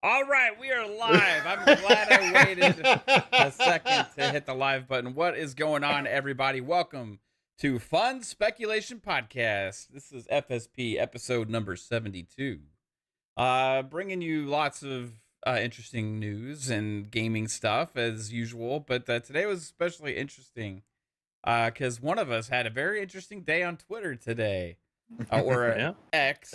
All right, we are live. I'm glad I waited a second to hit the live button. What is going on, everybody? Welcome to Fun Speculation Podcast. This is FSP episode number 72. Bringing you lots of interesting news and gaming stuff as usual, but today was especially interesting because one of us had a very interesting day on Twitter today, or Yeah. X.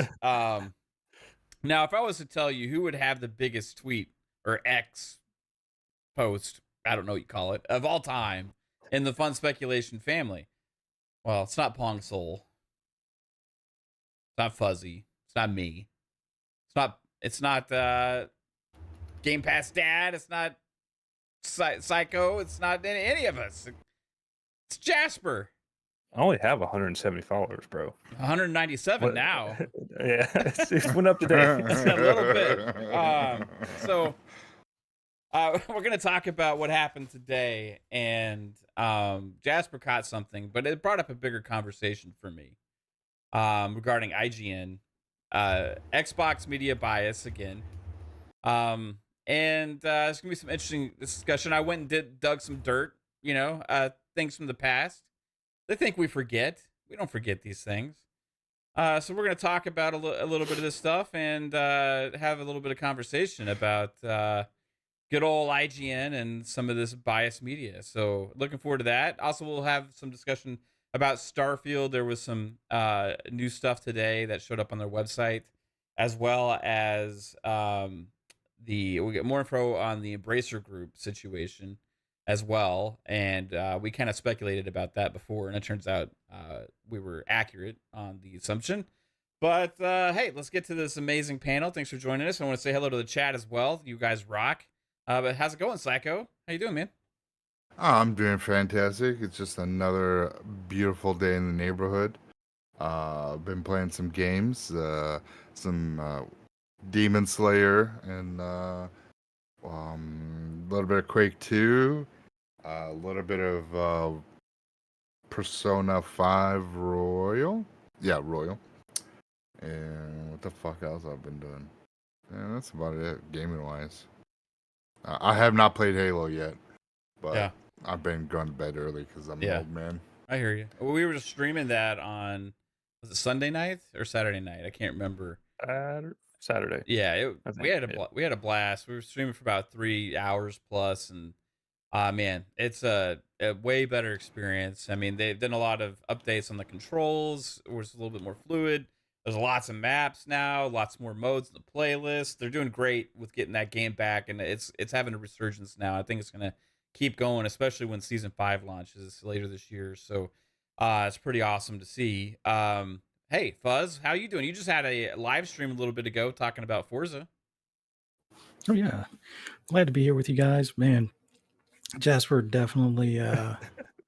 Now, if I was to tell you who would have the biggest tweet or X post, I don't know what you call it, of all time in the Fun Speculation family, well, it's not Pong Soul. It's not Fuzzy. It's not me. It's not Game Pass Dad. It's not Psycho. It's not any of us. It's Jasper. I only have 170 followers, bro. 197 now. Yeah, it went up today. A little bit. So we're going to talk about what happened today, and Jasper caught something, but it brought up a bigger conversation for me regarding IGN, Xbox media bias again, and it's going to be some interesting discussion. I went and dug some dirt, things from the past. They think we forget. We don't forget these things. So we're going to talk about a little bit of this stuff and have a little bit of conversation about good old IGN and some of this biased media. So looking forward to that. Also, we'll have some discussion about Starfield. There was some new stuff today that showed up on their website, as well as we get more info on the Embracer Group situation as well, and we kind of speculated about that before, and it turns out we were accurate on the assumption. But hey, let's get to this amazing panel. Thanks for joining us. I want to say hello to the chat as well. You guys rock. But how's it going, Psycho? How you doing, man? I'm doing fantastic. It's just another beautiful day in the neighborhood. Been playing some games, some Demon Slayer, and a little bit of Quake 2. A little bit of Persona 5 Royal. Yeah, Royal. And what the fuck else I've been doing? Yeah, that's about it, gaming-wise. I have not played Halo yet, but yeah. I've been going to bed early because I'm an old man. I hear you. Well, we were just streaming that on, was it Sunday night or Saturday night? I can't remember. Saturday. Yeah, we had a blast. We were streaming for about 3 hours plus, and man, it's a way better experience. I mean, they've done a lot of updates on the controls. It was a little bit more fluid. There's lots of maps now, lots more modes in the playlist. They're doing great with getting that game back, and it's having a resurgence now. I think it's going to keep going, especially when Season 5 launches later this year. So it's pretty awesome to see. Hey, Fuzz, how you doing? You just had a live stream a little bit ago talking about Forza. Oh, yeah. Glad to be here with you guys. Man, Jasper definitely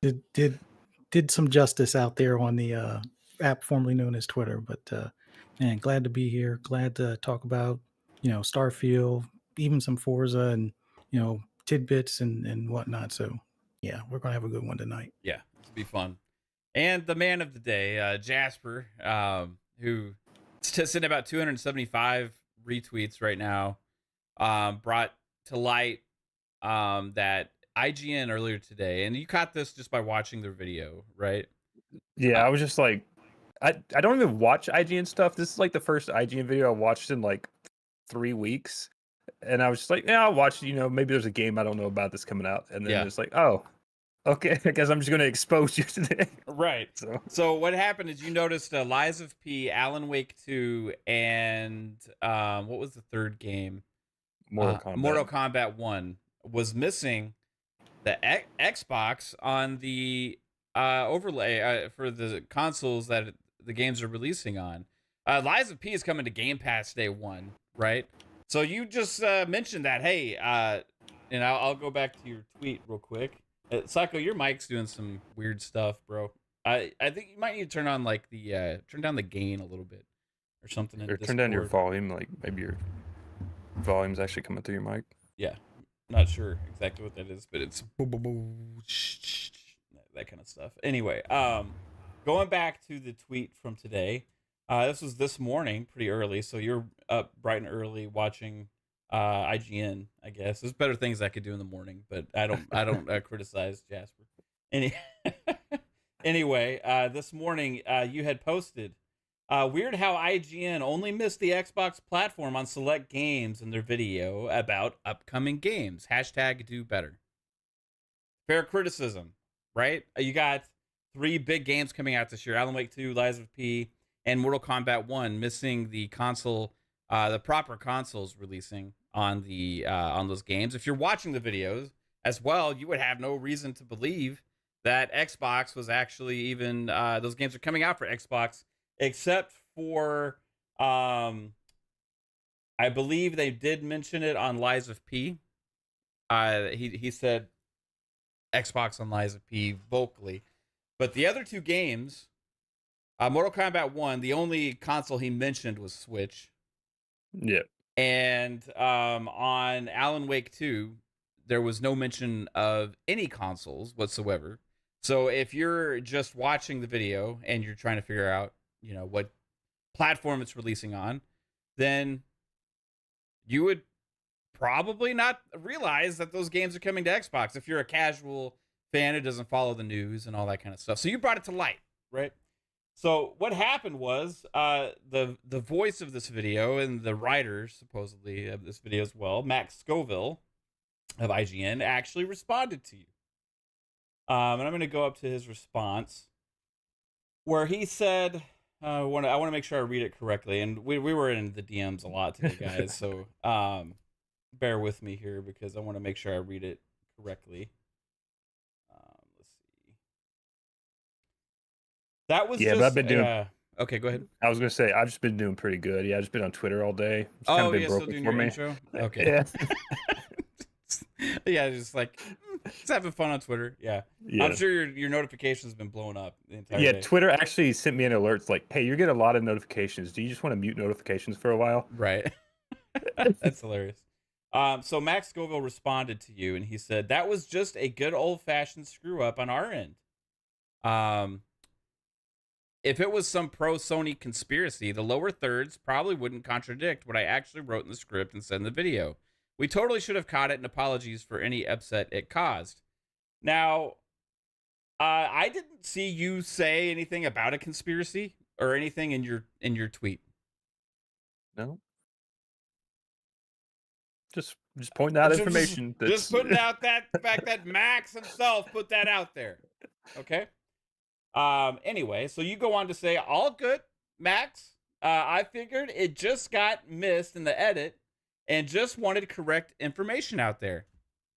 did some justice out there on the app formerly known as Twitter. But man, glad to be here. Glad to talk about, Starfield, even some Forza and, tidbits and whatnot. So, yeah, we're going to have a good one tonight. Yeah, it'll be fun. And the man of the day, Jasper, who sitting about 275 retweets right now, brought to light that IGN earlier today, and you caught this just by watching their video, right? Yeah, I was just like, I don't even watch IGN stuff. This is like the first IGN video I watched in like 3 weeks, and I was just like, yeah, I'll watch. Maybe there's a game I don't know about that's coming out, and then it's like, oh, okay, I guess I'm just going to expose you today. Right. So what happened is you noticed Lies of P, Alan Wake 2, and what was the third game? Mortal Kombat 1 was missing the Xbox on the overlay for the consoles that the games are releasing on. Lies of P is coming to Game Pass day 1, right? So you just mentioned that. Hey, and I'll go back to your tweet real quick. Psycho, your mic's doing some weird stuff, bro. I think you might need to turn on turn down the gain a little bit or something. Or turn down your volume, like maybe your volume's actually coming through your mic. Yeah, not sure exactly what that is, but it's that kind of stuff. Anyway, going back to the tweet from today, this was this morning, pretty early. So you're up bright and early watching IGN, I guess. There's better things I could do in the morning, but I don't criticize Jasper. Anyway, this morning you had posted weird how IGN only missed the Xbox platform on select games in their video about upcoming games. # do better. Fair criticism, right? You got 3 big games coming out this year: Alan Wake 2, Lies of P, and Mortal Kombat 1, missing the console, the proper consoles releasing on the on those games. If you're watching the videos as well, you would have no reason to believe that Xbox was actually even those games are coming out for Xbox, except for I believe they did mention it on Lies of P. He said Xbox on Lies of P vocally, but the other 2 games, Mortal Kombat 1, the only console he mentioned was Switch. Yeah. And on Alan Wake 2, there was no mention of any consoles whatsoever. So if you're just watching the video and you're trying to figure out, what platform it's releasing on, then you would probably not realize that those games are coming to Xbox if you're a casual fan who doesn't follow the news and all that kind of stuff. So you brought it to light, right? So what happened was the voice of this video and the writer, supposedly, of this video as well, Max Scoville of IGN, actually responded to you. And I'm going to go up to his response, where he said, I want to make sure I read it correctly. And we were in the DMs a lot today, guys. So bear with me here because I want to make sure I read it correctly. Let's see. That was but I've been doing. Okay, go ahead. I was gonna say I've just been doing pretty good. Yeah, I've just been on Twitter all day. It's Oh, kind of been yeah, broken still doing for your me. intro? Okay. Yeah. Yeah, just like just having fun on Twitter. Yeah. Yeah. I'm sure your notifications have been blowing up the entire Yeah, day. Twitter actually sent me an alert. It's like, hey, you're getting a lot of notifications. Do you just want to mute notifications for a while? Right. That's hilarious. So Max Scoville responded to you, and he said, that was just a good old-fashioned screw-up on our end. If it was some pro-Sony conspiracy, the lower thirds probably wouldn't contradict what I actually wrote in the script and said in the video. We totally should have caught it, and apologies for any upset it caused. Now, I didn't see you say anything about a conspiracy or anything in your tweet. No. Just pointing out information. Just putting out that fact that Max himself put that out there. Okay. Anyway, so you go on to say, all good, Max. I figured it just got missed in the edit and just wanted correct information out there.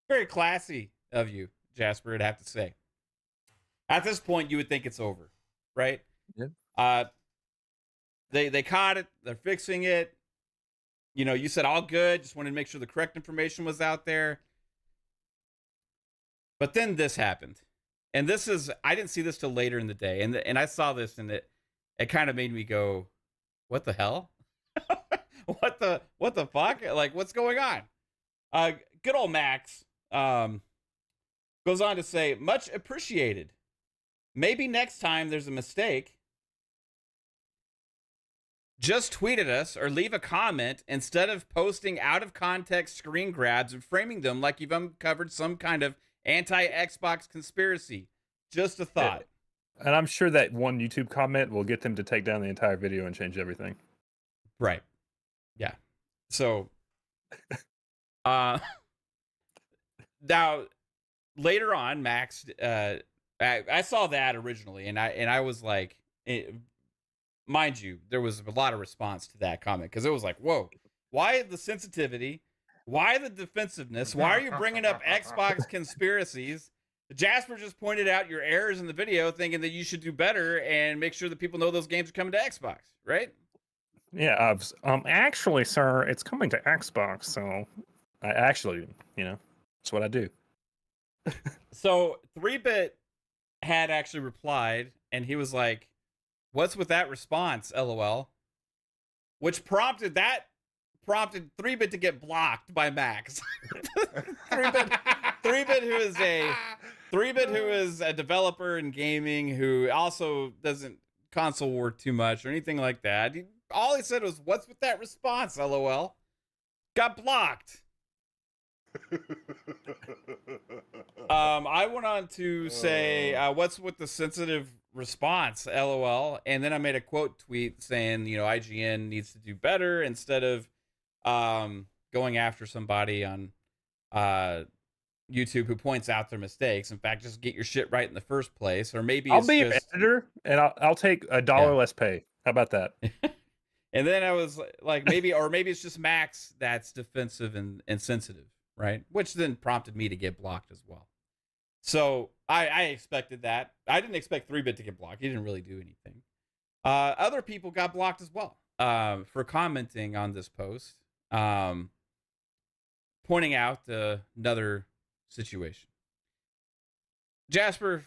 Very classy of you, Jasper, I'd have to say. At this point, you would think it's over, right? Yeah. They caught it. They're fixing it. You said all good. Just wanted to make sure the correct information was out there. But then this happened. And this is, I didn't see this till later in the day. And I saw this and it kind of made me go, what the hell? What the fuck? Like, what's going on? Good old Max goes on to say, much appreciated. Maybe next time there's a mistake, just tweet at us or leave a comment instead of posting out of context screen grabs and framing them like you've uncovered some kind of anti-Xbox conspiracy. Just a thought. And I'm sure that one YouTube comment will get them to take down the entire video and change everything. Right. Yeah. So, now later on, Max, I saw that originally, and I was like, mind you, there was a lot of response to that comment because it was like, whoa, why the sensitivity? Why the defensiveness? Why are you bringing up Xbox conspiracies? Jasper just pointed out your errors in the video, thinking that you should do better and make sure that people know those games are coming to Xbox, right? Yeah, actually, sir, it's coming to Xbox, so I actually, that's what I do. So 3-Bit had actually replied, and he was like, what's with that response, LOL? Which prompted 3-Bit to get blocked by Max. 3-Bit who is a developer in gaming who also doesn't console war too much or anything like that. All he said was, what's with that response, LOL? got blocked. I went on to say, what's with the sensitive response, LOL. And then I made a quote tweet saying, IGN needs to do better instead of going after somebody on YouTube who points out their mistakes. In fact, just get your shit right in the first place. Or maybe I'll be an editor and I'll take $1 less pay. How about that? And then I was like, maybe it's just Max that's defensive and sensitive, right? Which then prompted me to get blocked as well. So I expected that. I didn't expect 3-Bit to get blocked. He didn't really do anything. Other people got blocked as well for commenting on this post, pointing out another situation. Jasper,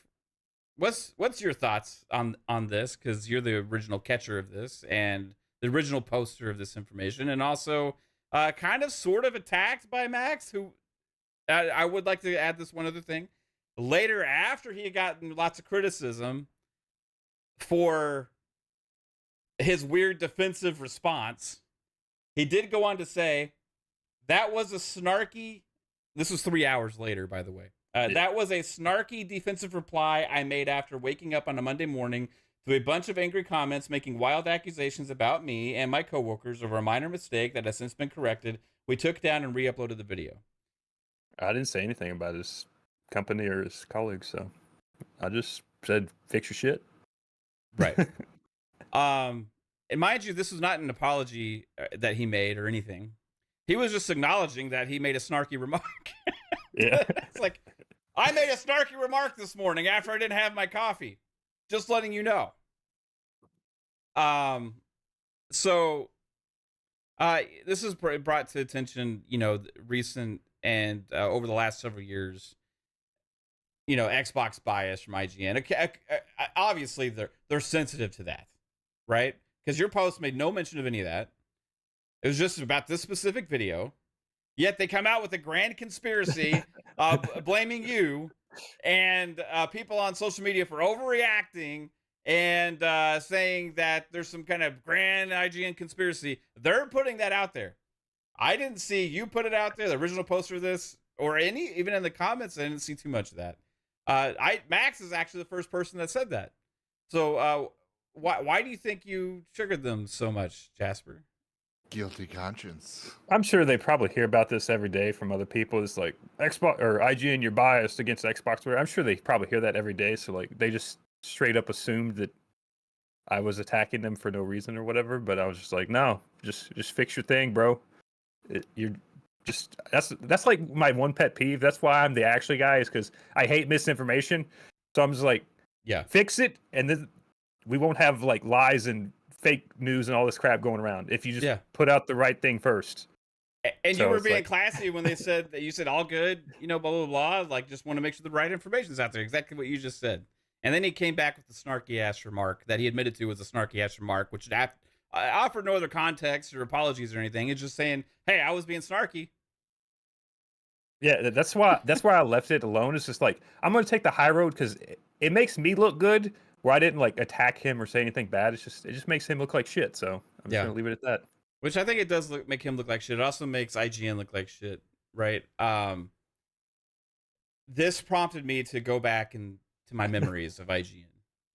what's your thoughts on this? Because you're the original catcher of this and the original poster of this information, and also kind of sort of attacked by Max, who I would like to add this one other thing. Later, after he had gotten lots of criticism for his weird defensive response, he did go on to say, that was a snarky, this was 3 hours later, by the way. That was a snarky defensive reply I made after waking up on a Monday morning to a bunch of angry comments making wild accusations about me and my coworkers over a minor mistake that has since been corrected. We took down and re-uploaded the video. I didn't say anything about his company or his colleagues, so I just said, fix your shit. Right. And mind you, this was not an apology that he made or anything. He was just acknowledging that he made a snarky remark. Yeah. It's like, I made a snarky remark this morning after I didn't have my coffee. Just letting you know. So this is brought to attention, recent and over the last several years, Xbox bias from IGN. Obviously, they're sensitive to that, right? Because your post made no mention of any of that. It was just about this specific video. Yet they come out with a grand conspiracy blaming you and people on social media for overreacting and saying that there's some kind of grand IGN conspiracy. They're putting that out there. I didn't see you put it out there, the original poster of this, or even in the comments, I didn't see too much of that. Max is actually the first person that said that. So why do you think you triggered them so much, Jasper? Guilty conscience. I'm sure they probably hear about this every day from other people. It's like Xbox or IGN, you're biased against Xbox. I'm sure they probably hear that every day. So like they just straight up assumed that I was attacking them for no reason or whatever. But I was just like, no, just fix your thing, bro. You're just that's like my one pet peeve. That's why I'm the actually guy, is because I hate misinformation. So I'm just like, yeah, fix it, and then we won't have like lies and fake news and all this crap going around if you just put out the right thing first. And so you were being classy when they said that you said all good, blah, blah, blah. Like, just want to make sure the right information's out there. Exactly what you just said. And then he came back with the snarky ass remark that he admitted to was a snarky ass remark, which offered no other context or apologies or anything. It's just saying, hey, I was being snarky. Yeah, that's why I left it alone. It's just like, I'm going to take the high road because it makes me look good, where I didn't like attack him or say anything bad. It just makes him look like shit. So I'm just gonna leave it at that. Which I think it does make him look like shit. It also makes IGN look like shit, right? This prompted me to go back to my memories of IGN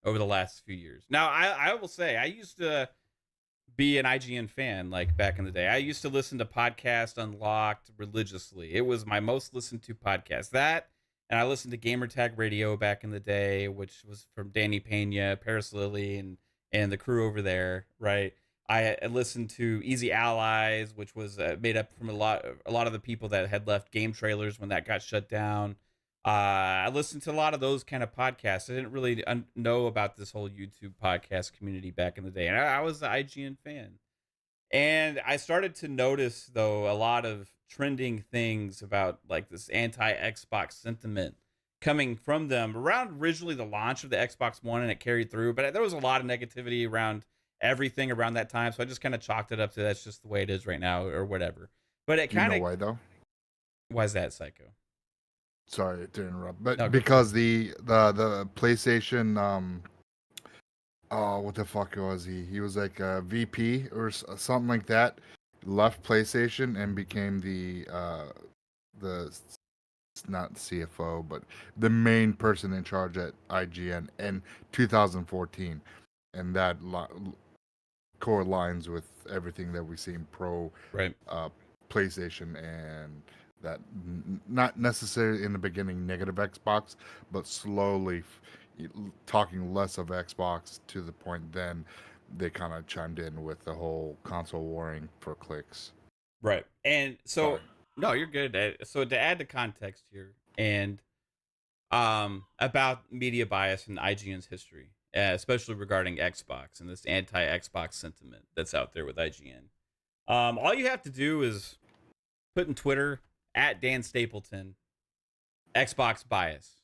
over the last few years. Now, I will say, I used to be an IGN fan, like back in the day. I used to listen to Podcast Unlocked religiously. It was my most listened to podcast. That, and I listened to Gamertag Radio back in the day, which was from Danny Pena, Paris Lilly, and the crew over there, right? I listened to Easy Allies, which was made up from a lot of the people that had left Game Trailers when that got shut down. I listened to a lot of those kind of podcasts. I didn't really know about this whole YouTube podcast community back in the day, and I was an IGN fan. And I started to notice, though, a lot of trending things about like this anti-Xbox sentiment coming from them around originally the launch of the Xbox One, and it carried through. But there was a lot of negativity around everything around that time, so I just kind of chalked it up to that's just the way it is right now or whatever. But it kind of, why though? Why is that, Psycho? Sorry to interrupt, but because the PlayStation what the fuck was he? He was like a VP or something like that, left PlayStation and became the not CFO, but the main person in charge at IGN in 2014, and that correlates with everything that we see in Right. PlayStation, and that not necessarily in the beginning negative Xbox, but slowly talking less of Xbox to the point then they kind of chimed in with the whole console warring for clicks. Right. And so, Sorry. no, you're good. So to add the context here and about media bias in IGN's history, especially regarding Xbox and this anti-Xbox sentiment that's out there with IGN. All you have to do is put in Twitter @Dan Stapleton, Xbox bias.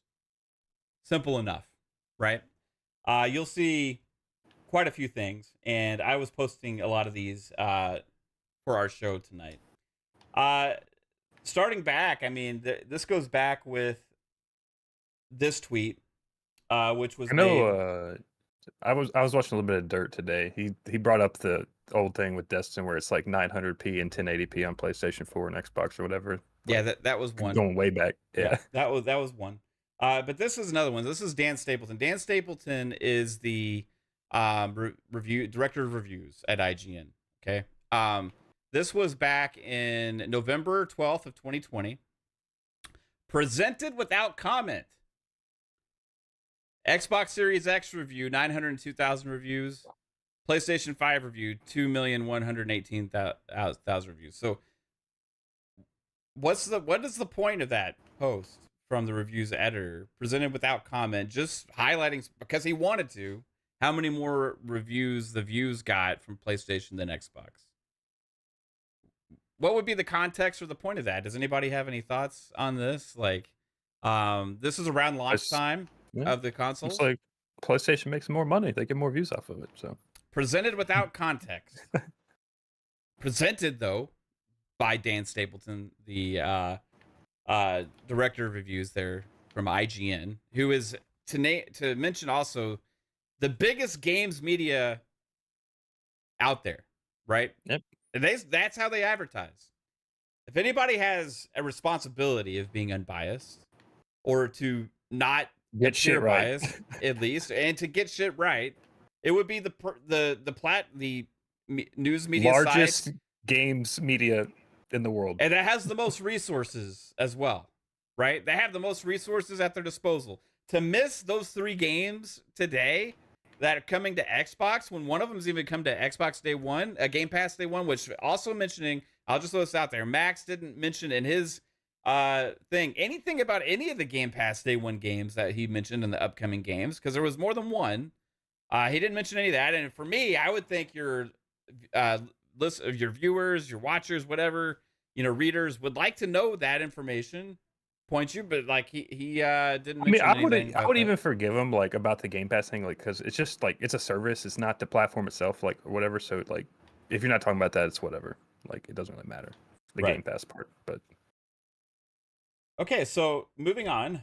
Simple enough, right? You'll see quite a few things, and I was posting a lot of these for our show tonight. Starting back, I mean, this goes back with this tweet, which was I know. I was watching a little bit of Dirt today. He brought up the old thing with Destin where it's like 900p and 1080p on PlayStation 4 and Xbox or whatever. Yeah, that was one. Going way back. Yeah. that was one. But this is another one. This is Dan Stapleton. Dan Stapleton is the director of reviews at IGN. Okay. This was back in November 12th of 2020. Presented without comment. Xbox Series X review, 902,000 reviews. PlayStation 5 review, 2,118,000 reviews. So what is the point of that post from the reviews editor? Presented without comment, just highlighting, because he wanted to, how many more reviews the views got from PlayStation than Xbox. What would be the context or the point of that? Does anybody have any thoughts on this? Like, this is around launch time of the consoles. It's like PlayStation makes more money. They get more views off of it. So presented without context. Presented, though, by Dan Stapleton, the director of reviews there from IGN, who is, to mention also, the biggest games media out there, right? Yep. That's how they advertise. If anybody has a responsibility of being unbiased or to not get shit right, biased, at least, and to get shit right, it would be the news media largest site, games media in the world, and that has the most resources as well, right? They have the most resources at their disposal. To miss those 3 games today that are coming to Xbox, when one of them's even come to Xbox Day 1, Game Pass Day 1, which also mentioning, I'll just throw this out there, Max didn't mention in his thing anything about any of the Game Pass Day 1 games that he mentioned in the upcoming games, because there was more than one. He didn't mention any of that, and for me, I would think your your viewers, your watchers, whatever, readers would like to know that information. Point you, but like he didn't mention anything. I would even forgive him like about the Game Pass thing, like, because it's just like it's a service, it's not the platform itself, like, or whatever. So like, if you're not talking about that, it's whatever. Like, it doesn't really matter, the Game Pass part. But okay, so moving on.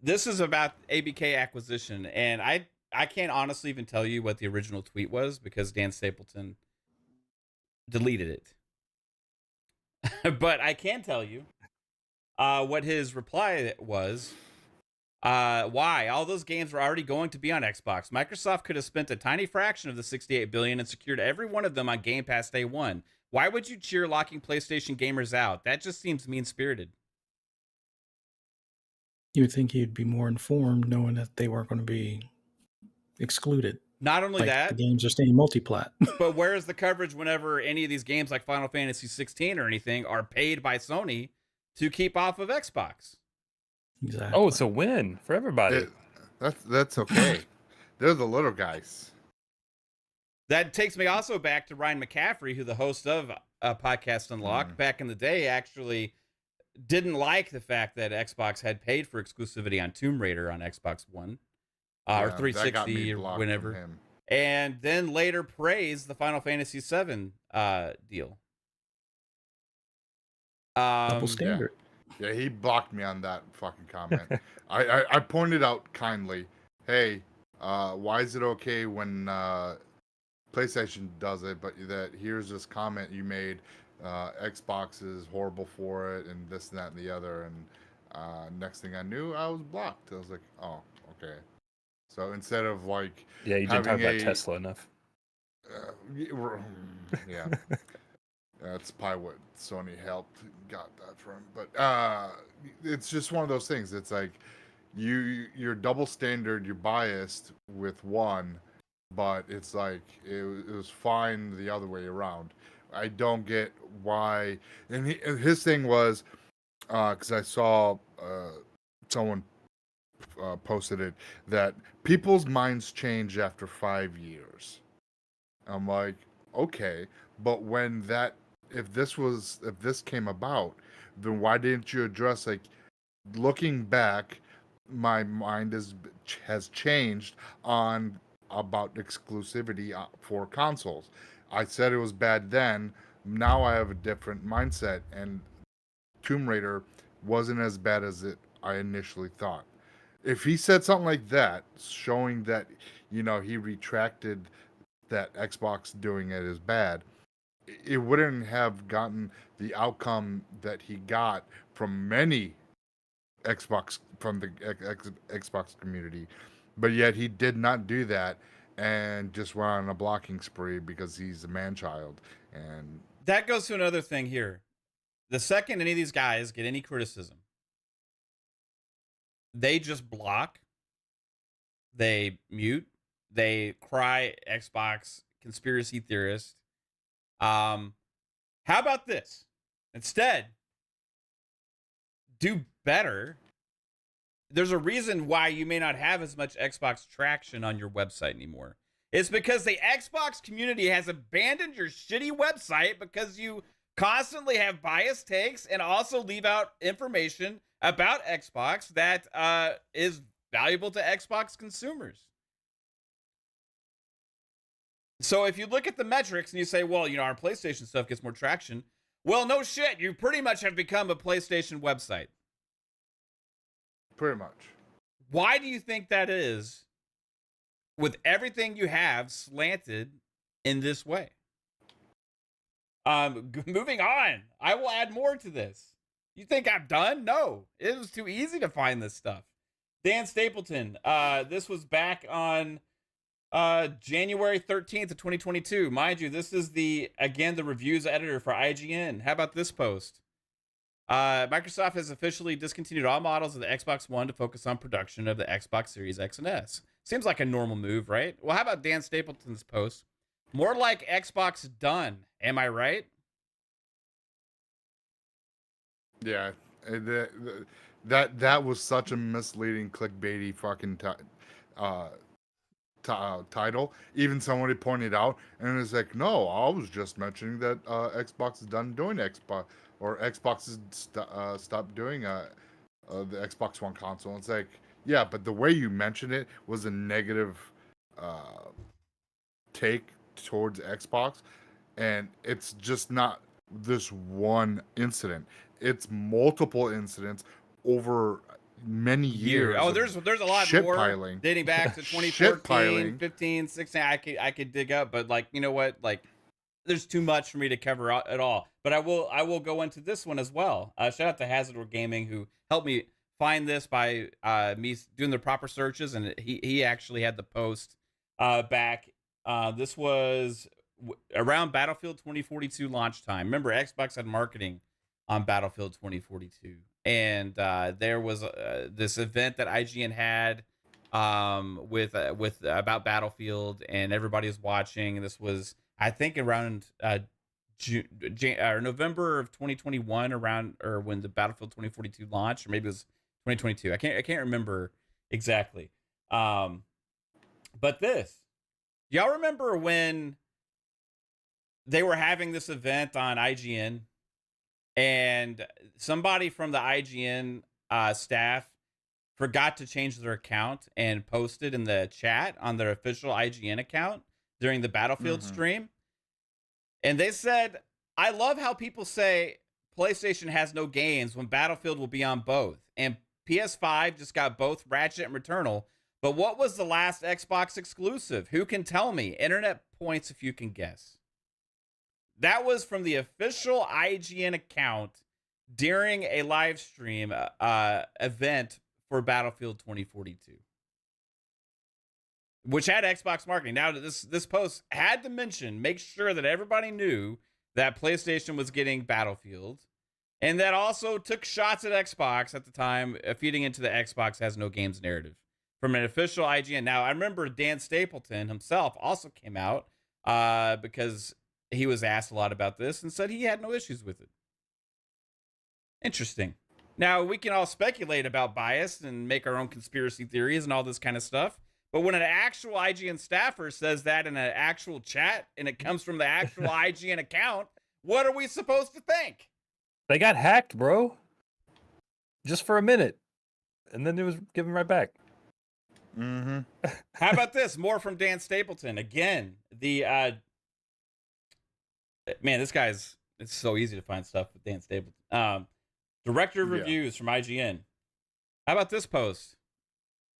This is about ABK acquisition, and I can't honestly even tell you what the original tweet was because Dan Stapleton deleted it. But I can tell you what his reply was. Why? All those games were already going to be on Xbox. Microsoft could have spent a tiny fraction of the $68 billion and secured every one of them on Game Pass Day 1. Why would you cheer locking PlayStation gamers out? That just seems mean-spirited. You would think you'd be more informed knowing that they weren't going to be excluded. Not only like that, the games are staying multi-plat. but where is the coverage whenever any of these games like Final Fantasy 16 or anything are paid by Sony to keep off of Xbox? Exactly. oh, it's a win for everybody. That's okay. They're the little guys. That takes me also back to Ryan McCaffrey, who the host of Podcast Unlocked back in the day actually didn't like the fact that Xbox had paid for exclusivity on Tomb Raider on Xbox One or 360 or whenever. And then later praised the Final Fantasy VII deal. Double standard. Yeah, he blocked me on that fucking comment. I pointed out kindly, hey, why is it okay when PlayStation does it, but that here's this comment you made, Xbox is horrible for it, and this and that and the other, and next thing I knew, I was blocked. I was like, oh, okay. So instead of like, Yeah, you didn't talk about Tesla enough. Yeah. That's probably what Sony got that from. But it's just one of those things. It's like you're double standard, you're biased with one, but it's like it was fine the other way around. I don't get why. And his thing was, because I saw someone posted it, that people's minds change after 5 years. I'm like, okay, but if this came about, then why didn't you address, like, looking back, my mind has changed on about exclusivity for consoles. I said it was bad then. Now I have a different mindset, and Tomb Raider wasn't as bad as I initially thought. If he said something like that, showing that, he retracted that Xbox doing it is bad, it wouldn't have gotten the outcome that he got from the Xbox community. But yet he did not do that and just went on a blocking spree because he's a man-child. And that goes to another thing here. The second any of these guys get any criticism, they just block, they mute, they cry Xbox conspiracy theorist. How about this? Instead, do better. There's a reason why you may not have as much Xbox traction on your website anymore. It's because the Xbox community has abandoned your shitty website because you constantly have biased takes and also leave out information about Xbox that is valuable to Xbox consumers. So if you look at the metrics and you say, well, our PlayStation stuff gets more traction. Well, no shit. You pretty much have become a PlayStation website. Pretty much. Why do you think that is, with everything you have slanted in this way? Moving on. I will add more to this. You think I'm done? No. It was too easy to find this stuff. Dan Stapleton. This was back on January 13th of 2022. Mind you, this is the reviews editor for IGN. How about this post? Microsoft has officially discontinued all models of the Xbox One to focus on production of the Xbox Series X and S. Seems like a normal move, right? Well, how about Dan Stapleton's post? More like Xbox done. Am I right? Yeah, that was such a misleading, clickbaity fucking title. Even somebody pointed out, and it's like, no, I was just mentioning that Xbox is done doing Xbox, or Xbox has stopped doing the Xbox One console. And it's like, yeah, but the way you mentioned it was a negative take towards Xbox, and it's just not this one incident. It's multiple incidents over many years. Oh, there's a lot more piling. dating back to 2014, 15, 16. I could dig up, but like, you know what? Like, there's too much for me to cover at all. But I will go into this one as well. Shout out to Hazard Gaming, who helped me find this by me doing the proper searches, and he actually had the post back. This was around Battlefield 2042 launch time. Remember, Xbox had marketing on Battlefield 2042, and there was this event that IGN had with about Battlefield, and everybody was watching. This was, I think, around November of 2021, around or when the Battlefield 2042 launched, or maybe it was 2022. I can't remember exactly. But this, y'all remember when they were having this event on IGN, and somebody from the IGN staff forgot to change their account and posted in the chat on their official IGN account during the Battlefield stream. And they said, I love how people say PlayStation has no games when Battlefield will be on both. And PS5 just got both Ratchet and Returnal, But what was the last Xbox exclusive? Who can tell me? Internet points if you can guess. That was from the official IGN account during a live stream event for Battlefield 2042, which had Xbox marketing. Now, this post had to make sure that everybody knew that PlayStation was getting Battlefield, and that also took shots at Xbox at the time, feeding into the Xbox has no games narrative from an official IGN. Now, I remember Dan Stapleton himself also came out because he was asked a lot about this and said he had no issues with it. Interesting. Now, we can all speculate about bias and make our own conspiracy theories and all this kind of stuff. But when an actual IGN staffer says that in an actual chat and it comes from the actual IGN account, what are we supposed to think? They got hacked, bro. Just for a minute. And then it was given right back. Mm-hmm. How about this? More from Dan Stapleton. Again, man, it's so easy to find stuff with Dan Stapleton. Director of reviews from IGN. How about this post?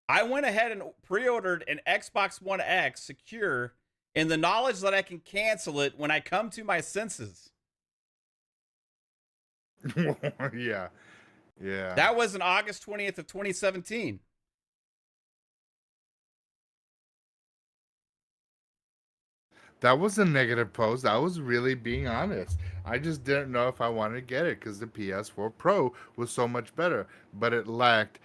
I went ahead and pre-ordered an Xbox One X secure in the knowledge that I can cancel it when I come to my senses. Yeah. That was on August 20th of 2017. That was a negative post. I was really being honest. I just didn't know if I wanted to get it because the PS4 Pro was so much better, but it lacked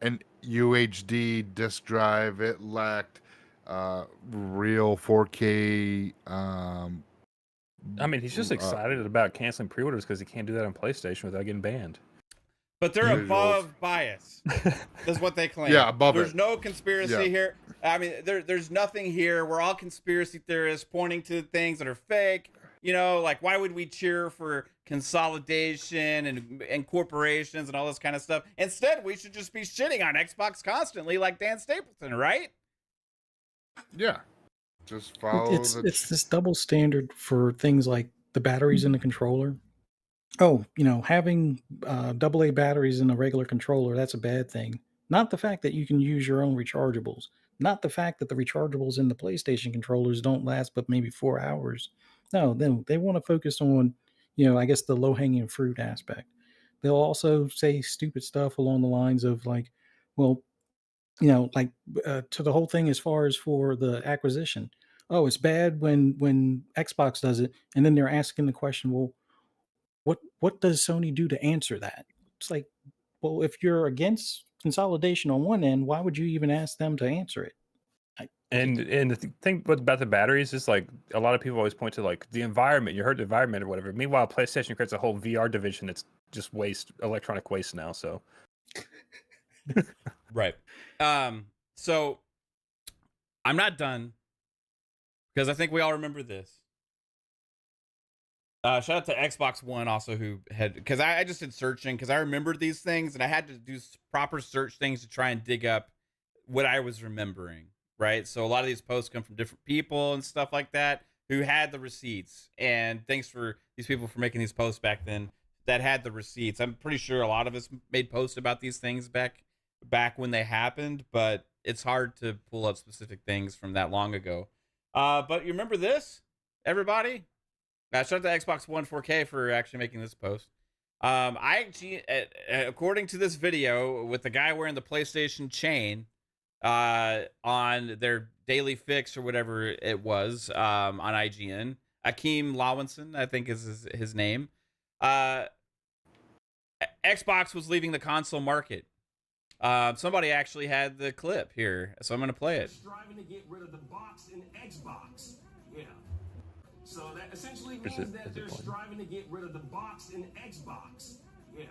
an UHD disk drive. It lacked real 4K. I mean, he's just excited about canceling pre-orders because he can't do that on PlayStation without getting banned. But they're above bias. That's what they claim. Yeah, above There's it. no conspiracy here. I mean, there's nothing here. We're all conspiracy theorists pointing to things that are fake. You know, like, why would we cheer for consolidation and corporations and all this kind of stuff? Instead, we should just be shitting on Xbox constantly like Dan Stapleton, right? Yeah. Just follow It's this double standard for things like the batteries in the controller. Oh, having AA batteries in a regular controller, that's a bad thing. Not the fact that you can use your own rechargeables. Not the fact that the rechargeables in the PlayStation controllers don't last but maybe 4 hours. No, then they want to focus on, I guess the low-hanging fruit aspect. They'll also say stupid stuff along the lines of like, well, to the whole thing as far as for the acquisition. Oh, it's bad when Xbox does it, and then they're asking the question, well, what does Sony do to answer that? It's like, well, if you're against consolidation on one end, why would you even ask them to answer it? And the thing about the batteries is like a lot of people always point to like the environment. You heard the environment or whatever. Meanwhile, PlayStation creates a whole VR division that's just electronic waste now. So, right. So I'm not done because I think we all remember this. Shout out to Xbox One also, who had, because I just did searching because I remembered these things and I had to do proper search things to try and dig up what I was remembering, right? So a lot of these posts come from different people and stuff like that who had the receipts. And thanks for these people for making these posts back then that had the receipts. I'm pretty sure a lot of us made posts about these things back when they happened, but it's hard to pull up specific things from that long ago. But you remember this, everybody? Shout out to Xbox One 4K for actually making this post. According to this video, with the guy wearing the PlayStation chain on their daily fix or whatever it was on IGN, Akeem Lawinson, I think is his name. Xbox was leaving the console market. Somebody actually had the clip here, so I'm going to play it. Striving to get rid of the box in Xbox. Yeah. So that essentially means that they're striving to get rid of the box in Xbox. Yeah.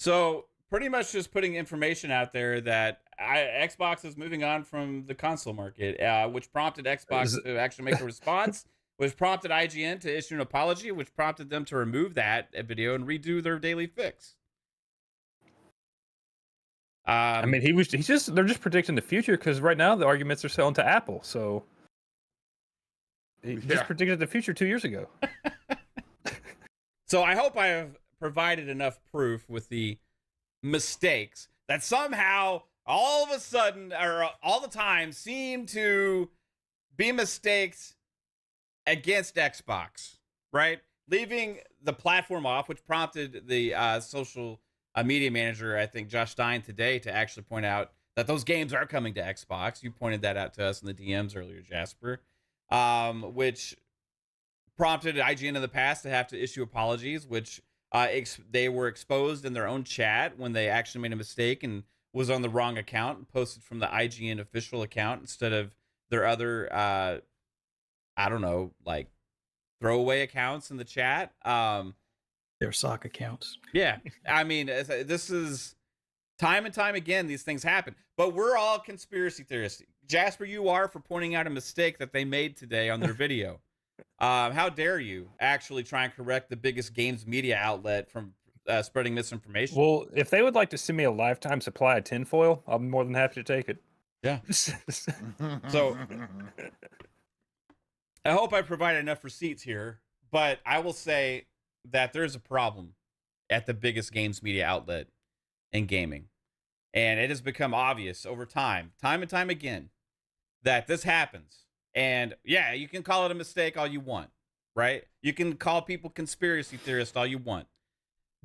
So pretty much just putting information out there that Xbox is moving on from the console market, which prompted Xbox to actually make a response, which prompted IGN to issue an apology, which prompted them to remove that video and redo their daily fix. I mean, they're just predicting the future because right now the arguments are selling to Apple. So he just predicted the future 2 years ago. So I hope I have provided enough proof with the mistakes that somehow all of a sudden, or all the time, seem to be mistakes against Xbox, right? Leaving the platform off, which prompted the social media manager, I think Josh Stein today, to actually point out that those games are coming to Xbox. You pointed that out to us in the DMs earlier, Jasper, which prompted IGN in the past to have to issue apologies, which they were exposed in their own chat when they actually made a mistake and was on the wrong account and posted from the IGN official account instead of their other, I don't know, like throwaway accounts in the chat. Their sock accounts. Yeah. I mean, this is time and time again, these things happen, but we're all conspiracy theorists. Jasper, you are, for pointing out a mistake that they made today on their video. How dare you actually try and correct the biggest games media outlet from spreading misinformation? Well, if they would like to send me a lifetime supply of tinfoil, I'll be more than happy to take it. Yeah. So I hope I provided enough receipts here, but I will say that there's a problem at the biggest games media outlet in gaming. And it has become obvious over time and time again, that this happens. And yeah, you can call it a mistake all you want, right? You can call people conspiracy theorists all you want.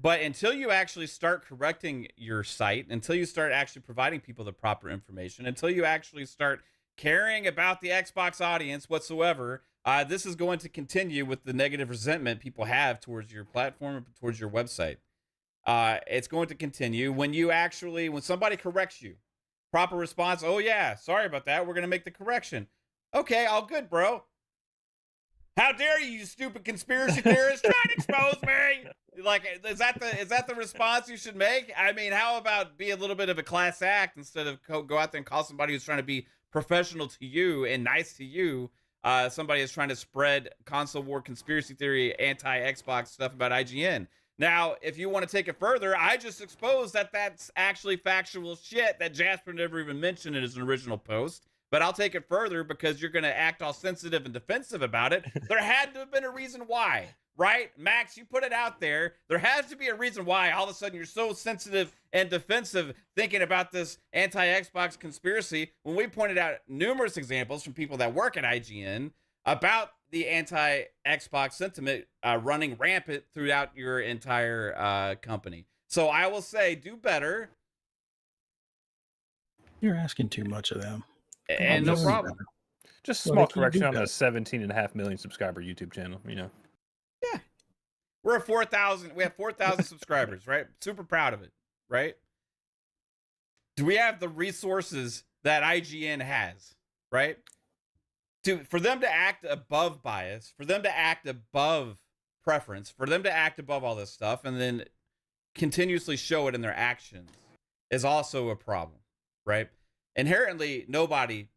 But until you actually start correcting your site, until you start actually providing people the proper information, until you actually start caring about the Xbox audience whatsoever, this is going to continue with the negative resentment people have towards your platform, towards your website. It's going to continue when somebody corrects you. Proper response, oh yeah, sorry about that, we're going to make the correction. Okay, all good, bro. How dare you stupid conspiracy theorist, try to expose me? Like, is that the response you should make? I mean, how about be a little bit of a class act instead of go out there and call somebody who's trying to be professional to you and nice to you, somebody is trying to spread console war conspiracy theory, anti-Xbox stuff about IGN. Now, if you want to take it further, I just exposed that that's actually factual shit that Jasper never even mentioned in his original post. But I'll take it further because you're going to act all sensitive and defensive about it. There had to have been a reason why, right? Max, you put it out there. There has to be a reason why all of a sudden you're so sensitive and defensive thinking about this anti-Xbox conspiracy when we pointed out numerous examples from people that work at IGN about the anti-Xbox sentiment running rampant throughout your entire company. So I will say, do better. You're asking too much of them. And no problem. Just a small correction on a 17.5 million subscriber YouTube channel, you know. Yeah. We're at 4,000. We have 4,000 subscribers, right? Super proud of it, right? Do we have the resources that IGN has, right? For them to act above bias, for them to act above preference, for them to act above all this stuff, and then continuously show it in their actions is also a problem, right? Inherently, nobody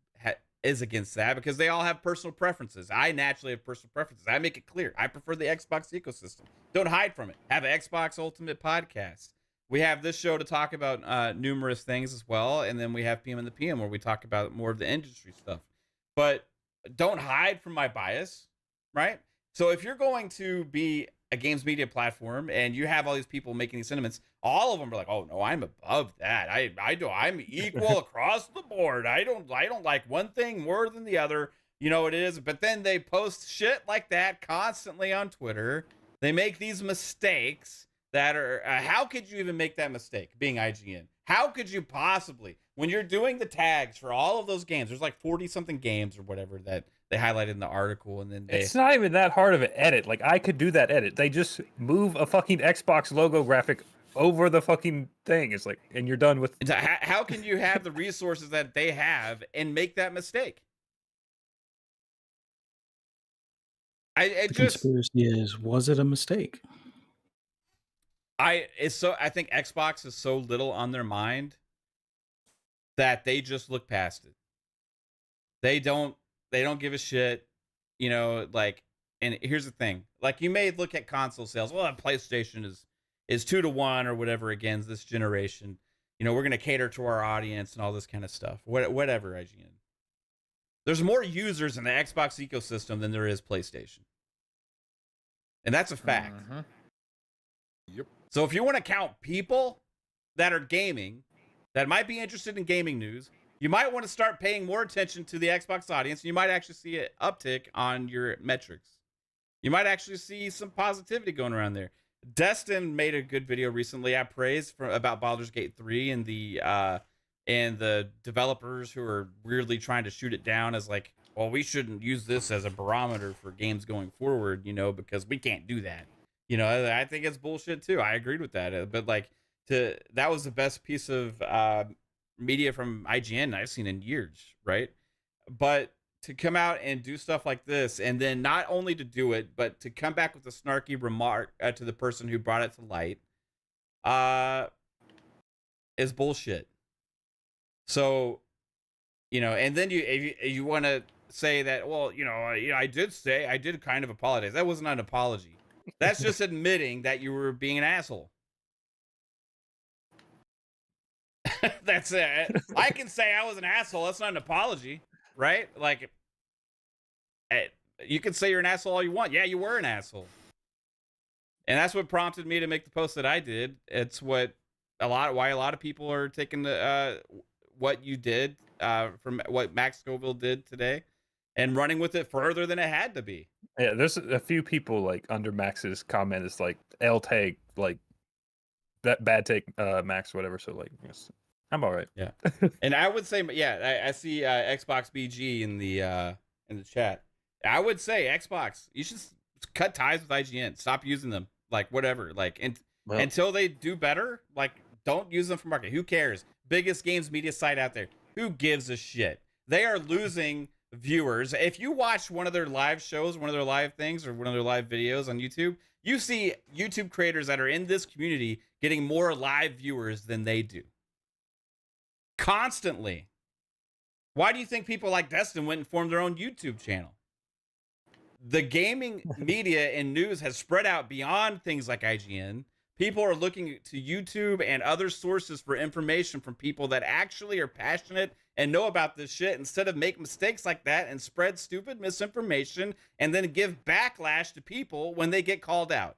is against that because they all have personal preferences. I naturally have personal preferences. I make it clear. I prefer the Xbox ecosystem. Don't hide from it. Have an Xbox Ultimate podcast. We have this show to talk about numerous things as well. And then we have PM in the PM where we talk about more of the industry stuff. But don't hide from my bias, right? So if you're going to be a games media platform and you have all these people making these sentiments, all of them are like, oh no, I'm above that. I'm equal across the board. I don't like one thing more than the other. You know what it is. But then they post shit like that constantly on Twitter. They make these mistakes that are, how could you even make that mistake being IGN? How could you possibly, when you're doing the tags for all of those games, there's like 40 something games or whatever that they highlighted in the article, and then it's not even that hard of an edit. Like, I could do that edit. They just move a fucking Xbox logo graphic over the fucking thing. It's like, and you're done with. How can you have the resources that they have and make that mistake? The conspiracy is, was it a mistake? I think Xbox is so little on their mind that they just look past it. They don't give a shit, you know, like, and here's the thing. Like, you may look at console sales. Well, PlayStation is 2-to-1 or whatever against this generation. You know, we're going to cater to our audience and all this kind of stuff. Whatever, IGN. There's more users in the Xbox ecosystem than there is PlayStation. And that's a fact. Yep. So if you want to count people that are gaming that might be interested in gaming news, you might want to start paying more attention to the Xbox audience. You might actually see an uptick on your metrics. You might actually see some positivity going around there. Destin made a good video recently. I praised about Baldur's Gate 3 and the developers who are weirdly trying to shoot it down as like, well, we shouldn't use this as a barometer for games going forward, because we can't do that. I think it's bullshit too. I agreed with that, but like that was the best piece of media from IGN I've seen in years, right? But to come out and do stuff like this, and then not only to do it, but to come back with a snarky remark to the person who brought it to light, is bullshit. So, and then you want to say that, well, I did kind of apologize. That wasn't an apology. That's just admitting that you were being an asshole. That's it. I can say I was an asshole. That's not an apology, right? Like, you can say you're an asshole all you want. Yeah, you were an asshole. And that's what prompted me to make the post that I did. It's why a lot of people are taking what you did from what Max Scoville did today and running with it further than it had to be. Yeah, there's a few people like under Max's comment is like L take, like that bad take, Max, whatever. So like, yes, I'm all right. Yeah. And I would say, yeah, I see Xbox BG in the chat. I would say Xbox, you should cut ties with IGN. Stop using them. Like, whatever. Like, until they do better, like, don't use them for marketing. Who cares? Biggest games media site out there. Who gives a shit? They are losing viewers. If you watch one of their live shows, one of their live things, or one of their live videos on YouTube, you see YouTube creators that are in this community getting more live viewers than they do. Constantly. Why do you think people like Destin went and formed their own YouTube channel? The gaming media and news has spread out beyond things like IGN. People are looking to YouTube and other sources for information from people that actually are passionate and know about this shit, instead of make mistakes like that and spread stupid misinformation and then give backlash to people when they get called out.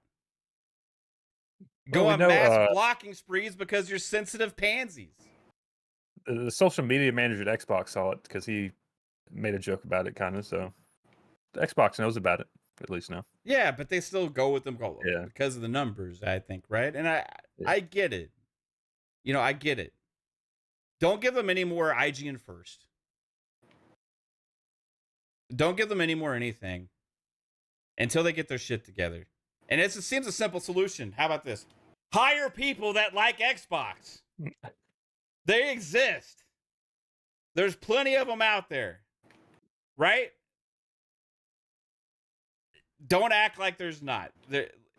Go on mass blocking sprees because you're sensitive pansies. The social media manager at Xbox saw it because he made a joke about it, kind of. So the Xbox knows about it, at least now. Yeah, but they still go with them because of the numbers, I think, right? And I get it. I get it. Don't give them any more IGN first. Don't give them any more anything until they get their shit together. And it seems a simple solution. How about this? Hire people that like Xbox. They exist. There's plenty of them out there. Right? Don't act like there's not.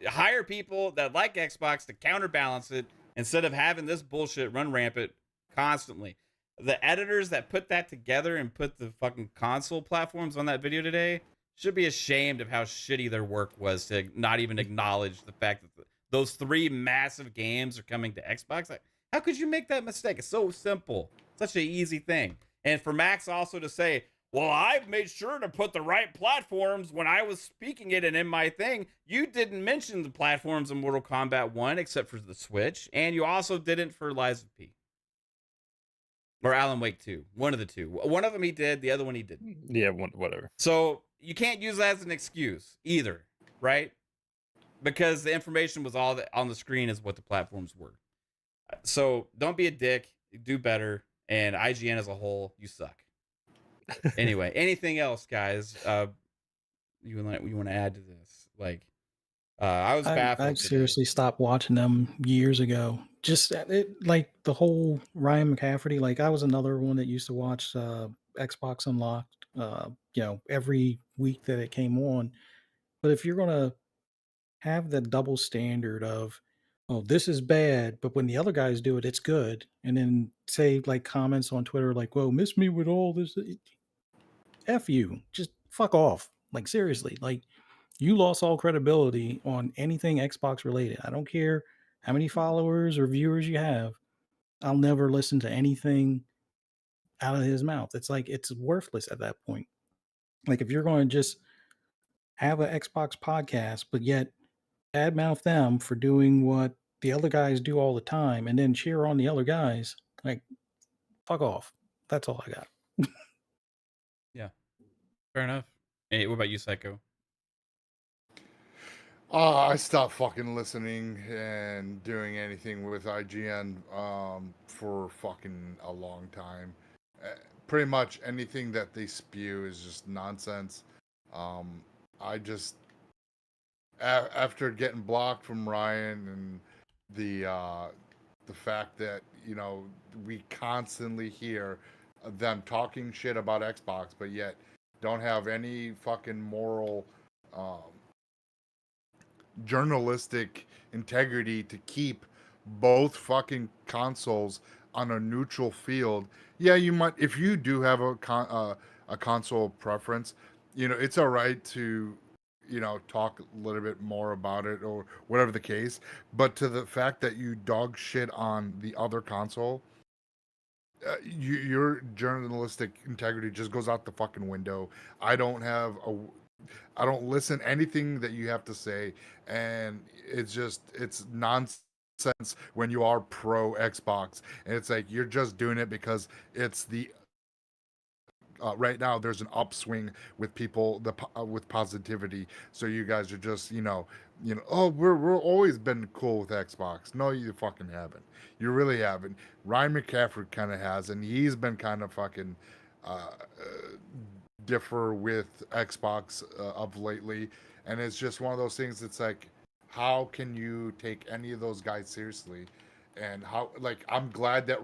Hire people that like Xbox to counterbalance it instead of having this bullshit run rampant constantly. The editors that put that together and put the fucking console platforms on that video today should be ashamed of how shitty their work was to not even acknowledge the fact that those 3 massive games are coming to Xbox. Like, how could you make that mistake? It's so simple. Such an easy thing. And for Max also to say, well, I've made sure to put the right platforms when I was speaking it and in my thing. You didn't mention the platforms in Mortal Kombat 1 except for the Switch. And you also didn't for Lies of P. Or Alan Wake 2. One of the two. One of them he did. The other one he didn't. Yeah, whatever. So you can't use that as an excuse either, right? Because the information was all that on the screen is what the platforms were. So don't be a dick. Do better. And IGN as a whole, you suck. Anyway, anything else, guys? You want to add to this? Like, I was baffled. I seriously stopped watching them years ago. Just like the whole Ryan McCafferty. Like, I was another one that used to watch Xbox Unlocked. Every week that it came on. But if you're gonna have the double standard of, oh, this is bad, but when the other guys do it, it's good, and then say like comments on Twitter like, "Well, miss me with all this." F you, just fuck off. Like, seriously, like, you lost all credibility on anything Xbox related. I don't care how many followers or viewers you have. I'll never listen to anything out of his mouth. It's like, it's worthless at that point. Like, if you're going to just have an Xbox podcast, but yet badmouth them for doing what the other guys do all the time and then cheer on the other guys, Like, fuck off. That's all I got. Yeah, fair enough. Hey, what about you, Psycho? I stopped fucking listening and doing anything with IGN for fucking a long time. Pretty much anything that they spew is just nonsense. I just after getting blocked from Ryan and the fact that we constantly hear them talking shit about Xbox, but yet don't have any fucking moral journalistic integrity to keep both fucking consoles on a neutral field. Yeah, you might, if you do have a console preference, it's all right to talk a little bit more about it or whatever the case. But to the fact that you dog shit on the other console, your journalistic integrity just goes out the fucking window. I don't listen anything that you have to say, and it's nonsense when you are pro Xbox, and it's like you're just doing it because it's the right now there's an upswing with people with positivity, so you guys are just oh, we're always been cool with Xbox. No, you fucking haven't. You really haven't. Ryan McCaffrey kind of has, and he's been kind of fucking differ with Xbox of lately, and it's just one of those things. It's like, how can you take any of those guys seriously? And how, like, I'm glad that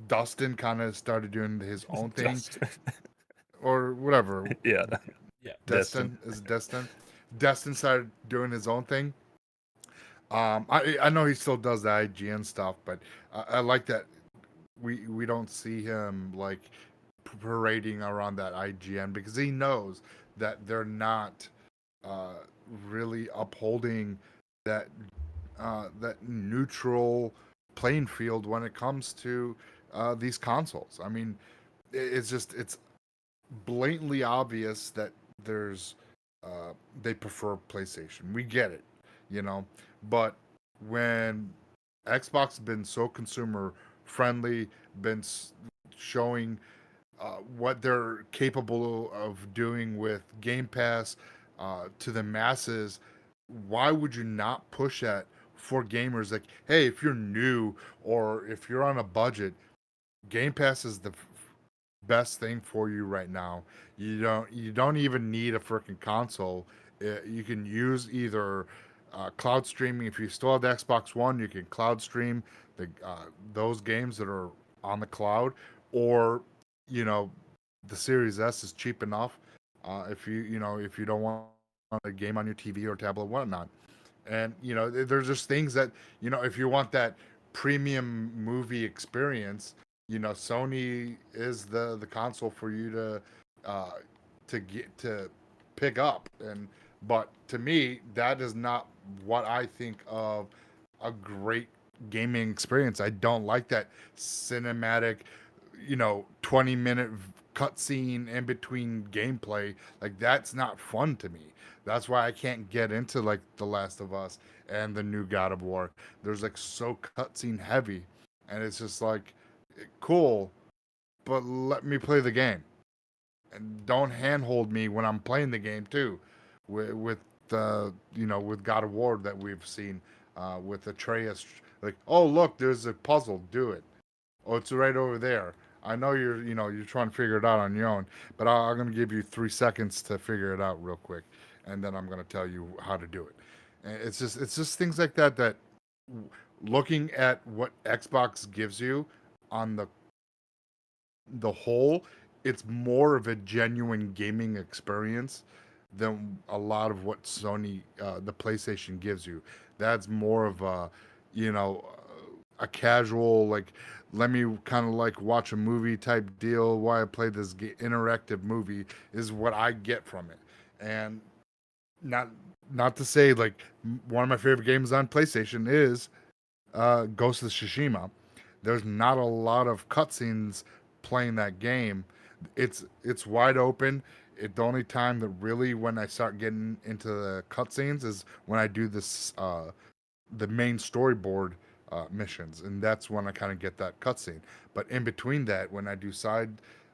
Dustin kind of started doing his own thing, or whatever. Yeah. Destin. Destin started doing his own thing. I know he still does the IGN stuff, but I like that we don't see him like parading around that IGN, because he knows that they're not really upholding that that neutral playing field when it comes to these consoles. I mean, it's blatantly obvious that there's they prefer PlayStation. We get it, but when Xbox has been so consumer friendly, been showing what they're capable of doing with Game Pass to the masses, why would you not push that for gamers? Like, hey, if you're new or if you're on a budget, Game Pass is the best thing for you right now. You don't even need a freaking console. You can use either cloud streaming. If you still have the Xbox One, you can cloud stream those games that are on the cloud, or the Series S is cheap enough. If you don't want a game on your TV or tablet, whatnot, and there's just things that if you want that premium movie experience, Sony is the console for you to pick up. But to me, that is not what I think of a great gaming experience. I don't like that cinematic 20-minute cutscene in between gameplay. Like, that's not fun to me. That's why I can't get into like The Last of Us and the new God of War. There's like so cutscene heavy, and it's just like, cool, but let me play the game, and don't handhold me when I'm playing the game too. With with God of War that we've seen with Atreus, like, oh look, there's a puzzle, do it. Oh, it's right over there. I know you're trying to figure it out on your own, but I'm going to give you 3 seconds to figure it out real quick, and then I'm going to tell you how to do it. And it's just things like that looking at what Xbox gives you on the whole, it's more of a genuine gaming experience than a lot of what Sony, the PlayStation gives you. That's more of a a casual, like, let me kind of like watch a movie type deal while I play this interactive movie, is what I get from it. And not to say, like, one of my favorite games on PlayStation is Ghost of Tsushima. There's not a lot of cutscenes playing that game. It's wide open. The only time that really, when I start getting into the cutscenes, is when I do this the main storyboard missions, and that's when I kind of get that cutscene. But in between that, when I do side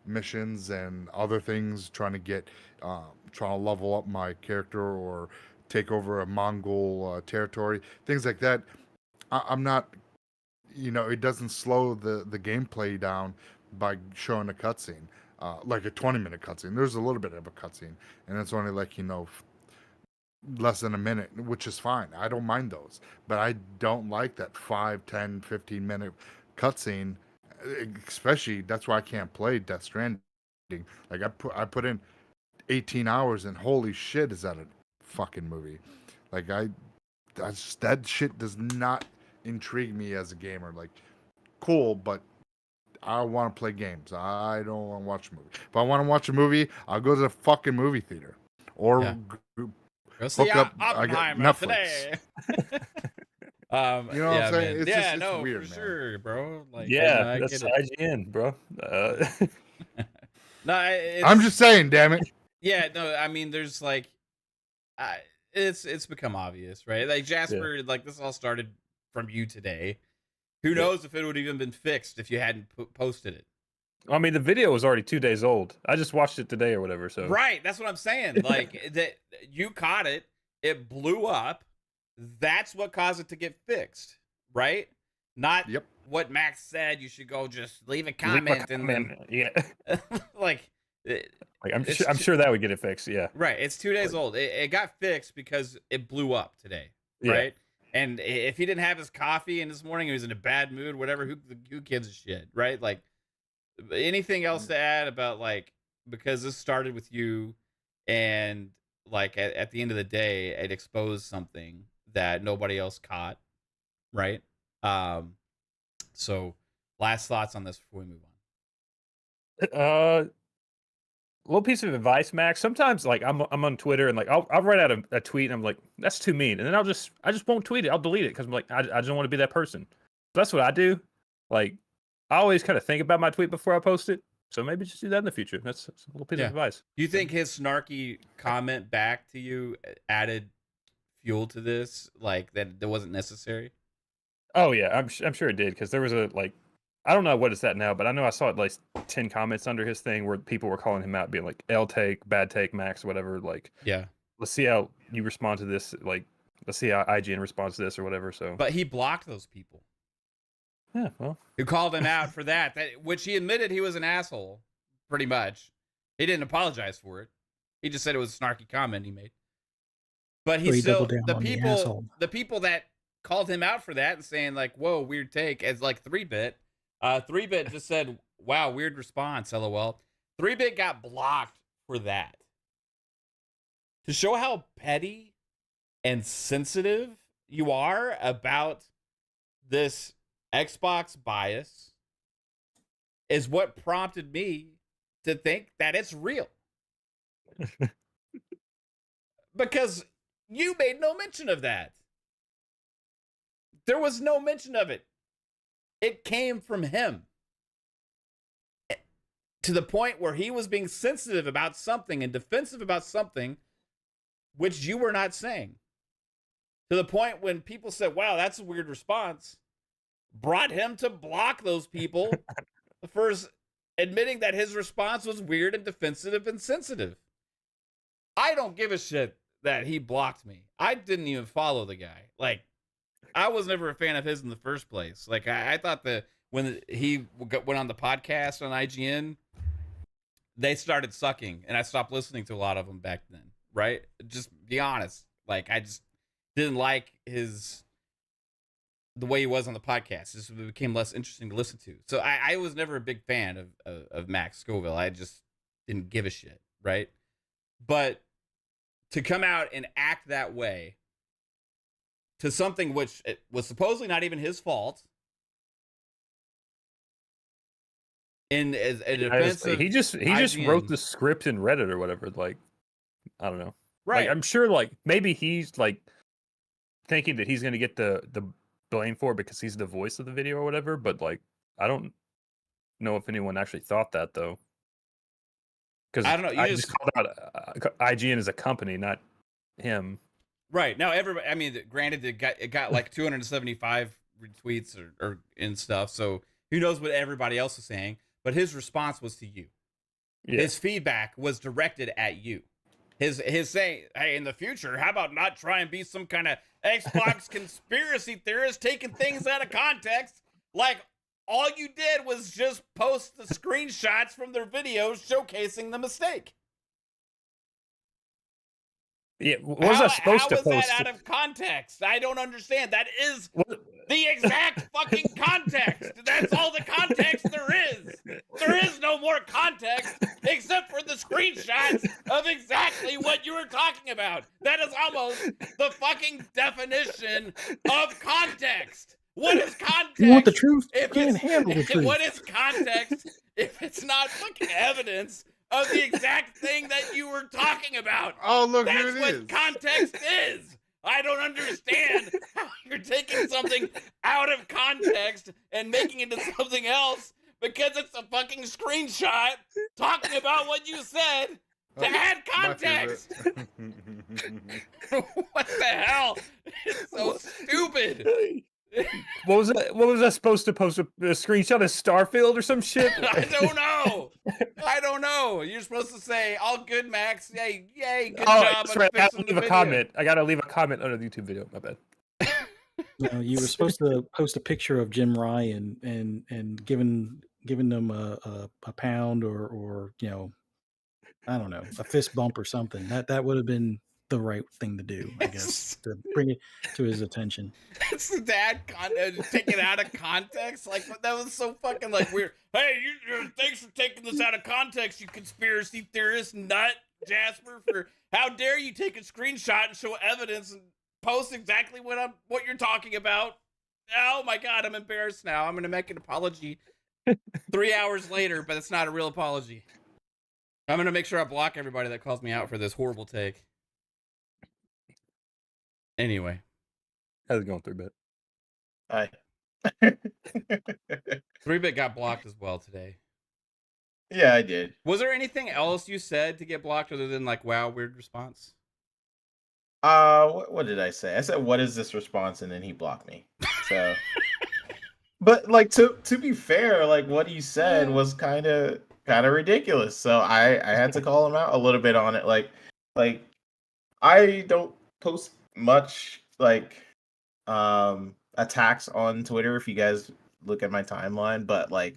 missions and other things, trying to level up my character or take over a Mongol territory, things like that, I'm not, it doesn't slow the gameplay down by showing a cutscene, like a 20-minute cutscene. There's a little bit of a cutscene, and it's only like, less than a minute, which is fine. I don't mind those, but I don't like that 5, 10, 15-minute cutscene, especially that's why I can't play Death Stranding. Like I put in 18 hours, and holy shit, is that a fucking movie? Like that shit does not intrigue me as a gamer. Like, cool, but I want to play games. I don't want to watch a movie. If I want to watch a movie, I'll go to the fucking movie theater or go see hook up Oppenheimer Netflix. Today. You know what I'm saying? Man. It's yeah, just, no, weird, for man. sure, bro. Like, Yeah, I that's get it. IGN, bro. No, I'm just saying, damn it. Yeah, no, I mean, there's like, it's become obvious, right? Like Jasper, like this all started from you today. Who knows if it would even been fixed if you hadn't posted it? I mean, the video was already 2 days old. I just watched it today or whatever. So Right, that's what I'm saying. Like that, you caught it. It blew up. That's what caused it to get fixed, right? Not what Max said. You should go just leave a comment and then like I'm sure that would get it fixed. Yeah, right. It's 2 days old. It got fixed because it blew up today, right? And if he didn't have his coffee in this morning, he was in a bad mood, whatever. Who gives a shit, right? Like anything else to add about like because this started with you, and like at the end of the day, it exposed something that nobody else caught, right? So last thoughts on this before we move on. Little piece of advice, Max. Sometimes like I'm on Twitter and like I'll write out a tweet and I'm like, that's too mean, and then I just won't tweet it. I'll delete it because I'm like I just don't want to be that person. So that's what I do. Like I always kind of think about my tweet before I post it. So maybe just do that in the future. That's a little piece of advice. Do you think his snarky comment back to you added fuel to this, like that wasn't necessary? Oh yeah, I'm sure it did because there was a like I don't know what it's at now, but I know I saw like 10 comments under his thing where people were calling him out, being like L take, bad take, Max, whatever. Like let's see how you respond to this. Like let's see how IGN responds to this or whatever. So but he blocked those people. Yeah, well, who called him out for that, which he admitted he was an asshole, pretty much. He didn't apologize for it. He just said it was a snarky comment he made. But he still the people that called him out for that and saying like, "Whoa, weird take," as like 3-bit. 3-bit just said, "Wow, weird response, LOL." 3-bit got blocked for that. To show how petty and sensitive you are about this Xbox bias is what prompted me to think that it's real. Because you made no mention of that. There was no mention of it. It came from him. To the point where he was being sensitive about something and defensive about something which you were not saying. To the point when people said, "Wow, that's a weird response," brought him to block those people for admitting that his response was weird and defensive and sensitive. I don't give a shit that he blocked me. I didn't even follow the guy. Like, I was never a fan of his in the first place. Like, I thought that when he went on the podcast on IGN, they started sucking, and I stopped listening to a lot of them back then, right? Just be honest. Like, I just didn't like the way he was on the podcast. It became less interesting to listen to. So I was never a big fan of Max Scoville. I just didn't give a shit, right? But to come out and act that way to something which it was supposedly not even his fault, in as a defense of he just wrote the script in Reddit or whatever. Like, I don't know. Right. Like, I'm sure like maybe he's like thinking that he's gonna get the blame for it because he's the voice of the video or whatever, but like I don't know if anyone actually thought that though. Because I don't know. You just called out IGN as a company, not him. Right now, everybody. I mean, granted, it got like 275 retweets or and stuff. So who knows what everybody else is saying? But his response was to you. Yeah. His feedback was directed at you. His saying, hey, in the future, how about not try and be some kind of Xbox conspiracy theorist taking things out of context? Like, all you did was just post the screenshots from their videos showcasing the mistake. Yeah, what was I supposed to How is post? that out of context? I don't understand. That is the exact fucking context. That's all the context there is. There is no more context except for the screenshots of exactly what you were talking about. That is almost the fucking definition of context. What is context? You want the truth? If You can't handle the truth. What is context if it's not fucking evidence of the exact thing that you were talking about? Oh, look, That's here it what is. context is. I don't understand how you're taking something out of context and making it into something else because it's a fucking screenshot talking about what you said to add context. What the hell? It's so stupid. What was that? What was I supposed to post? A screenshot of Starfield or some shit? I don't know. I don't know. You're supposed to say, all good, Max. Yay, good job. That's right. I gotta fixing the leave a video." comment. I gotta leave a comment under the YouTube video. My bad. No, you were supposed to post a picture of Jim Ryan and giving them a pound or I don't know, a fist bump or something. That would have been the right thing to do, I guess, to bring it to his attention. It's the dad take it out of context. Like, that was so fucking like weird. Hey, thanks for taking this out of context, you conspiracy theorist nut, Jasper. For how dare you take a screenshot and show evidence and post exactly what you're talking about. Oh my god, I'm embarrassed now. I'm gonna make an apology 3 hours later, but it's not a real apology. I'm gonna make sure I block everybody that calls me out for this horrible take. Anyway. How's it going, 3-bit? Hi. 3-bit got blocked as well today. Yeah, I did. Was there anything else you said to get blocked other than like, wow, weird response? What did I say? I said, "What is this response?" and then he blocked me. So, but like to be fair, like what he said was kind of ridiculous. So I had to call him out a little bit on it. Like I don't post much like attacks on Twitter if you guys look at my timeline, but like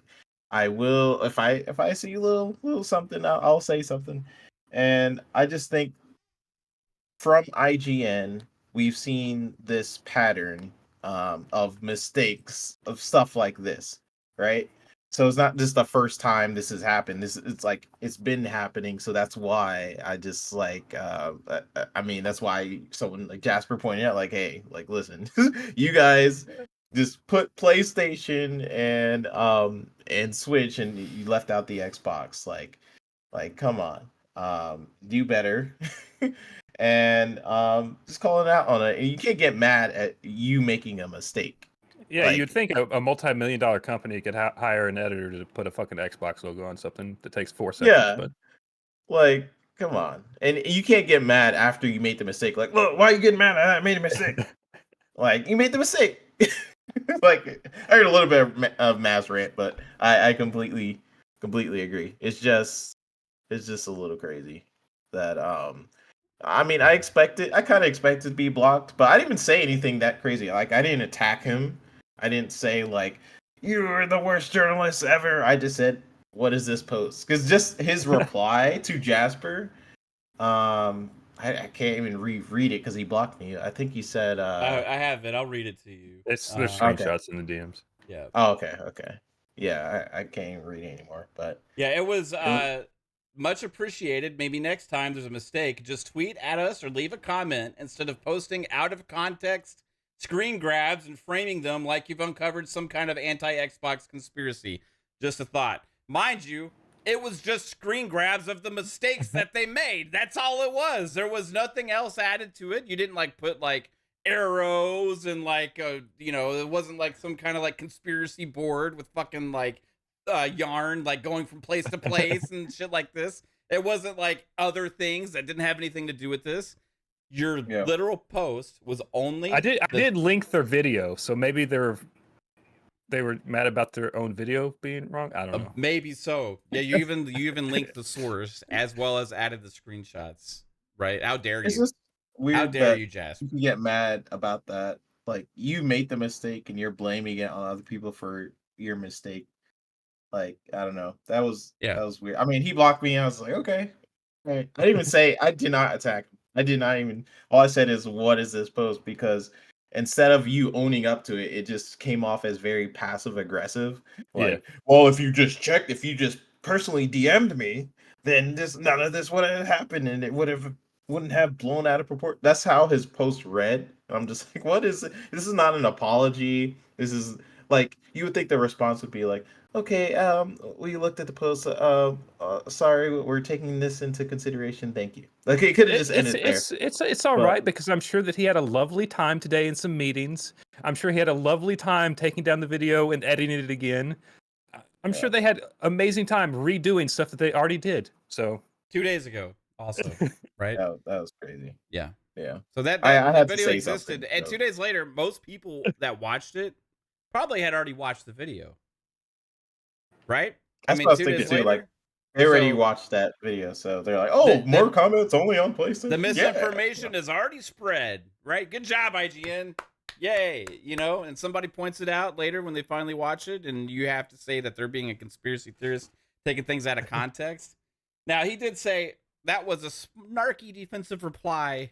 I will if I see a little something, I'll say something. And I just think from IGN we've seen this pattern of mistakes of stuff like this, right? So it's not just the first time this has happened. It's like it's been happening. So that's why I just like I mean that's why someone like Jasper pointed out, like, hey, like listen, you guys just put PlayStation and Switch and you left out the Xbox. Like come on. Do better. And just calling out on it. And you can't get mad at you making a mistake. Yeah, Like- you'd think a multi-million-dollar company could hire an editor to put a fucking Xbox logo on something that takes 4 seconds. Yeah. But Like, come on. And you can't get mad after you made the mistake. Like, look, why are you getting mad? I made a mistake. Like, you made the mistake. Like, I heard a little bit of Mav's rant, but I completely agree. It's just a little crazy that I mean, I kind of expected to be blocked, but I didn't even say anything that crazy. Like, I didn't attack him. I didn't say like you're the worst journalist ever. I just said, what is this post? Because just his reply to Jasper, I can't even reread it because he blocked me. I think he said I have it. I'll read it to you. there's Okay. screenshots in the DMs. Yeah. Oh, okay. Yeah, I can't even read it anymore. But Yeah, it was much appreciated. Maybe next time there's a mistake, just tweet at us or leave a comment instead of posting out of context screen grabs and framing them like you've uncovered some kind of anti-Xbox conspiracy. Just a thought. Mind you, it was just screen grabs of the mistakes that they made. That's all it was. There was nothing else added to it. You didn't like put like arrows and like it wasn't like some kind of like conspiracy board with fucking like yarn like going from place to place and shit like this. It wasn't like other things that didn't have anything to do with this. Your literal post was only. I did link their video, so maybe they were mad about their own video being wrong. I don't know. Maybe so. Yeah, you even linked the source as well as added the screenshots. Right? How dare you? It's just weird. How dare you, Jasper? You get mad about that. Like, you made the mistake and you're blaming it on other people for your mistake. Like, I don't know. That was weird. I mean, he blocked me and I was like, okay. Right. I didn't even say, I did not attack him. I did not even, all I said is, what is this post? Because instead of you owning up to it, it just came off as very passive aggressive. Like, well, if you just personally DM'd me, then none of this would have happened and it wouldn't have blown out of proportion. That's how his post read. And I'm just like, what is it? This is not an apology. This is like, you would think the response would be like, okay, we looked at the post. Sorry, we're taking this into consideration. Thank you. Like, it could have just ended there. It's all right, because I'm sure that he had a lovely time today in some meetings. I'm sure he had a lovely time taking down the video and editing it again. I'm sure they had amazing time redoing stuff that they already did. So 2 days ago, also, right? That was crazy. Yeah. Yeah. So that video existed, and 2 days later, most people that watched it probably had already watched the video. Right? That's what I was thinking too. Like, they already watched that video, so they're like, "Oh, more comments only on PlayStation." The misinformation is already spread, right? Good job, IGN! Yay! You know, and somebody points it out later when they finally watch it, and you have to say that they're being a conspiracy theorist, taking things out of context. Now, he did say that was a snarky defensive reply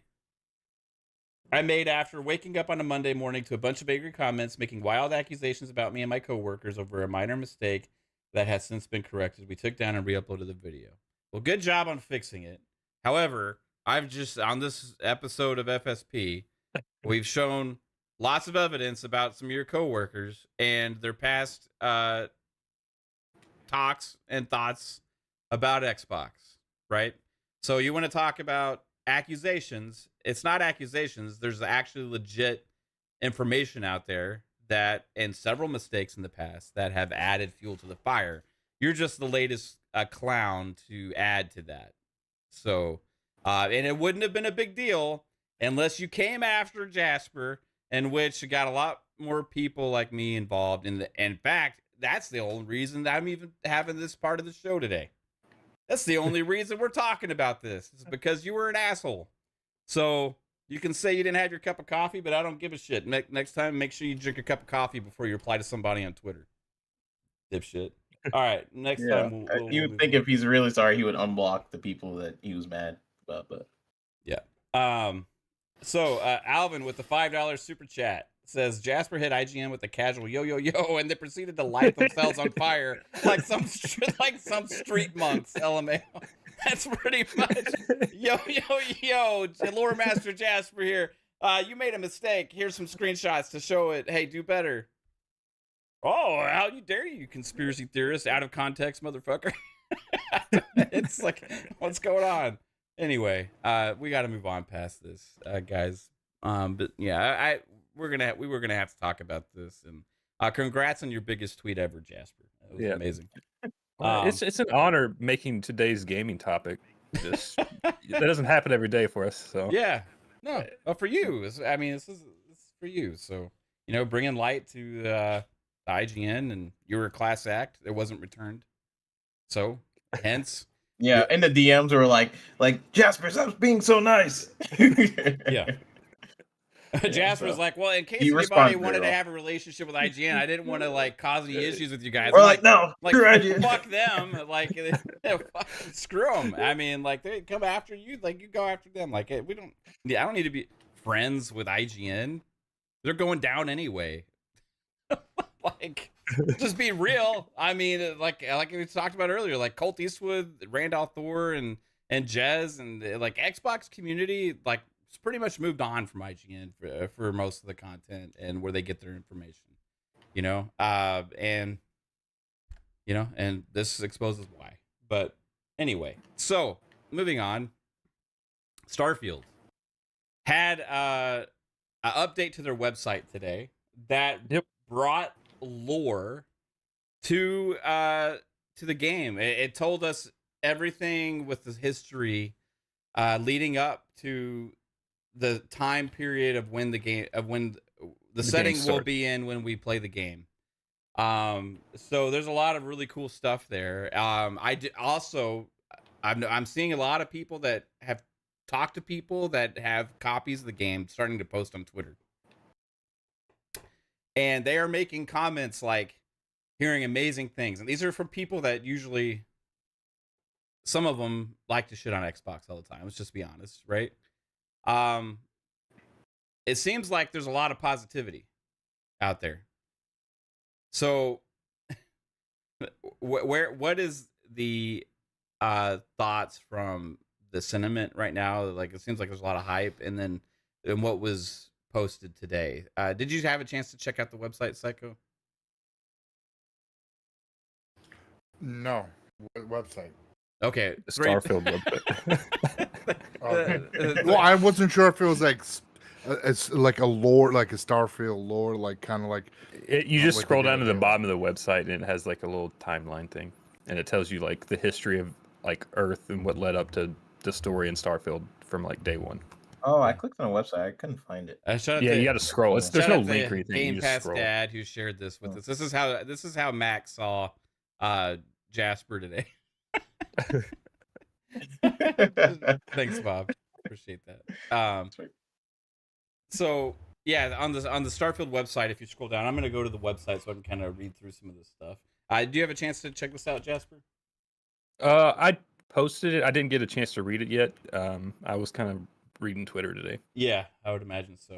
I made after waking up on a Monday morning to a bunch of angry comments, making wild accusations about me and my coworkers over a minor mistake that has since been corrected. We took down and re-uploaded the video. Well, good job on fixing it. However, I've just, on this episode of FSP, we've shown lots of evidence about some of your coworkers and their past talks and thoughts about Xbox, right? So you want to talk about accusations. It's not accusations. There's actually legit information out there that, and several mistakes in the past that have added fuel to the fire. You're just the latest clown to add to that. So, and it wouldn't have been a big deal unless you came after Jasper, in which you got a lot more people like me involved. In fact, that's the only reason that I'm even having this part of the show today. That's the only reason we're talking about this. It's because you were an asshole. So you can say you didn't have your cup of coffee, but I don't give a shit. Next time, make sure you drink a cup of coffee before you reply to somebody on Twitter. Dipshit. All right, next time. You would think if he's really sorry, he would unblock the people that he was mad about. But yeah. So Alvin with the $5 super chat says Jasper hit IGN with a casual yo yo yo, and they proceeded to light themselves on fire like some street monks. LMAO. That's pretty much yo yo yo. Lore Master Jasper here. You made a mistake. Here's some screenshots to show it. Hey, do better. Oh, how you dare you, conspiracy theorist, out of context, motherfucker. It's like, what's going on? Anyway, we got to move on past this, guys. But yeah, we were gonna have to talk about this, and congrats on your biggest tweet ever, Jasper. That was amazing. It's an honor making today's gaming topic. Just that doesn't happen every day for us. So yeah, no, for you. I mean, this is for you. So bringing light to the IGN, and you were a class act. It wasn't returned. So hence. Yeah, and the DMs were like Jasper, stop being so nice. Yeah. Jasper's like, well, in case anybody wanted to have a relationship with IGN, I didn't want to cause any issues with you guys. We're like, no, fuck them. Screw them. I mean, they come after you, you go after them. I don't need to be friends with IGN. They're going down anyway. Just be real. I mean, like we talked about earlier, Colt Eastwood, Randolph Thor, and Jez, and Xbox community, it's pretty much moved on from IGN for most of the content and where they get their information, and this exposes why. But anyway, so moving on, Starfield had an update to their website today that brought lore to the game. It told us everything with the history leading up to the time period of when the setting will be in when we play the game. So there's a lot of really cool stuff there. I'm seeing a lot of people that have talked to people that have copies of the game starting to post on Twitter. And they are making comments like hearing amazing things. And these are from people that usually, some of them like to shit on Xbox all the time. Let's just be honest, right? It seems like there's a lot of positivity out there. So what is the thoughts from the sentiment right now? Like, it seems like there's a lot of hype, and what was posted today. Did you have a chance to check out the website, Psycho? No. What website? Okay, The Starfield website. Okay. Well, I wasn't sure if it was like it's like a lore, like a Starfield lore, like kind of like. You just like scroll down to the idea. bottom of the website, and it has like a little timeline thing, and it tells you like the history of like Earth and what led up to the story in Starfield from like day one. Oh, I clicked on a website. I couldn't find it. Yeah, you got to scroll. There's no link or anything. Game You just Pass scroll. Dad who shared this with us. This is how Max saw Jasper today. Thanks, Bob. Appreciate that. So yeah, on the Starfield website, if you scroll down, I'm going to go to the website so I can kind of read through some of this stuff. Do you have a chance to check this out, Jasper? I posted it. I didn't get a chance to read it yet. I was kind of reading Twitter today. Yeah, I would imagine so.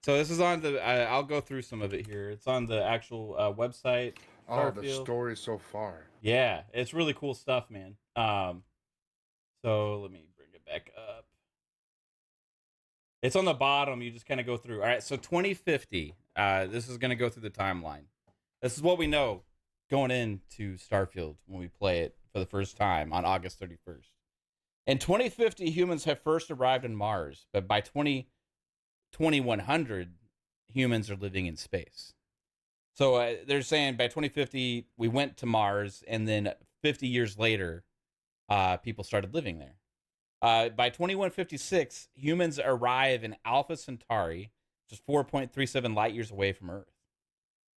So this is on the. I'll go through some of it here. It's on the actual website. Oh, the story so far. Yeah, it's really cool stuff, man. So let me bring it back up. It's on the bottom. You just kind of go through. All right, so 2050. This is going to go through the timeline. This is what we know going into Starfield when we play it for the first time on August 31st. In 2050, humans have first arrived on Mars, but by 2100, humans are living in space. So they're saying by 2050, we went to Mars, and then 50 years later, people started living there. By 2156, humans arrive in Alpha Centauri, which is 4.37 light years away from Earth.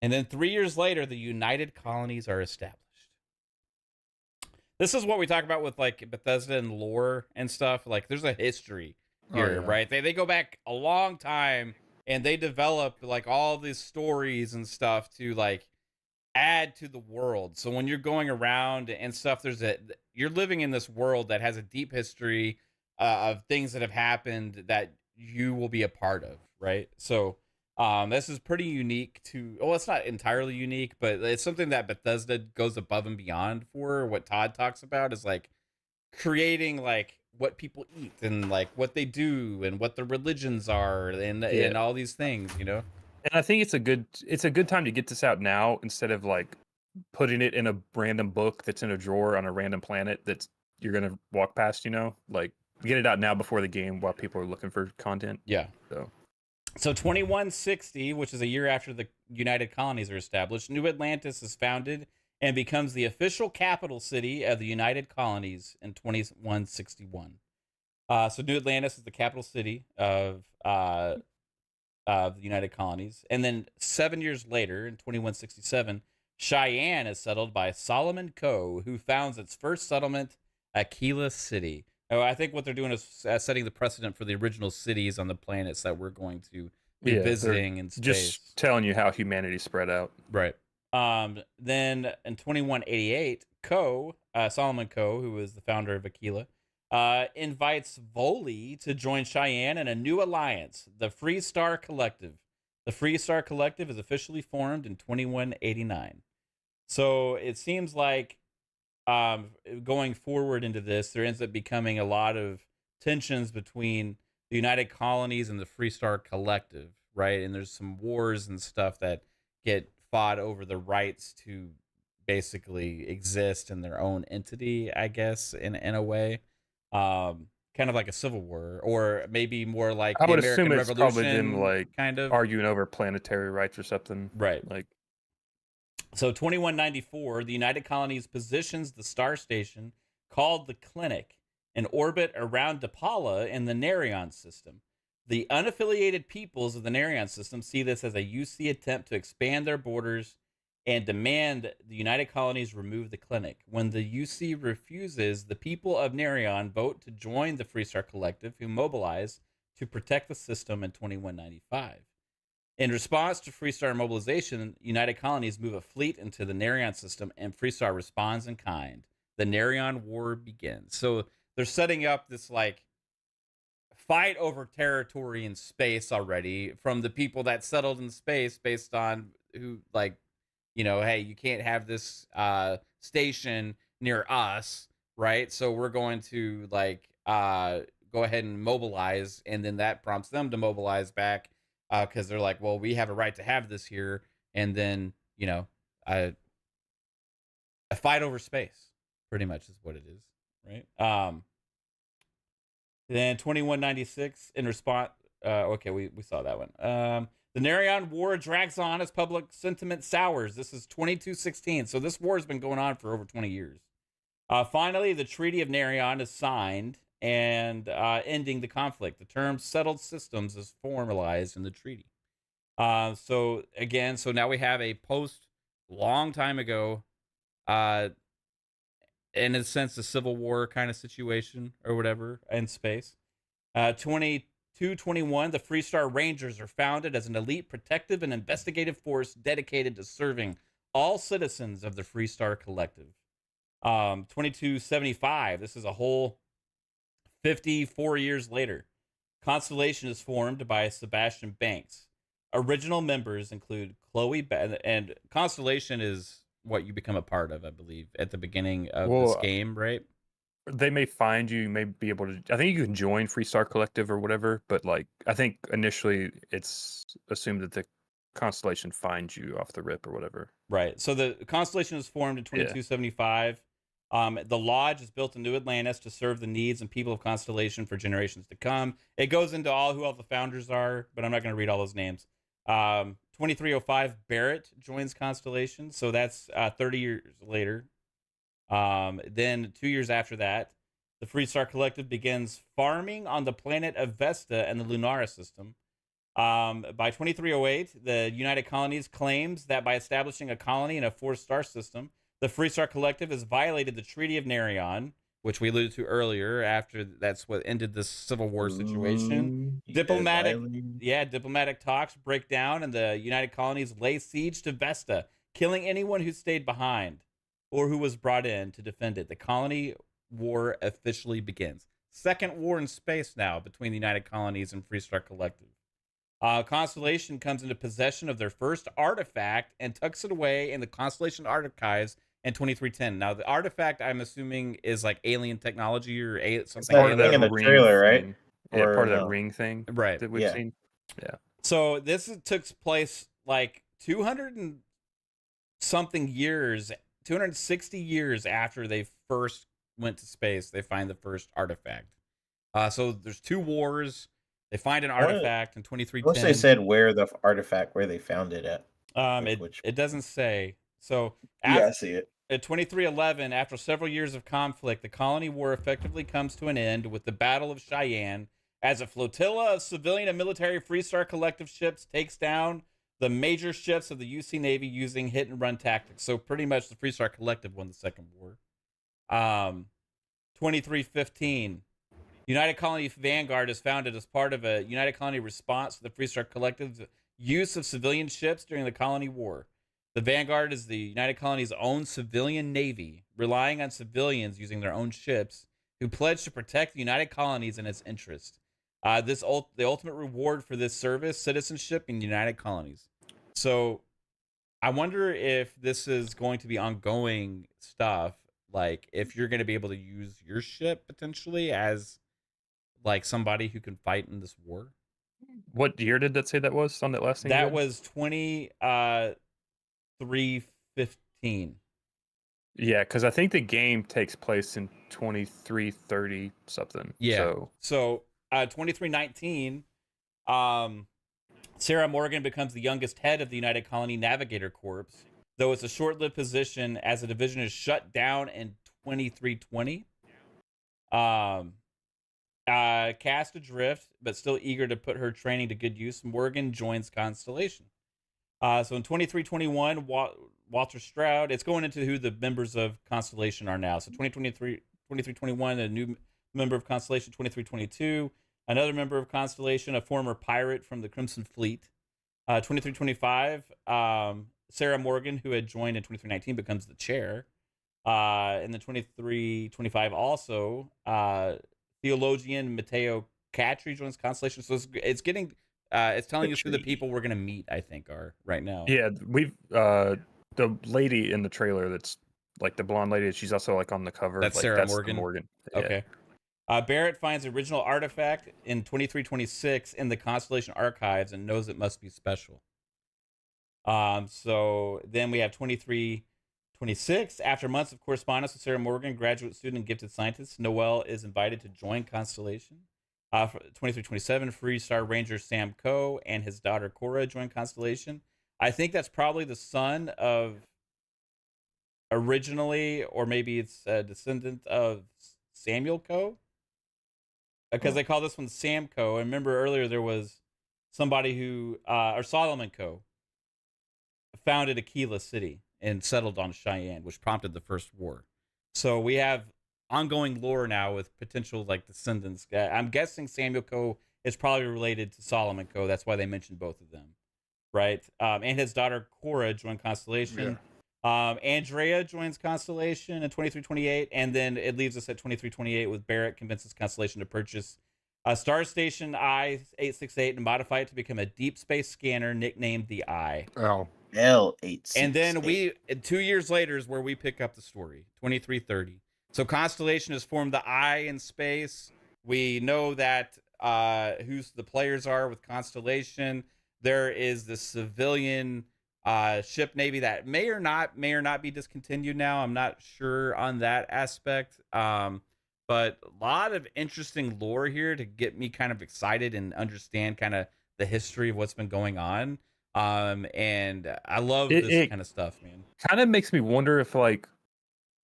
And then 3 years later, the United Colonies are established. This is what we talk about with like Bethesda and lore and stuff. Like, there's a history here, right? They go back a long time, and they develop like all these stories and stuff to like add to the world. So when you're going around and stuff, you're living in this world that has a deep history of things that have happened that you will be a part of, right? So this is pretty unique to, well, it's not entirely unique, but it's something that Bethesda goes above and beyond for. What Todd talks about is like creating like what people eat and like what they do and what their religions are and all these things, you know? And I think it's a good time to get this out now instead of like putting it in a random book that's in a drawer on a random planet that's you're gonna walk past, you know? Like, get it out now before the game while people are looking for content. Yeah. So 2160, which is a year after the United Colonies are established, New Atlantis is founded and becomes the official capital city of the United Colonies in 2161. So New Atlantis is the capital city of the United Colonies. And then 7 years later, in 2167, Cheyenne is settled by Solomon Coe, who founds its first settlement, Aquila City. Oh, I think what they're doing is setting the precedent for the original cities on the planets that we're going to be visiting in space. Just telling you how humanity spread out. Right. Then in 2188, Solomon Coe, who is the founder of Aquila, invites Voli to join Cheyenne in a new alliance, the Free Star Collective. The Free Star Collective is officially formed in 2189. So it seems like going forward into this, there ends up becoming a lot of tensions between the United Colonies and the Free Star Collective, right? And there's some wars and stuff that get fought over the rights to basically exist in their own entity, I guess, in a way. Kind of like a civil war, or maybe more like I the would American assume it's Revolution, probably them like kind of arguing over planetary rights or something. right. Like, So 2194, the United Colonies positions the star station called the Clinic in orbit around Dapala in the Nerion system. The unaffiliated peoples of the Nerion system see this as a UC attempt to expand their borders and demand the United Colonies remove the clinic. When the UC refuses, the people of Nerion vote to join the Freestar Collective, who mobilize to protect the system in 2195. In response to Freestar mobilization, United Colonies move a fleet into the Nerion system, and Freestar responds in kind. The Nerion War begins. So they're setting up this like fight over territory in space already from the people that settled in space based on who, like, you know, hey, you can't have this station near us, right? So we're going to like go ahead and mobilize, and then that prompts them to mobilize back because they're like, well, we have a right to have this here, and then, you know, a fight over space pretty much is what it is, right? Then 2196 in response. Okay, we saw that one. The Nerion War drags on as public sentiment sours. This is 2216, so this war has been going on for over 20 years. Finally, the Treaty of Nerion is signed and ending the conflict. The term settled systems is formalized in the treaty. So now we have a post long time ago, in a sense, a civil war kind of situation or whatever in space. 2221, the Freestar Rangers are founded as an elite protective and investigative force dedicated to serving all citizens of the Freestar Collective. 2275, this is a whole 54 years later. Constellation is formed by Sebastian Banks. Original members include Chloe, and Constellation is what you become a part of, I believe, at the beginning of this game, right? They may find you, you may be able to, I think you can join Freestar Collective or whatever, but like, I think initially it's assumed that the Constellation finds you off the rip or whatever. Right. So the Constellation was formed in 2275. The Lodge is built in New Atlantis to serve the needs and people of Constellation for generations to come. It goes into who all the founders are, but I'm not going to read all those names. 2305, Barrett joins Constellation, so that's 30 years later. Then 2 years after that, the Freestar Collective begins farming on the planet of Vesta and the Lunara system. By 2308, the United Colonies claims that by establishing a colony in a 4-star system, the Freestar Collective has violated the Treaty of Nerion, which we alluded to earlier. After that's what ended this civil war situation. Diplomatic talks break down, and the United Colonies lay siege to Vesta, killing anyone who stayed behind or who was brought in to defend it. The colony war officially begins. Second war in space now between the United Colonies and Freestar Collective. Constellation comes into possession of their first artifact and tucks it away in the Constellation archives in 2310. Now, the artifact, I'm assuming, is like alien technology or something. Part of that in the trailer, right? Yeah, part of that ring thing, right? That we've seen. Yeah. So this took place like 200 and something years, 260 years after they first went to space. They find the first artifact. So there's 2 wars. They find an artifact in 2310. Once they said where the artifact, where they found it at. It doesn't say. So I see it. At 2311, after several years of conflict, the colony war effectively comes to an end with the Battle of Cheyenne, as a flotilla of civilian and military Freestar Collective ships takes down the major ships of the UC Navy using hit-and-run tactics. So pretty much the Freestar Collective won the Second War. 2315, United Colony Vanguard is founded as part of a United Colony response to the Freestar Collective's use of civilian ships during the Colony War. The Vanguard is the United Colony's own civilian navy, relying on civilians using their own ships, who pledge to protect the United Colonies and its interests. The ultimate reward for this service, citizenship in the United Colonies. So I wonder if this is going to be ongoing stuff, like if you're going to be able to use your ship potentially as like somebody who can fight in this war. What year did that say that was on that last thing? That was 2315. Yeah, because I think the game takes place in 2330 something. Yeah. So 2319, Sarah Morgan becomes the youngest head of the United Colony Navigator Corps, though it's a short-lived position as the division is shut down in 2320. Cast adrift, but still eager to put her training to good use, Morgan joins Constellation. So in 2321, Walter Stroud, it's going into who the members of Constellation are now. So 2321, a new member of Constellation. 2322, another member of Constellation, a former pirate from the Crimson Fleet. 2325, Sarah Morgan, who had joined in 2319, becomes the chair. In the 2325 also, theologian Matteo Catri joins Constellation. So it's getting, it's telling us who the people we're going to meet, I think, are right now. Yeah, we've the lady in the trailer that's like the blonde lady. She's also like on the cover. That's like, Sarah Morgan. Yeah. Okay. Barrett finds the original artifact in 2326 in the Constellation archives and knows it must be special. So then we have 2326. After months of correspondence with Sarah Morgan, graduate student and gifted scientist, Noel is invited to join Constellation. 2327, Freestar Ranger Sam Coe and his daughter Cora join Constellation. I think that's probably the son of originally, or maybe it's a descendant of Samuel Coe. Because they call this one Sam Coe. And remember earlier there was somebody who, or Solomon Coe, founded Aquila City and settled on Cheyenne, which prompted the first war. So we have ongoing lore now with potential like descendants. I'm guessing Samuel Coe is probably related to Solomon Coe. That's why they mentioned both of them, right? And his daughter Cora joined Constellation. Yeah. Andrea joins Constellation in 2328, and then it leaves us at 2328 with Barrett convinces Constellation to purchase a Star Station I-868 and modify it to become a deep space scanner nicknamed the Eye. Oh. L868. And then 2 years later is where we pick up the story, 2330. So Constellation has formed the Eye in space. We know that who the players are with Constellation. There is the civilian ship navy that may or not be discontinued now. I'm not sure on that aspect. But a lot of interesting lore here to get me kind of excited and understand kind of the history of what's been going on. And I love this kind of stuff, man. Kind of makes me wonder if like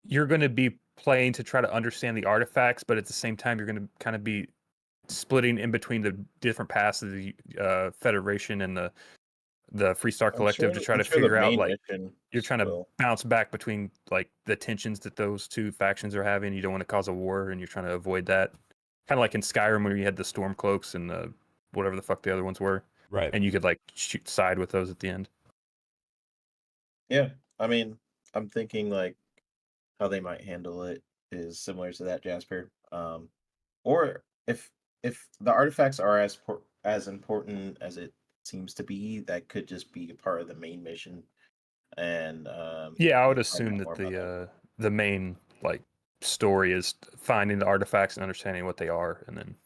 you're going to be playing to try to understand the artifacts, but at the same time you're going to kind of be splitting in between the different paths of the Federation and the Freestar Collective to try to figure out like you're trying to bounce back between like the tensions that those two factions are having. You don't want to cause a war and you're trying to avoid that. Kind of like in Skyrim where you had the Stormcloaks and the whatever the fuck the other ones were. Right. And you could like side with those at the end. Yeah. I mean, I'm thinking like how they might handle it is similar to that, Jasper. Or if the artifacts are as important as it seems to be, that could just be a part of the main mission. And yeah, I would assume that the main like story is finding the artifacts and understanding what they are, and then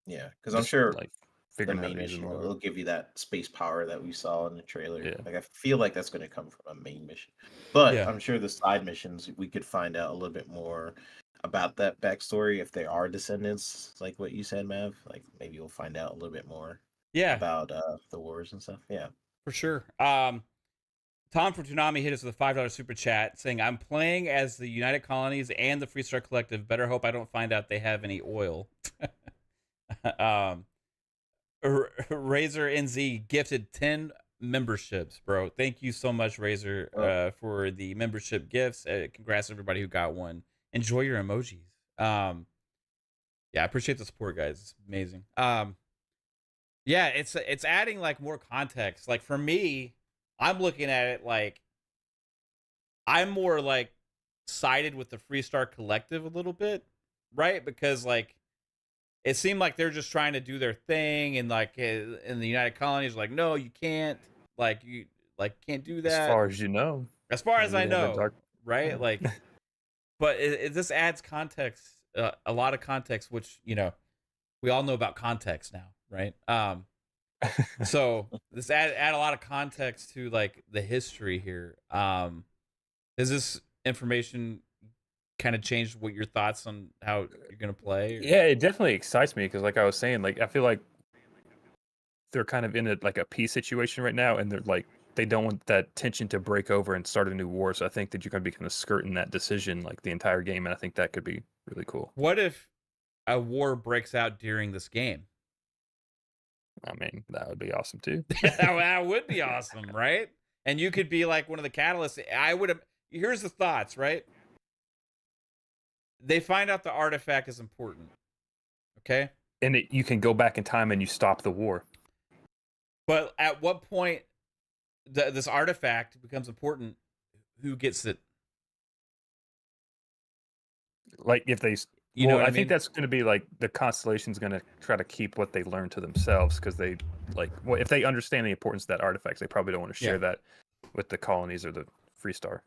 yeah, because I'm sure like the figuring out main mission more. will give you that space power that we saw in the trailer. Yeah. Like I feel like that's going to come from a main mission, but Yeah. I'm sure the side missions we could find out a little bit more about that backstory if they are descendants, like what you said, Mav. Like maybe we'll find out a little bit more. Yeah, About the wars and stuff. Yeah, for sure. Tom from Toonami hit us with a $5 super chat saying, "I'm playing as the United Colonies and the Freestar Collective. Better hope I don't find out they have any oil." Razor NZ gifted 10 memberships, bro. Thank you so much, Razor, for the membership gifts. Congrats to everybody who got one. Enjoy your emojis. Yeah, I appreciate the support, guys. It's amazing. Yeah, it's adding like more context. Like for me, I'm looking at it like I'm more like sided with the Freestar Collective a little bit, right? Because like it seemed like they're just trying to do their thing, and like in the United Colonies, like no, you can't, like you like can't do that. As far as you know, as far as I know, right? Yeah. Like, but this adds context, a lot of context, which you know we all know about context now. Right. So this add a lot of context to like the history here. Has this information kind of changed what your thoughts on how you're gonna play? Or? Yeah, it definitely excites me because, like I was saying, like I feel like they're kind of in a peace situation right now, and they're like they don't want that tension to break over and start a new war. So I think that you're gonna be kind of skirting that decision like the entire game, and I think that could be really cool. What if a war breaks out during this game. I mean, that would be awesome too. That would be awesome, right? And you could be like one of the catalysts. I would have. Here's the thoughts, right? They find out the artifact is important. Okay. And you can go back in time and you stop the war. But at what point this artifact becomes important? Who gets it? Like if they, You know what I think mean? that's going to be like the Constellation's going to try to keep what they learn to themselves because they if they understand the importance of that artifact, they probably don't want to share that with the colonies or the Free Star.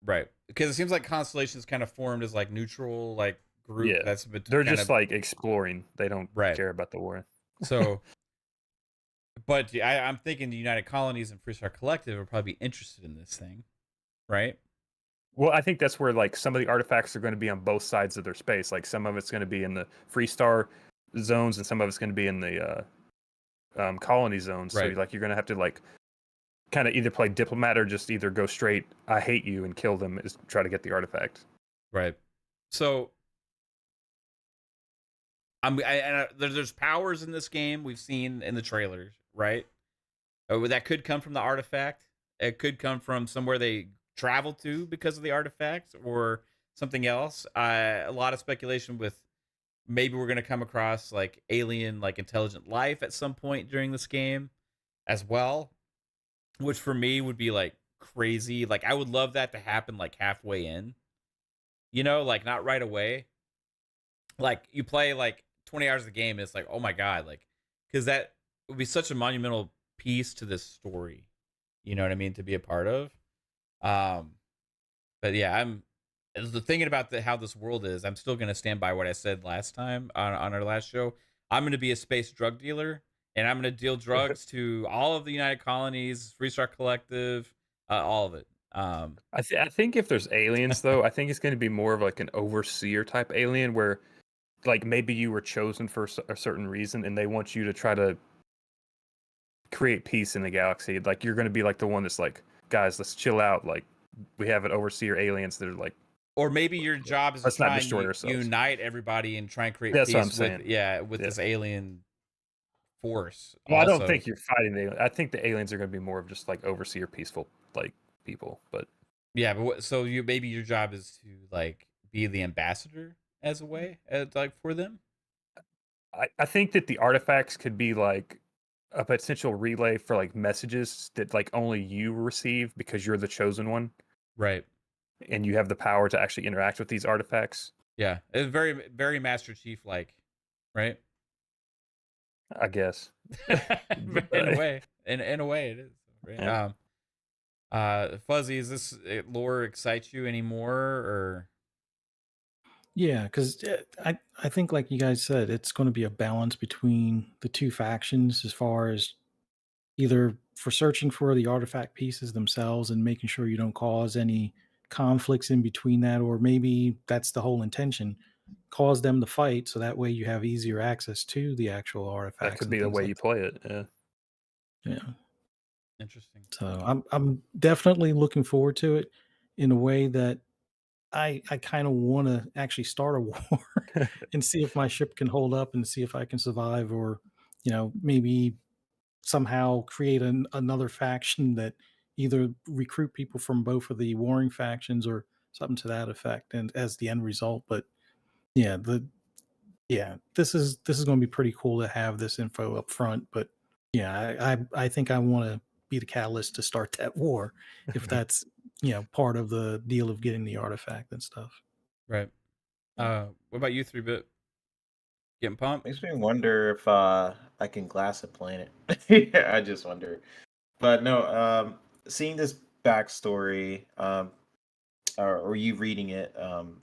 Right, because it seems like Constellation's kind of formed as like neutral, like group. Yeah, That's they're just like exploring. They don't care about the war. So, but I'm thinking the United Colonies and Free Star Collective would probably be interested in this thing, right? Well, I think that's where like some of the artifacts are going to be on both sides of their space. Like some of it's going to be in the Free Star zones, and some of it's going to be in the colony zones. Right. So like you're going to have to like kind of either play diplomat or just either go straight, I hate you, and kill them, is try to get the artifact. Right. So there's powers in this game we've seen in the trailers, right? That could come from the artifact. It could come from somewhere they travel to because of the artifact or something else. A lot of speculation with maybe we're going to come across like alien, like intelligent life at some point during this game as well, which for me would be like crazy. Like I would love that to happen like halfway in, you know, like not right away. Like you play like 20 hours of the game, and it's like, oh my God, like, because that would be such a monumental piece to this story, you know what I mean, to be a part of. But yeah, I'm thinking about how this world is. I'm still going to stand by what I said last time on our last show. I'm going to be a space drug dealer, and I'm going to deal drugs to all of the United Colonies, Free Star Collective, all of it. I think if there's aliens though, I think it's going to be more of like an overseer type alien where like maybe you were chosen for a certain reason and they want you to try to create peace in the galaxy. Like you're going to be like the one that's like, guys, let's chill out. Like we have an overseer aliens that are like, or maybe your job is to let's try not destroy and ourselves. unite everybody and try and create That's peace what I'm saying. with this alien force. Well, also. I don't think you're fighting the aliens. I think the aliens are going to be more of just like overseer, peaceful like people. But yeah, but so maybe your job is to like be the ambassador as a way, like for them. I think that the artifacts could be like a potential relay for like messages that like only you receive because you're the chosen one, right? And you have the power to actually interact with these artifacts. Yeah, it's very, very Master Chief like, right? I guess. in a way, in a way, it is. Right? Yeah. Fuzzy, is this lore excite you anymore, or? Yeah, because I think like you guys said, it's going to be a balance between the two factions as far as either for searching for the artifact pieces themselves and making sure you don't cause any conflicts in between that, or maybe that's the whole intention, cause them to fight so that way you have easier access to the actual artifacts. That could be the way you play it. Yeah. Interesting. So I'm definitely looking forward to it in a way that I kind of want to actually start a war and see if my ship can hold up and see if I can survive, or maybe somehow create another faction that either recruit people from both of the warring factions or something to that effect, and as the end result. But this is going to be pretty cool to have this info up front. But yeah, I think I want to be the catalyst to start that war if that's part of the deal of getting the artifact and stuff. Right. What about you, 3-bit? Getting pumped? Makes me wonder if I can glass a planet. I just wonder. But no, seeing this backstory, or you reading it,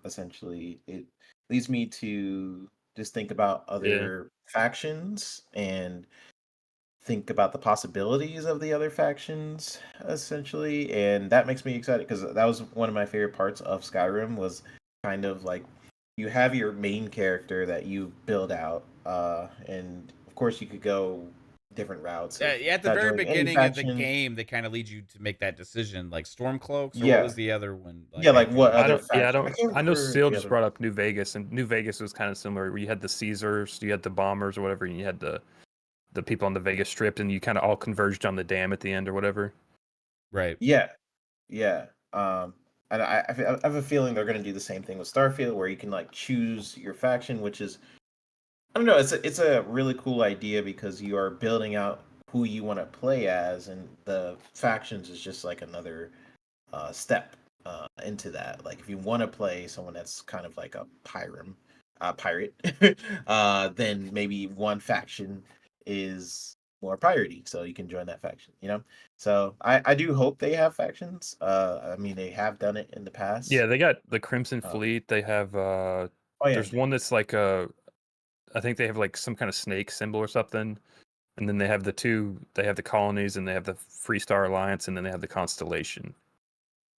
essentially, it leads me to just think about other factions and think about the possibilities of the other factions, essentially. And that makes me excited because that was one of my favorite parts of Skyrim, was kind of like you have your main character that you build out, and of course you could go different routes. At the not very joining any beginning of the faction. game, they kind of lead you to make that decision, like Stormcloaks, or Yeah. what was the other one? Yeah, like what I other don't. Yeah, I faction? don't. can't I know remember Seal the just other brought up New Vegas, and New Vegas was kind of similar. Where you had the Caesars, you had the bombers or whatever, and you had the people on the Vegas Strip, and you kind of all converged on the dam at the end or whatever. Right. Yeah, yeah. And I have a feeling they're going to do the same thing with Starfield, where you can like choose your faction, which is, I don't know, it's a really cool idea because you are building out who you want to play as, and the factions is just like another step into that. Like if you want to play someone that's kind of like a pirate, then maybe one faction is more piratey, so you can join that faction. So I do hope they have factions. I mean, they have done it in the past. Yeah, they got the Crimson Fleet. They have Oh yeah. there's one that's like I think they have like some kind of snake symbol or something. And then they have they have the colonies, and they have the Free Star Alliance, and then they have the Constellation.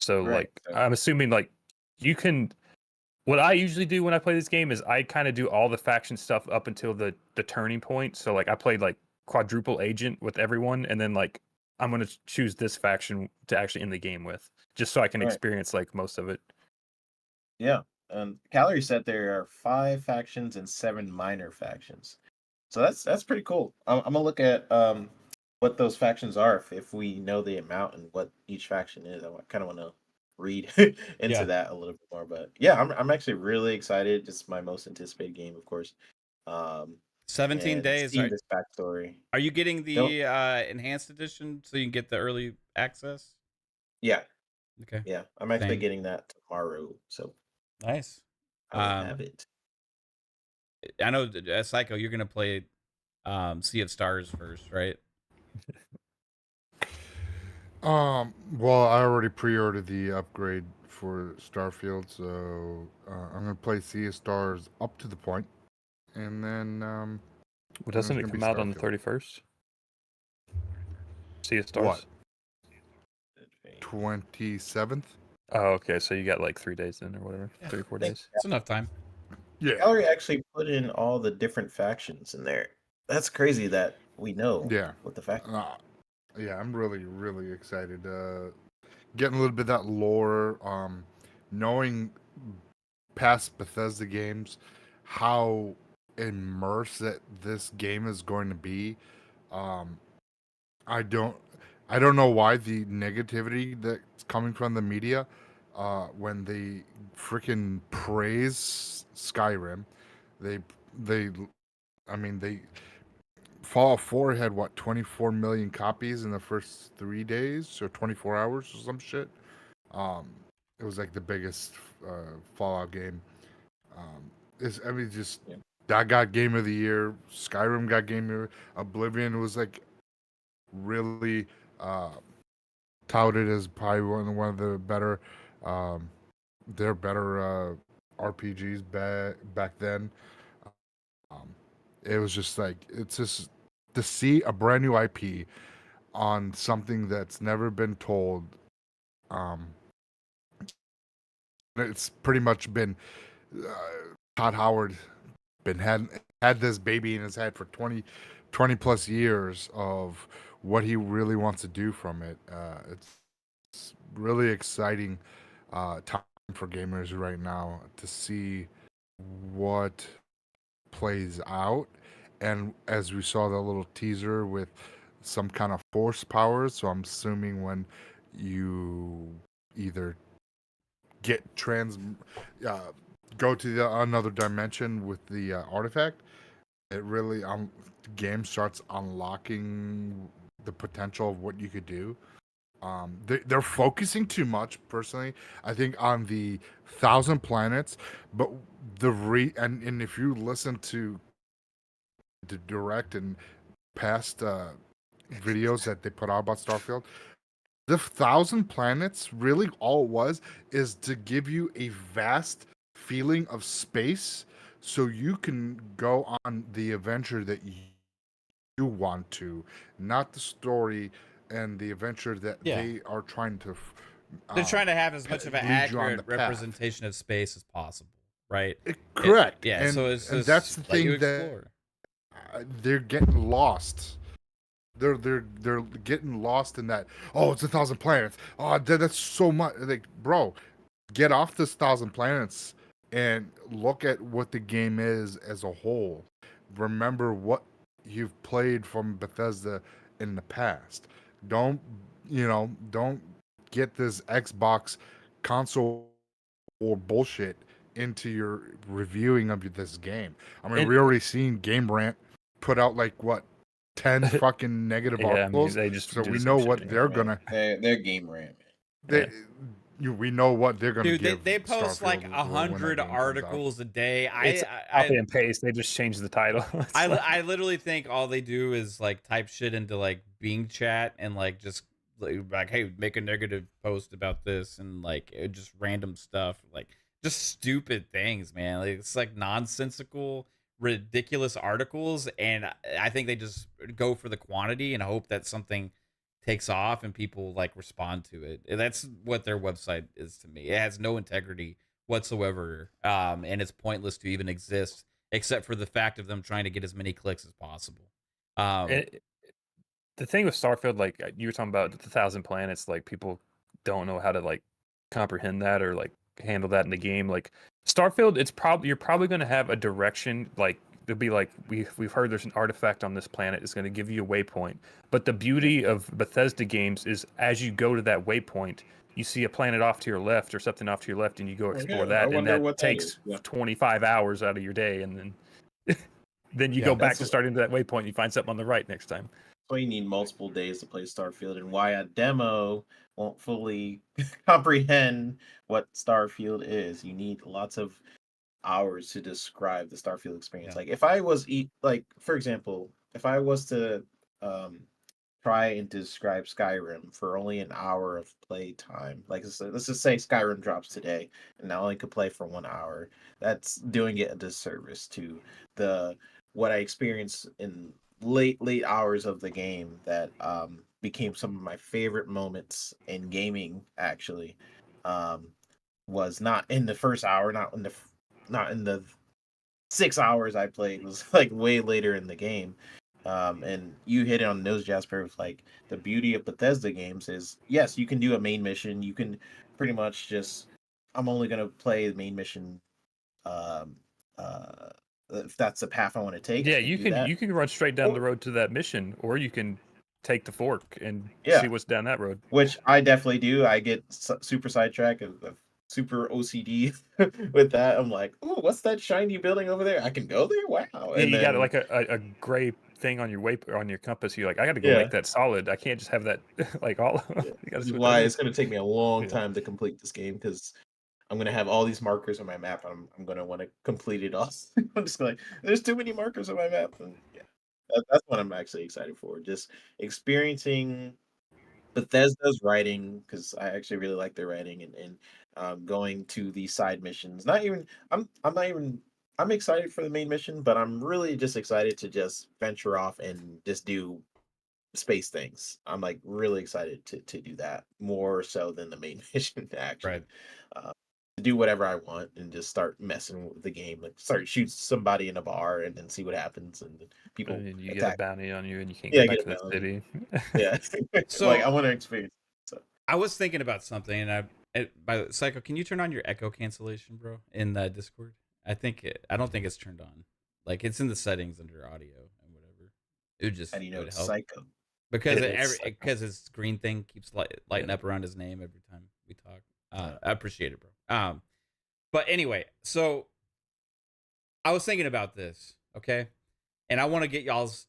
So Right, like so- I'm assuming like you can, what I usually do when I play this game is I kind of do all the faction stuff up until the turning point. So like I played like quadruple agent with everyone, and then like I'm gonna choose this faction to actually end the game with, just so I can Right. experience like most of it. Yeah. And Calorie said there are 5 factions and 7 minor factions. So that's pretty cool. I'm gonna look at what those factions are if we know the amount and what each faction is. I kind of want to read into Yeah. that a little bit more. But yeah, I'm actually really excited. It's my most anticipated game, of course. 17 and days. seeing this backstory. Are you getting Don't- the enhanced edition so you can get the early access? Yeah, Okay. yeah. I'm actually Same. getting that tomorrow, so Nice. I will have it. I know, Psycho, you're gonna play Sea of Stars first, right? Well, I already pre-ordered the upgrade for Starfield, so I'm gonna play Sea of Stars up to the point, and then Well, doesn't it gonna come be out on the Starfield. 31st? Sea of Stars. What? 27th. Oh, okay. So you got like 3 days then, or whatever, Yeah. 3 or 4 Thank days. It's enough time. Yeah, Gallery actually put in all the different factions in there. That's crazy that we know yeah. what the fact. Yeah, I'm really excited. Getting a little bit of that lore, knowing past Bethesda games, how immersed that this game is going to be. I don't know why the negativity that's coming from the media, when they freaking praise Skyrim, they Fallout 4 had what 24 million copies in the first 3 days or 24 hours or some shit. It was like the biggest Fallout game. Yeah. That got Game of the Year. Skyrim got Game of the Year. Oblivion was like really touted as probably one of the better RPGs back then. It was just like, it's just to see a brand new IP on something that's never been told. It's pretty much been Todd Howard had this baby in his head for 20 plus years of what he really wants to do from it. It's really exciting time for gamers right now to see what plays out. And as we saw the little teaser with some kind of force powers, so I'm assuming when you either get go to another dimension with the artifact, it really the game starts unlocking the potential of what you could do. They're focusing too much, personally, I think, on the 1,000 planets, but and if you listen to the direct and past videos that they put out about Starfield, the 1,000 planets really all it was is to give you a vast feeling of space, so you can go on the adventure that you want to, not the story and the adventure that Yeah. they are trying to. They're trying to have as much of an lead you on the accurate path. representation of space as possible, right? Correct. Yeah. And, so it's and just that's the let you thing that explore. they're getting lost they're getting lost in that. Oh, it's 1,000 planets. Oh, that's so much. Like, bro, get off this 1,000 planets and look at what the game is as a whole. Remember what you've played from Bethesda in the past. Don't don't get this Xbox console or bullshit into your reviewing of this game. I mean, we already seen Game Rant put out like what 10 fucking negative articles. they just so do we the know same what shit, they're gonna. They're game rant. We know what they're gonna Dude, give. they post like Starfield when that 100 game comes out. articles a day. It's copy and paste. They just change the title. I literally think all they do is like type shit into like Bing chat and like just like, hey, make a negative post about this and like just random stuff, like just stupid things, man. Like it's like nonsensical, ridiculous articles, and I think they just go for the quantity and hope that something takes off and people like respond to it. That's what their website is to me. It has no integrity whatsoever, and it's pointless to even exist except for the fact of them trying to get as many clicks as possible. The thing with Starfield, like you were talking about the 1,000 planets, like people don't know how to like comprehend that or like handle that in the game. Like Starfield, you're probably going to have a direction. Like there'll be like we've heard there's an artifact on this planet. It's going to give you a waypoint. But the beauty of Bethesda games is as you go to that waypoint, you see a planet off to your left or something off to your left, and you go explore that, and that takes 25 hours out of your day, and then you go back to starting to that waypoint. And you find something on the right next time. So you need multiple days to play Starfield, and why a demo won't fully comprehend what Starfield is. You need lots of hours to describe the Starfield experience. Yeah. Like if I was for example, if I was to try and describe Skyrim for only an hour of play time, like let's just say Skyrim drops today and I only could play for 1 hour, that's doing it a disservice to what I experienced in late hours of the game that became some of my favorite moments in gaming. Actually, was not in the first hour, not in the 6 hours I played. It was like way later in the game. And you hit it on the nose, Jasper. With like the beauty of Bethesda games is, yes, you can do a main mission. You can pretty much just, I'm only gonna play the main mission. If that's the path I want to take. Yeah, you can run straight down the road to that mission, or you can take the fork and see what's down that road. Which I definitely do. I get super sidetracked of super OCD with that. I'm like, oh, what's that shiny building over there? I can go there? Wow. And you got like a gray thing on your compass. You're like, I got to go make that solid. I can't just have that like all. This is why it's going to take me a long time to complete this game, because I'm going to have all these markers on my map. I'm going to want to complete it all. I'm just like, there's too many markers on my map. And that's what I'm actually excited for. Just experiencing Bethesda's writing, because I actually really like their writing, and going to these side missions. I'm excited for the main mission, but I'm really just excited to just venture off and just do space things. I'm like really excited to do that more so than the main mission actually. Right. To do whatever I want and just start messing with the game, like start shoot somebody in a bar and then see what happens, and people you attack. get a bounty on you and you can't go back to the city. Yeah. So like I want to experience it, so. I was thinking about something, and by the Psycho, can you turn on your echo cancellation, bro, in the Discord? I don't think it's turned on. Like it's in the settings under audio and whatever. It would just How do you know it's help. Psycho? Because his green thing keeps lighting up around his name every time we talk. I appreciate it, bro. But anyway, so I was thinking about this, okay, and I want to get y'all's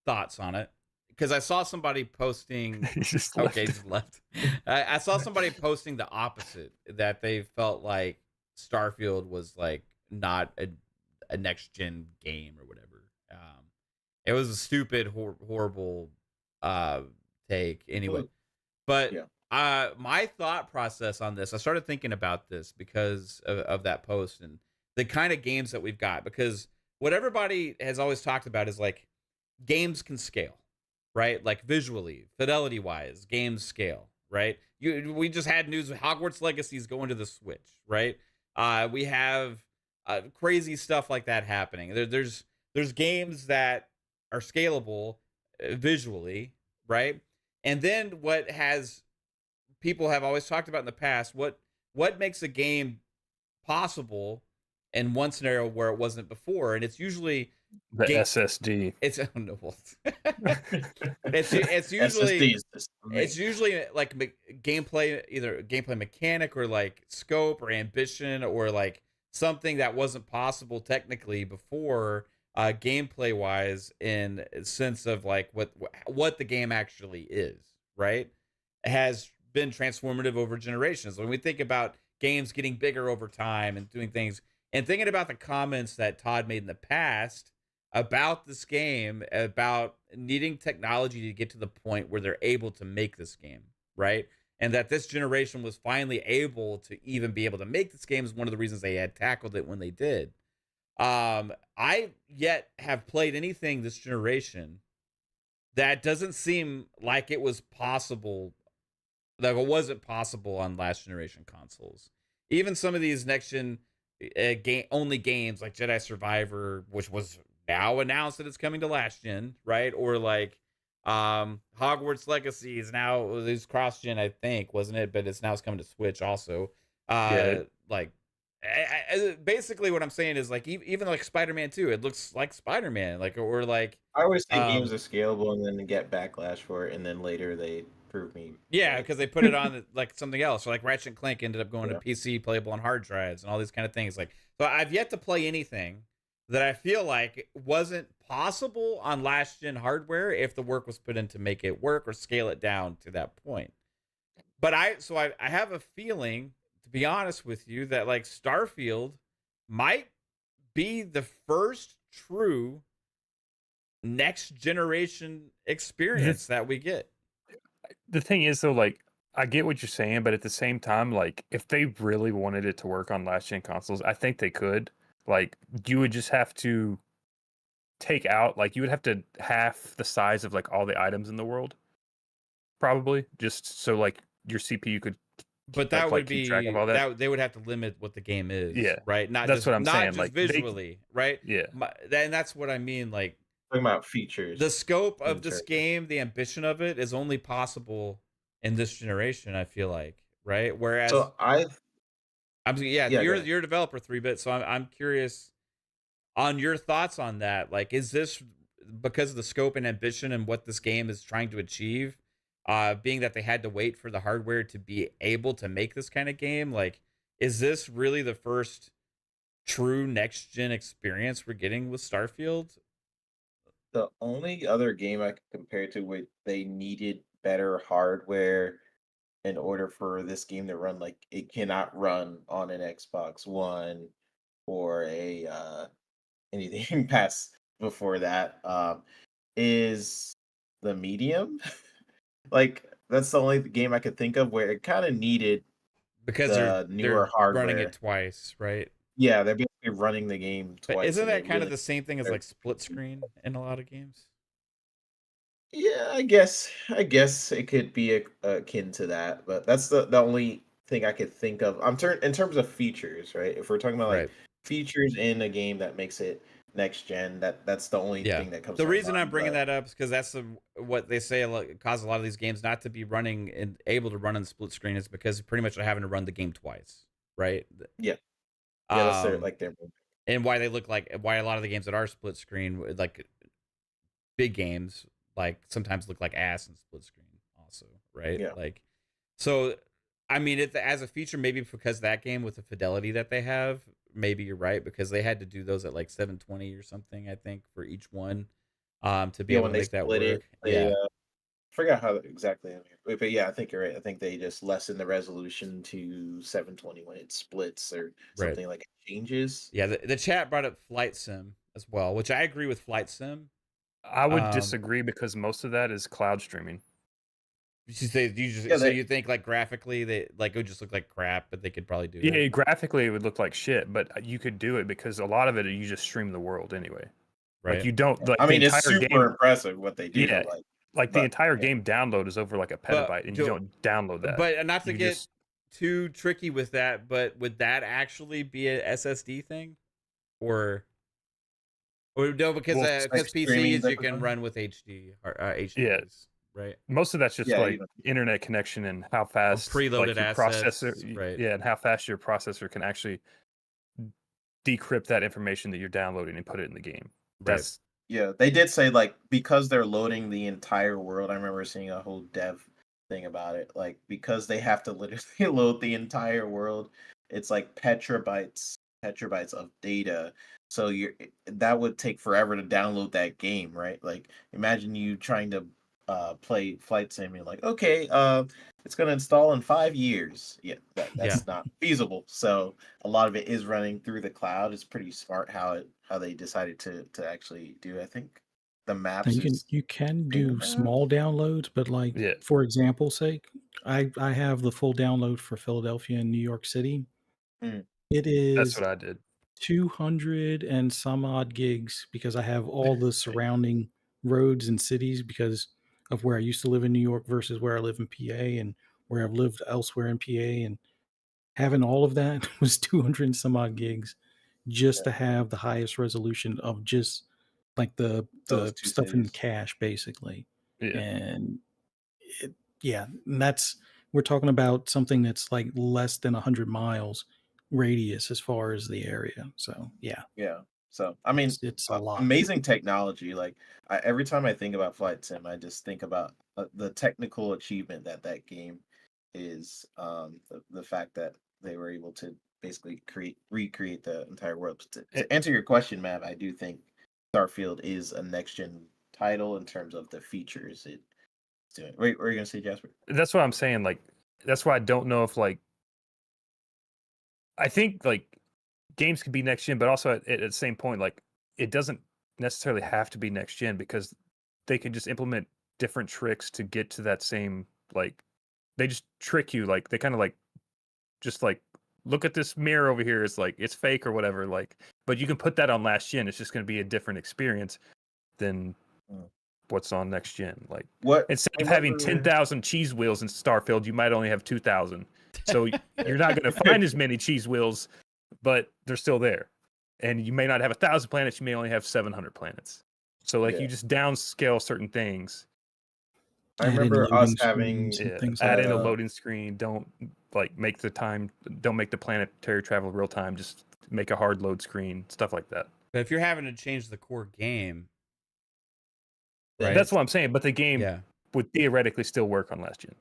thoughts on it because I saw somebody posting. Just left. I saw somebody posting the opposite, that they felt like Starfield was like not a next gen game or whatever. It was a stupid, horrible take anyway. But my thought process on this, I started thinking about this because of that post and the kind of games that we've got. Because what everybody has always talked about is like games can scale, right? Like visually, fidelity wise, games scale, right? We just had news of Hogwarts Legacy is going to the Switch, right? We have crazy stuff like that happening. There's games that are scalable visually, right? And then what has people have always talked about in the past, what makes a game possible in one scenario where it wasn't before, and it's usually The SSD. it's no, well, it's SSD usually is just it's usually like gameplay, either gameplay mechanic or like scope or ambition or like something that wasn't possible technically before, gameplay wise, in a sense of like what the game actually is, right? It has been transformative over generations. When we think about games getting bigger over time and doing things, and thinking about the comments that Todd made in the past about this game, about needing technology to get to the point where they're able to make this game, right? And that this generation was finally able to even be able to make this game is one of the reasons they had tackled it when they did. I yet have played anything this generation that doesn't seem like it was possible, like it wasn't possible on last generation consoles. Even some of these next gen only games like Jedi Survivor, which was now announced that it's coming to last gen, right? Or like Hogwarts Legacy is now, it was cross gen, I think, wasn't it? But it's coming to Switch also. Like basically what I'm saying is like even like Spider-Man 2, it looks like Spider-Man, like, or like I always think games are scalable and then get backlash for it, and then later they prove me. Yeah, because they put it on like something else. Or like Ratchet and Clank ended up going Yeah. to PC, playable on hard drives, and all these kind of things. Like, so I've yet to play anything that I feel like wasn't possible on last gen hardware if the work was put in to make it work or scale it down to that point. But I have a feeling, to be honest with you, that like Starfield might be the first true next generation experience that we get. The thing is, though, like, I get what you're saying, but at the same time, like, if they really wanted it to work on last gen consoles, I think they could. Like, you would just have to take out, like, you would have to half the size of like all the items in the world, probably, just so like your CPU could. But that would keep be track of all that. they would have to limit what the game is, Yeah, right? Not that's just, what I'm not saying, just like, visually, right? Yeah, And that's what I mean. Like, Talking about features. the scope of in this turn. game, the ambition of it is only possible in this generation, I feel like, right? Whereas So yeah, go you're ahead. a developer 3-bit, so I'm curious on your thoughts on that. Like, is this because of the scope and ambition and what this game is trying to achieve, being that they had to wait for the hardware to be able to make this kind of game? Like, is this really the first true next gen experience we're getting with Starfield? The only other game I could compare it to where they needed better hardware in order for this game to run, like it cannot run on an Xbox One or a anything past before that, is the Medium. Like that's the only game I could think of where it kind of needed Because the newer running hardware. it twice, right? Yeah, they're basically running the game But twice. isn't and that it kind of really- the same thing as like split screen in a lot of games? Yeah, I guess it could be akin to that, but that's the only thing I could think of. In terms of features, right? If we're talking about like Right. features in a game that makes it next gen, that's the only Yeah. thing that comes. The to my reason I'm mind, bringing but- that up is because that's what they say cause a lot of these games not to be running and able to run on split screen is because pretty much they're having to run the game twice, right? Yeah, that's Um, their and why a lot of the games that are split screen, like big games, like sometimes look like ass in split screen also, right? Yeah. Like, so I mean, as a feature, maybe because that game with the fidelity that they have, maybe you're right, because they had to do those at like 720 or something, I think, for each one, to be able when to they make that split work. it, forgot how exactly. But yeah, I think you're right. I think they just lessen the resolution to 720 when it splits or Right. something like it changes. Yeah, the chat brought up Flight Sim as well, which I agree with Flight Sim. I would disagree because most of that is cloud streaming. So you think like graphically they like it would just look like crap, but they could probably do Yeah, it. graphically it would look like shit, but you could do it because a lot of it you just stream the world anyway. Right. Like you don't. Like, I mean, the it's entire super game, impressive what they do. Yeah. Like the but- entire game download is over like a petabyte, and you don't download that. But not to You get just- too tricky with that, but would that actually be a SSD thing, or Or no, because Well, because streaming PCs type you of can thing? run with HDs, Yeah. right? Most of that's just Yeah, like internet connection and how fast preloaded like your assets, processor, right. yeah, and how fast your processor can actually decrypt that information that you're downloading and put it in the game. Right. That's Yeah, they did say like because they're loading the entire world. I remember seeing a whole dev thing about it. Like because they have to literally load the entire world, it's like petabytes of data. So that would take forever to download that game, right? Like imagine you trying to play Flight Sim. You're like, okay, it's gonna install in 5 years. Yeah, that's not feasible. So a lot of it is running through the cloud. It's pretty smart how they decided to actually do. I think the And maps you can do maps. small downloads, but like Yeah. for example's sake, I have the full download for Philadelphia and New York City. Mm. It that's is what I did. 200 and some odd gigs because I have all the surrounding roads and cities because of where I used to live in New York versus where I live in PA and where I've lived elsewhere in PA. And having all of that was 200 and some odd gigs just to have the highest resolution of just like the Those two stuff in cities. cache basically. Yeah. And and that's, we're talking about something that's like less than 100 miles radius as far as the area. So yeah, So I mean, it's a lot. amazing technology. Like every time I think about Flight Sim, I just think about the technical achievement that game is. The fact that they were able to basically recreate the entire world. To answer your question, Matt, I do think Starfield is a next gen title in terms of the features it's doing. Wait, what are you gonna say, Jasper? That's what I'm saying. Like, that's why I don't know if like, I think like games could be next gen, but also at the same point, like it doesn't necessarily have to be next gen because they can just implement different tricks to get to that same, like they just trick you. Like they kind of like, just like, look at this mirror over here. It's like, it's fake or whatever. Like, but you can put that on last gen. It's just going to be a different experience than what's on next gen. Like, What instead of having 10,000 cheese wheels in Starfield, you might only have 2,000. So you're not going to find as many cheese wheels, but they're still there. And you may not have 1,000 planets. You may only have 700 planets. So like you just downscale certain things. I remember us having add in a loading screen. Don't like make the planetary travel real time. Just make a hard load screen, stuff like that. But if you're having to change the core game, right? That's what I'm saying. But the game would theoretically still work on last gen.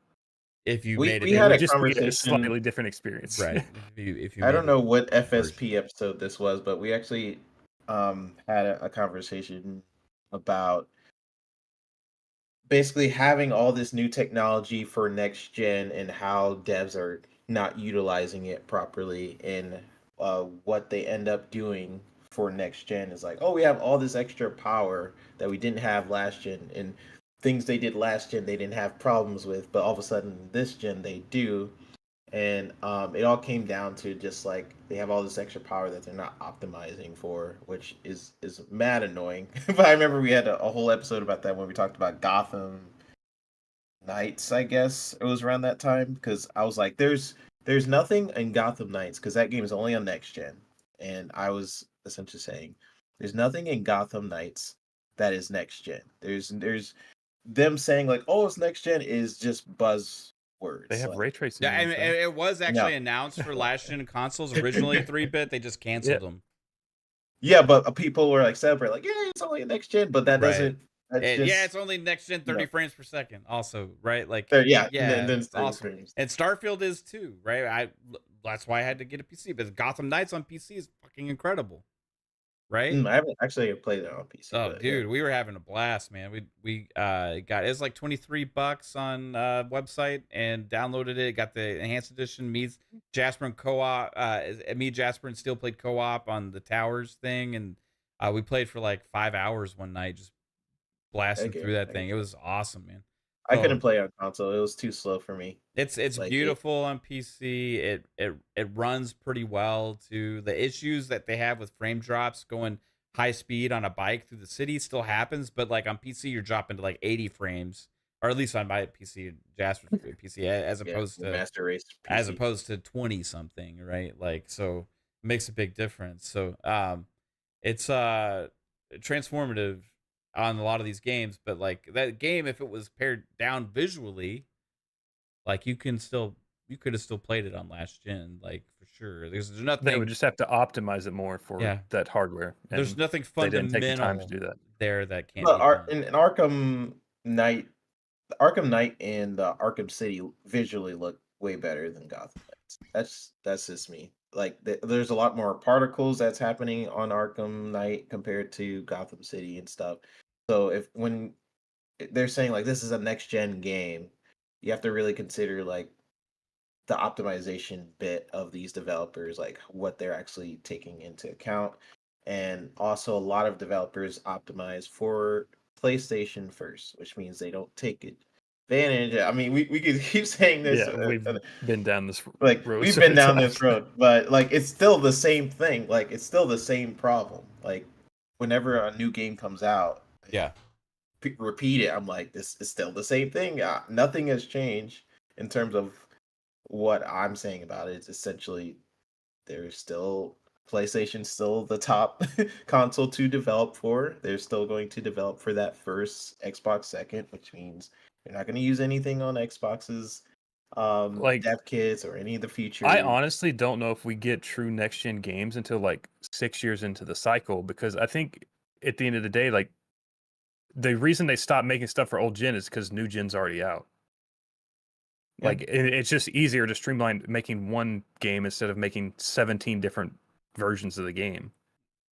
If you we made it, we had would a just conversation, be a slightly different experience, right? If you I don't know what FSP episode this was, but we actually had a conversation about basically having all this new technology for next gen and how devs are not utilizing it properly, and what they end up doing for next gen is like, oh, we have all this extra power that we didn't have last gen, and things they did last gen they didn't have problems with, but all of a sudden this gen they do. And it all came down to just like they have all this extra power that they're not optimizing for, which is mad annoying. But I remember we had a whole episode about that when we talked about Gotham Knights. I guess it was around that time because I was like, there's nothing in Gotham Knights because that game is only on next gen, and I was essentially saying there's nothing in Gotham Knights that is next gen. There's them saying like, oh, it's next gen is just buzz words. They have ray tracing. Yeah, I mean, it was actually announced for last gen consoles. Originally 3-bit, they just canceled them. Yeah, but people were like celebrate, like, yeah, it's only a next gen, but that doesn't. It's only next gen 30 frames per second. Also, right? Like, then it's awesome. Frames. And Starfield is too, right? That's why I had to get a PC. But Gotham Knights on PC is fucking incredible. Right? I haven't actually played it on PC. Oh, dude, we were having a blast, man. We got it's like $23 on website and downloaded it. Got the enhanced edition. Me, Jasper, and co-op. Jasper, and Steel played co-op on the towers thing, and we played for like 5 hours one night, just blasting through that thing. It was awesome, man. I couldn't play on console. It was too slow for me. It's like beautiful on PC. It runs pretty well too. The issues that they have with frame drops going high speed on a bike through the city still happens, but like on PC you're dropping to like 80 frames, or at least on my PC, Jasper's PC, as opposed to Master Race PC. as opposed to 20 something, right? Like, so it makes a big difference. So it's transformative on a lot of these games, but like that game, if it was pared down visually, like you could have still played it on last gen, like for sure. There's They nothing. would just have to optimize it more for that hardware. There's and nothing they didn't take the time to fundamental do that. there that can't But be done. in Arkham Knight, Arkham Knight and Arkham City visually look way better than Gotham Knights. That's just me. Like there's a lot more particles that's happening on Arkham Knight compared to Gotham City and stuff. So when they're saying like this is a next gen game, you have to really consider like the optimization bit of these developers, like what they're actually taking into account. And also a lot of developers optimize for PlayStation first, which means they don't take advantage. I mean, we could keep saying this. Yeah, we've been down this like road. We've been down this road, but like it's still the same thing. Like it's still the same problem. Like whenever a new game comes out, Yeah. repeat it. I'm like, this is still the same thing. Nothing has changed in terms of what I'm saying about it. It's essentially there's still PlayStation's still the top console to develop for. They're still going to develop for that first, Xbox second, which means they're not going to use anything on Xbox's Like, dev kits or any of the features. I honestly don't know if we get true next gen games until like 6 years into the cycle, because I think at the end of the day, like the reason they stopped making stuff for old gen is because new gen's already out. Yeah. Like it's just easier to streamline making one game instead of making 17 different versions of the game.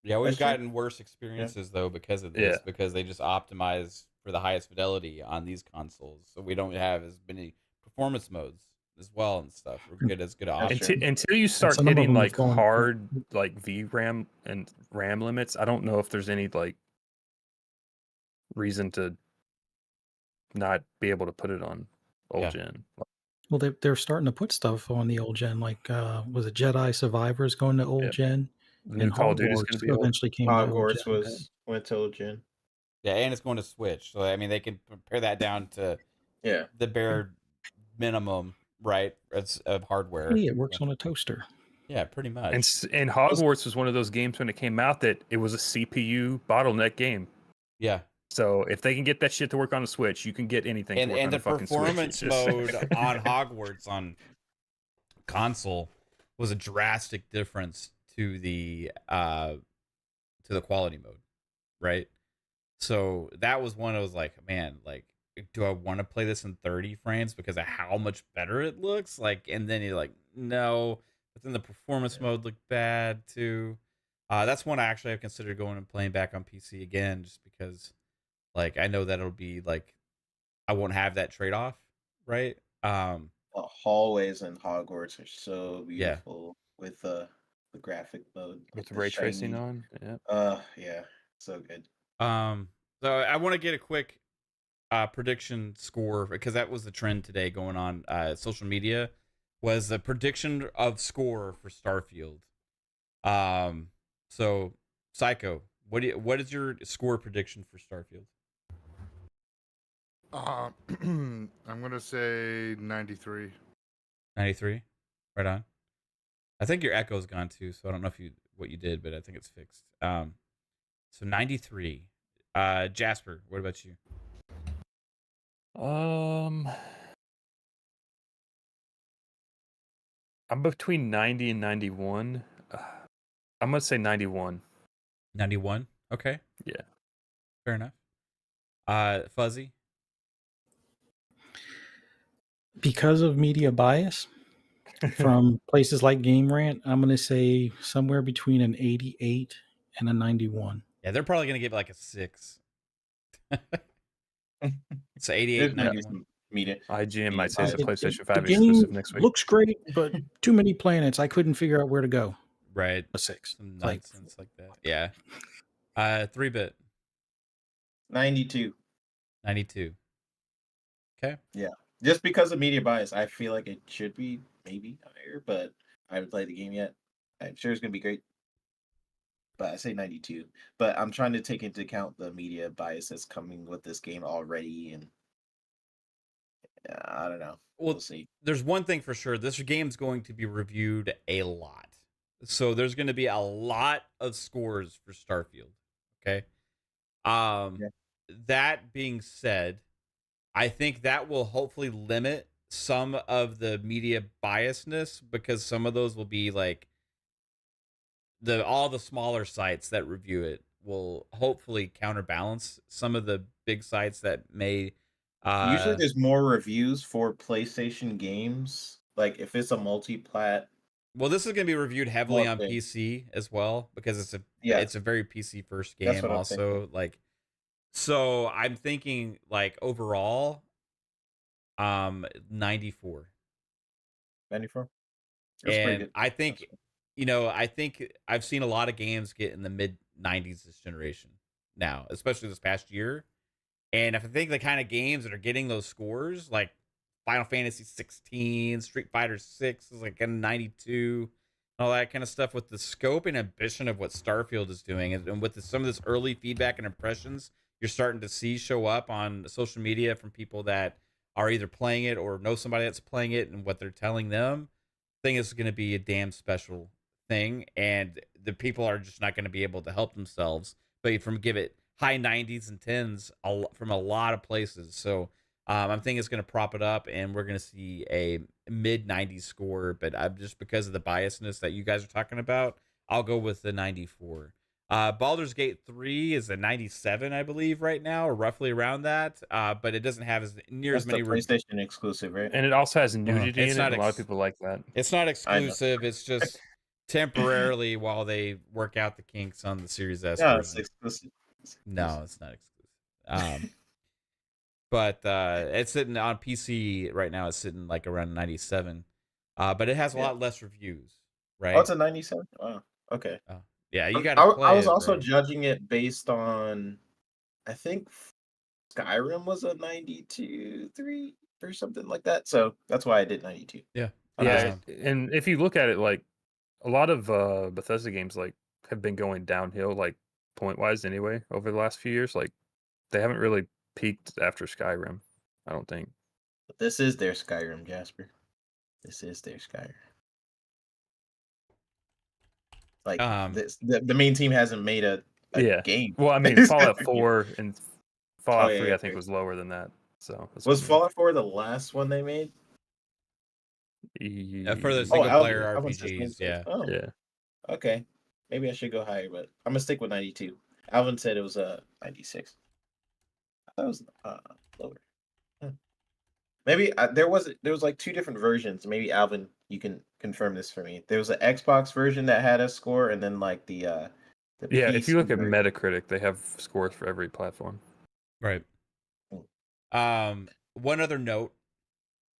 Yeah, we've That's true. gotten worse experiences though because of this, Yeah. because they just optimize for the highest fidelity on these consoles, so we don't have as many performance modes as well and stuff. We're good as good options. Sure. Until you start some of hitting them have like gone- hard like VRAM and RAM limits, I don't know if there's any like reason to not be able to put it on old Yeah. gen. Well, they're starting to put stuff on the old gen, like was it Jedi Survivors going to old Yep. gen? The new And Call of Duty is Hogwarts going to be old. eventually came to old Hogwarts gen. went to old gen. Yeah, and it's going to Switch, so I mean they can pare that down to Yeah. the bare minimum, right? It's of hardware. Hey, it works on a toaster. Yeah, pretty much. And Hogwarts was one of those games when it came out that it was a CPU bottleneck game. Yeah, So if they can get that shit to work on a Switch, you can get anything to work and on the a fucking Switch. performance It's just- mode on Hogwarts on console was a drastic difference to the quality mode, right? So that was one I was like, man, like, do I want to play this in 30 frames because of how much better it looks? Like, and then you're like, no, but then the performance mode looked bad too. That's one I actually have considered going and playing back on PC again, just because, like, I know that it'll be like, I won't have that trade off, right? The hallways in Hogwarts are so Yeah. beautiful with the graphic mode with the ray tracing shiny- on. Yeah. Yeah, so good. So I want to get a quick prediction score, because that was the trend today going on social media, was a prediction of score for Starfield. So Psycho, what is your score prediction for Starfield? I'm gonna say 93. 93, right on. I think your echo's gone too, so I don't know what you did, but I think it's fixed. So 93. Jasper, what about you? I'm between 90 and 91. I'm gonna say 91. 91. Okay. Yeah. Fair enough. Fuzzy. Because of media bias from places like Game Rant, I'm going to say somewhere between an 88 and a 91. Yeah, they're probably gonna give it like a 6. So 88, There's gonna be 91. some media. IGN might say it's a It- PlayStation the 5 game exclusive next week. looks great, but too many planets. I couldn't figure out where to go. Right. A 6. Some Like, nonsense like that. Yeah. 3-bit, 92. 92. Okay. Just because of media bias, I feel like it should be maybe higher, but I haven't played the game yet. I'm sure it's gonna be great. But I say 92. But I'm trying to take into account the media bias that's coming with this game already, and I don't know. Well, We'll see. there's one thing for sure. This game's going to be reviewed a lot. So there's going to be a lot of scores for Starfield. Okay. Yeah. That being said, I think that will hopefully limit some of the media biasness, because some of those will be like all the smaller sites that review it will hopefully counterbalance some of the big sites that may Usually there's more reviews for PlayStation games. Like if it's a multi-plat. well, this is going to be reviewed heavily More on thing. PC as well, because Yeah, it's a very PC first that's game what I'm also, thinking. like, so I'm thinking like overall 94. 94. That's pretty And good. I think, I think I've seen a lot of games get in the mid 90s this generation now, especially this past year. And if I think the kind of games that are getting those scores, like Final Fantasy 16, Street Fighter 6 is like a 92, all that kind of stuff, with the scope and ambition of what Starfield is doing, and with some of this early feedback and impressions you're starting to see show up on social media from people that are either playing it or know somebody that's playing it, and what they're telling them, I think it's going to be a damn special thing, and the people are just not going to be able to help themselves but from give it high 90s and 10s from a lot of places. So I'm thinking it's going to prop it up, and we're going to see a mid 90s score. But just because of the biasness that you guys are talking about, I'll go with the 94. Baldur's Gate 3 is a 97, I believe, right now, or roughly around that. But it doesn't have as That's many the PlayStation exclusive, right? And it also has nudity It's in it. not And a lot of people like that. It's not I know. exclusive. It's just temporarily while they work out the kinks on the Series S No, it's version. exclusive. No, it's not exclusive. But it's sitting on PC right now. It's sitting like around 97. But it has a lot less reviews, right? Oh, it's a 97? Wow. Okay. Oh, yeah, you got to play I was it, also bro. judging it based on, I think Skyrim was a 92, 3 or something like that. So that's why I did 92. Yeah. Yeah, Um, and if you look at it, like a lot of Bethesda games, like have been going downhill, like point wise, anyway, over the last few years. Like they haven't really peaked after Skyrim, I don't think. But this is their Skyrim, Jasper. This is their Skyrim. Like the main team hasn't made a game. Well, I mean, Fallout 4 and Fallout 3, I think, okay. was lower than that. So was Fallout 4 the last one they made? for the single player Alvin RPGs, says, yeah. Oh, yeah. Okay, maybe I should go higher, but I'm gonna stick with 92. Alvin said it was 96. I thought it was lower. Maybe there was like two different versions. Maybe Alvin, you can confirm this for me. There was an Xbox version that had a score, and then like the yeah. PC If you look at version. Metacritic, they have scores for every platform. Right. One other note.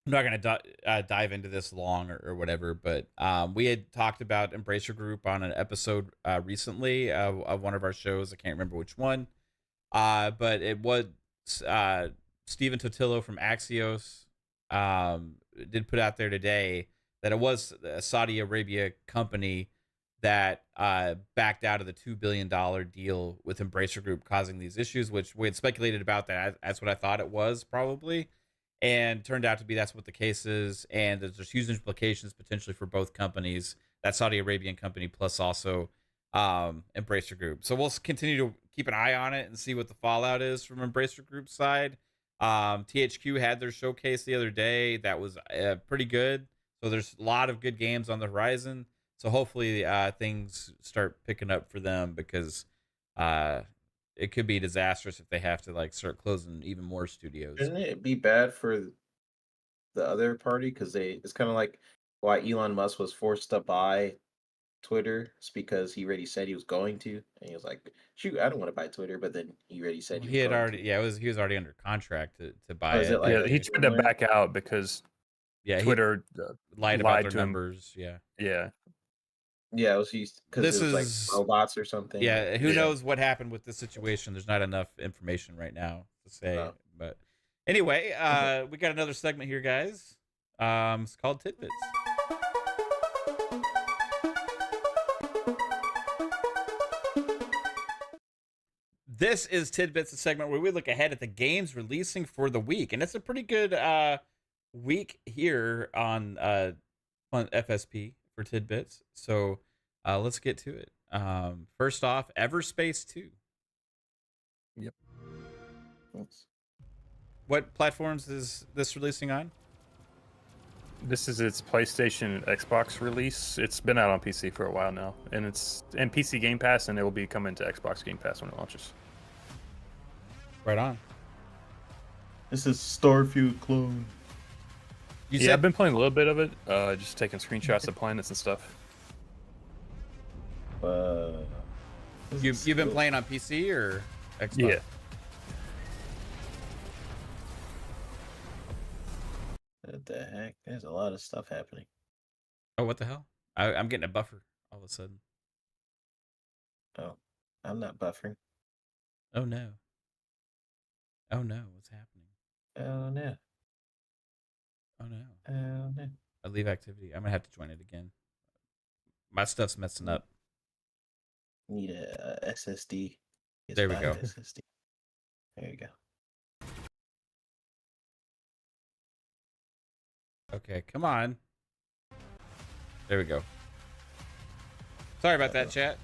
I'm not going to dive into this long or whatever, but we had talked about Embracer Group on an episode recently of one of our shows. I can't remember which one, but it was Stephen Totillo from Axios did put out there today that it was a Saudi Arabia company that backed out of the $2 billion deal with Embracer Group, causing these issues, which we had speculated about. That's what I thought it was probably. And turned out to be that's what the case is, and there's huge implications potentially for both companies, that Saudi Arabian company plus also Embracer Group. So we'll continue to keep an eye on it and see what the fallout is from Embracer Group's side. THQ had their showcase the other day that was pretty good. So there's a lot of good games on the horizon. So hopefully things start picking up for them, because it could be disastrous if they have to like start closing even more studios. Shouldn't it be bad for the other party? Because it's kind of like why Elon Musk was forced to buy Twitter. It's because he already said he was going to, and he was like, "Shoot, I don't want to buy Twitter," but then he already said he had already, he was already under contract to buy is it. it like Yeah, he tried to back out because Twitter lied about their to him. numbers. Yeah. Yeah, it was because it was like robots or something. Yeah, who knows what happened with this situation? There's not enough information right now to say. No. But anyway, we got another segment here, guys. It's called Tidbits. This is Tidbits, a segment where we look ahead at the games releasing for the week, and it's a pretty good week here on FSP for Tidbits. So let's get to it. First off, Everspace 2. What platforms is this releasing on? This is its PlayStation and Xbox release. It's been out on PC for a while now, and it's in PC Game Pass, and it will be coming to Xbox Game Pass when it launches. Right on. This is Starfield clone. Yeah, I've been playing a little bit of it, just taking screenshots of planets and stuff. You've been playing on PC or Xbox? Yeah. What the heck? There's a lot of stuff happening. Oh, what the hell? I'm getting a buffer all of a sudden. Oh, I'm not buffering. Oh no. Oh no, what's happening? Oh no. Oh no. Oh no. I leave activity. I'm gonna have to join it again. My stuff's messing up. Need a SSD. There we go. SSD. There you go. Okay, come on. There we go. Sorry about that, chat.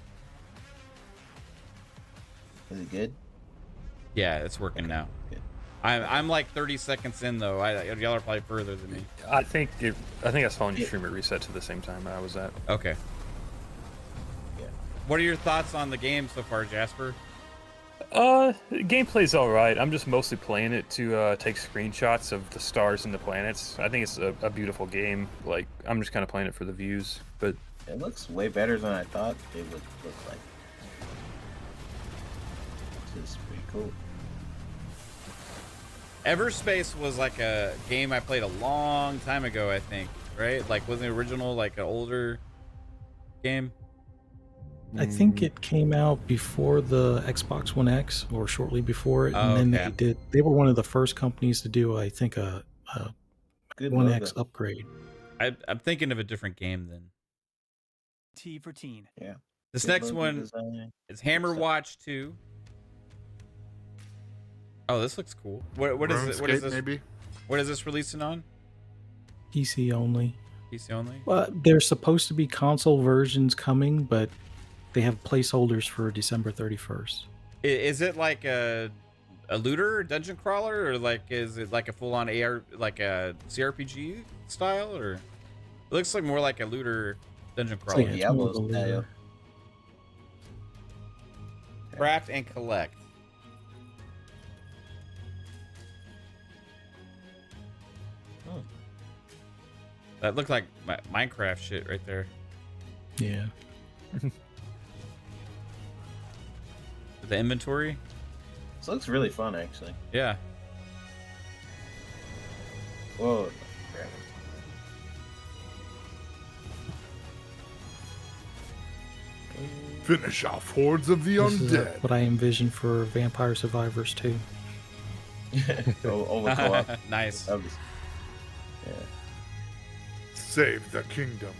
Is it good? Yeah, it's working now. Good. I'm like 30 seconds in though. Y'all are probably further than me. I think I saw on your stream it reset to the same time I was at. Okay. Yeah. What are your thoughts on the game so far, Jasper? Gameplay's all right. I'm just mostly playing it to take screenshots of the stars and the planets. I think it's a beautiful game. Like, I'm just kind of playing it for the views, but It looks way better than I thought it would look like. This is pretty cool. Everspace was like a game I played a long time ago, I think, right? Like, wasn't the original like an older game? I think it came out before the Xbox One X or shortly before it, and then they were one of the first companies to do, I think, a Good One logo. X upgrade. I'm thinking of a different game then. T for teen. Yeah. This Good next logo one design. is Hammer Watch 2. Oh, this looks cool. What is it? What is RuneScape, this? maybe? What is this releasing on? PC only. PC only? There's supposed to be console versions coming, but they have placeholders for December 31st. Is it like a looter, dungeon crawler, or like is it like a full-on AR, like a CRPG style, or it looks like more like a looter dungeon It's crawler? like Yeah, it's more Diablo's of a style. looter. Craft and collect. Hmm. That looked like Minecraft shit right there. Yeah. The inventory. This looks really fun, actually. Yeah. Whoa. Crap. Finish off hordes of the This is undead. what I envision for Vampire Survivors 2. Over co-op. Nice. That was- Yeah. Save the kingdom.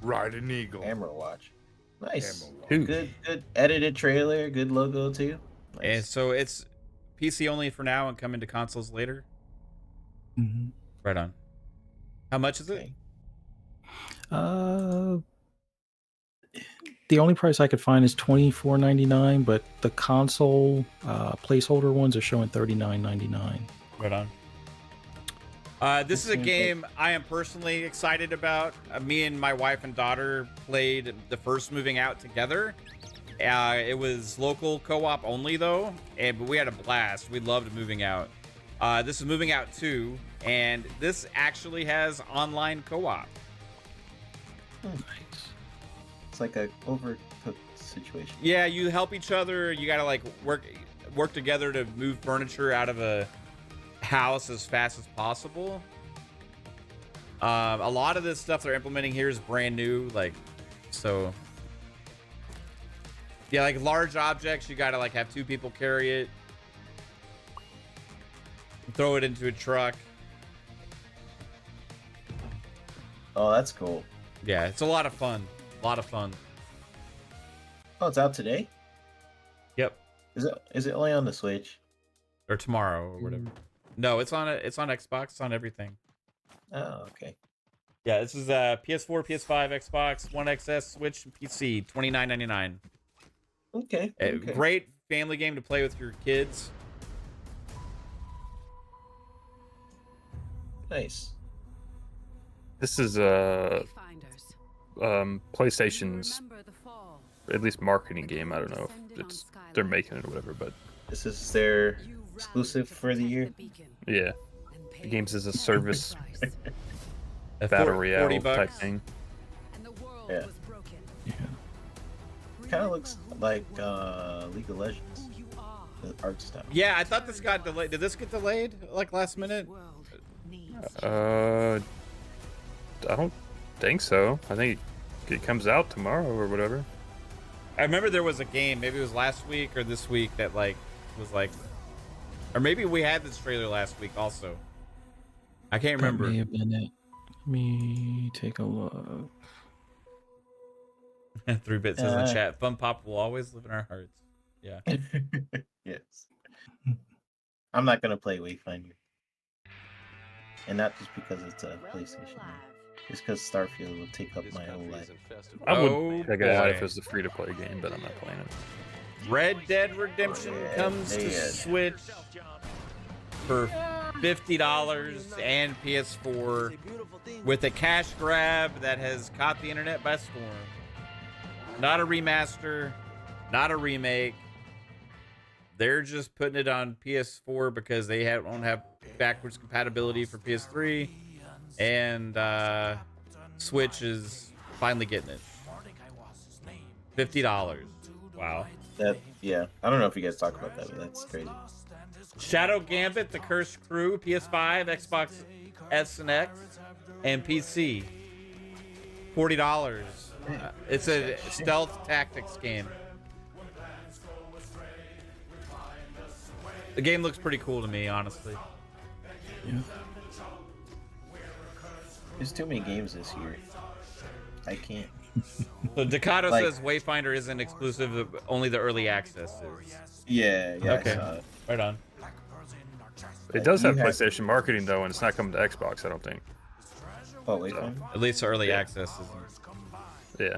Ride an eagle. Hammer Watch. Nice. Hammer Watch. Ooh. Good edited trailer. Good logo too. Nice. And so it's PC only for now and coming to consoles later. hmm Right on. How much is it? Okay. The only price I could find is $24.99, but the console placeholder ones are showing $39.99. Right on. This is a game I am personally excited about. Me and my wife and daughter played the first Moving Out together. It was local co-op only though, but we had a blast. We loved Moving Out. This is Moving Out 2, and this actually has online co-op. Nice. It's like a overcooked situation. Yeah, you help each other. You gotta like work together to move furniture out of a house as fast as possible. A lot of this stuff they're implementing here is brand new, like, so yeah, like large objects, you gotta like have two people carry it, throw it into a truck. Oh, that's cool. Yeah, it's a lot of fun. Oh, it's out today? Yep. Is it only on the Switch? Or tomorrow or whatever. No, it's on Xbox, it's on everything. Oh, okay. Yeah, this is PS4, PS5, Xbox, One XS, Switch, and PC, $29.99. Okay. Okay. Great family game to play with your kids. Nice. This is PlayStation's at least marketing game. I don't know if it's they're making it or whatever, but This is their exclusive for the year. yeah, the games as a service At battle 40 royale type bucks. thing. Yeah. Yeah. Kind of looks like League of Legends. The art style. Yeah, I thought this got delayed. Did this get delayed like last minute? I don't think so. I think it comes out tomorrow or whatever. I remember there was a game, maybe it was last week or this week, that like was like, or maybe we had this trailer last week also. I can't remember. That may have been it. Let me take a look. 3-bit says in the chat, Thumb Pop will always live in our hearts. Yeah. Yes. I'm not gonna play Wayfinder, and not just because it's a PlayStation. It's because Starfield will take up my whole life. I would Oh, check it out boy. if it was a free-to-play game, but I'm not playing it. Red Dead Redemption Oh, yeah, comes to man. Switch for $50 and PS4 with a cash grab that has caught the internet by storm. Not a remaster, not a remake. They're just putting it on PS4 because they don't have backwards compatibility for PS3, and Switch is finally getting it. $50. Wow. Yeah, I don't know if you guys talk about that, but that's crazy. Shadow Gambit, The Cursed Crew, PS5, Xbox S and X, and PC. $40. It's a stealth tactics game. The game looks pretty cool to me, honestly. Yeah. There's too many games this year. I can't. So Decado Like- says Wayfinder isn't exclusive, only the early access is. Yeah, Okay. I saw it. Right on. It does You have have- PlayStation marketing though, and it's not coming to Xbox. I don't think. Oh, Wayfinder. At least the early access isn't. Yeah.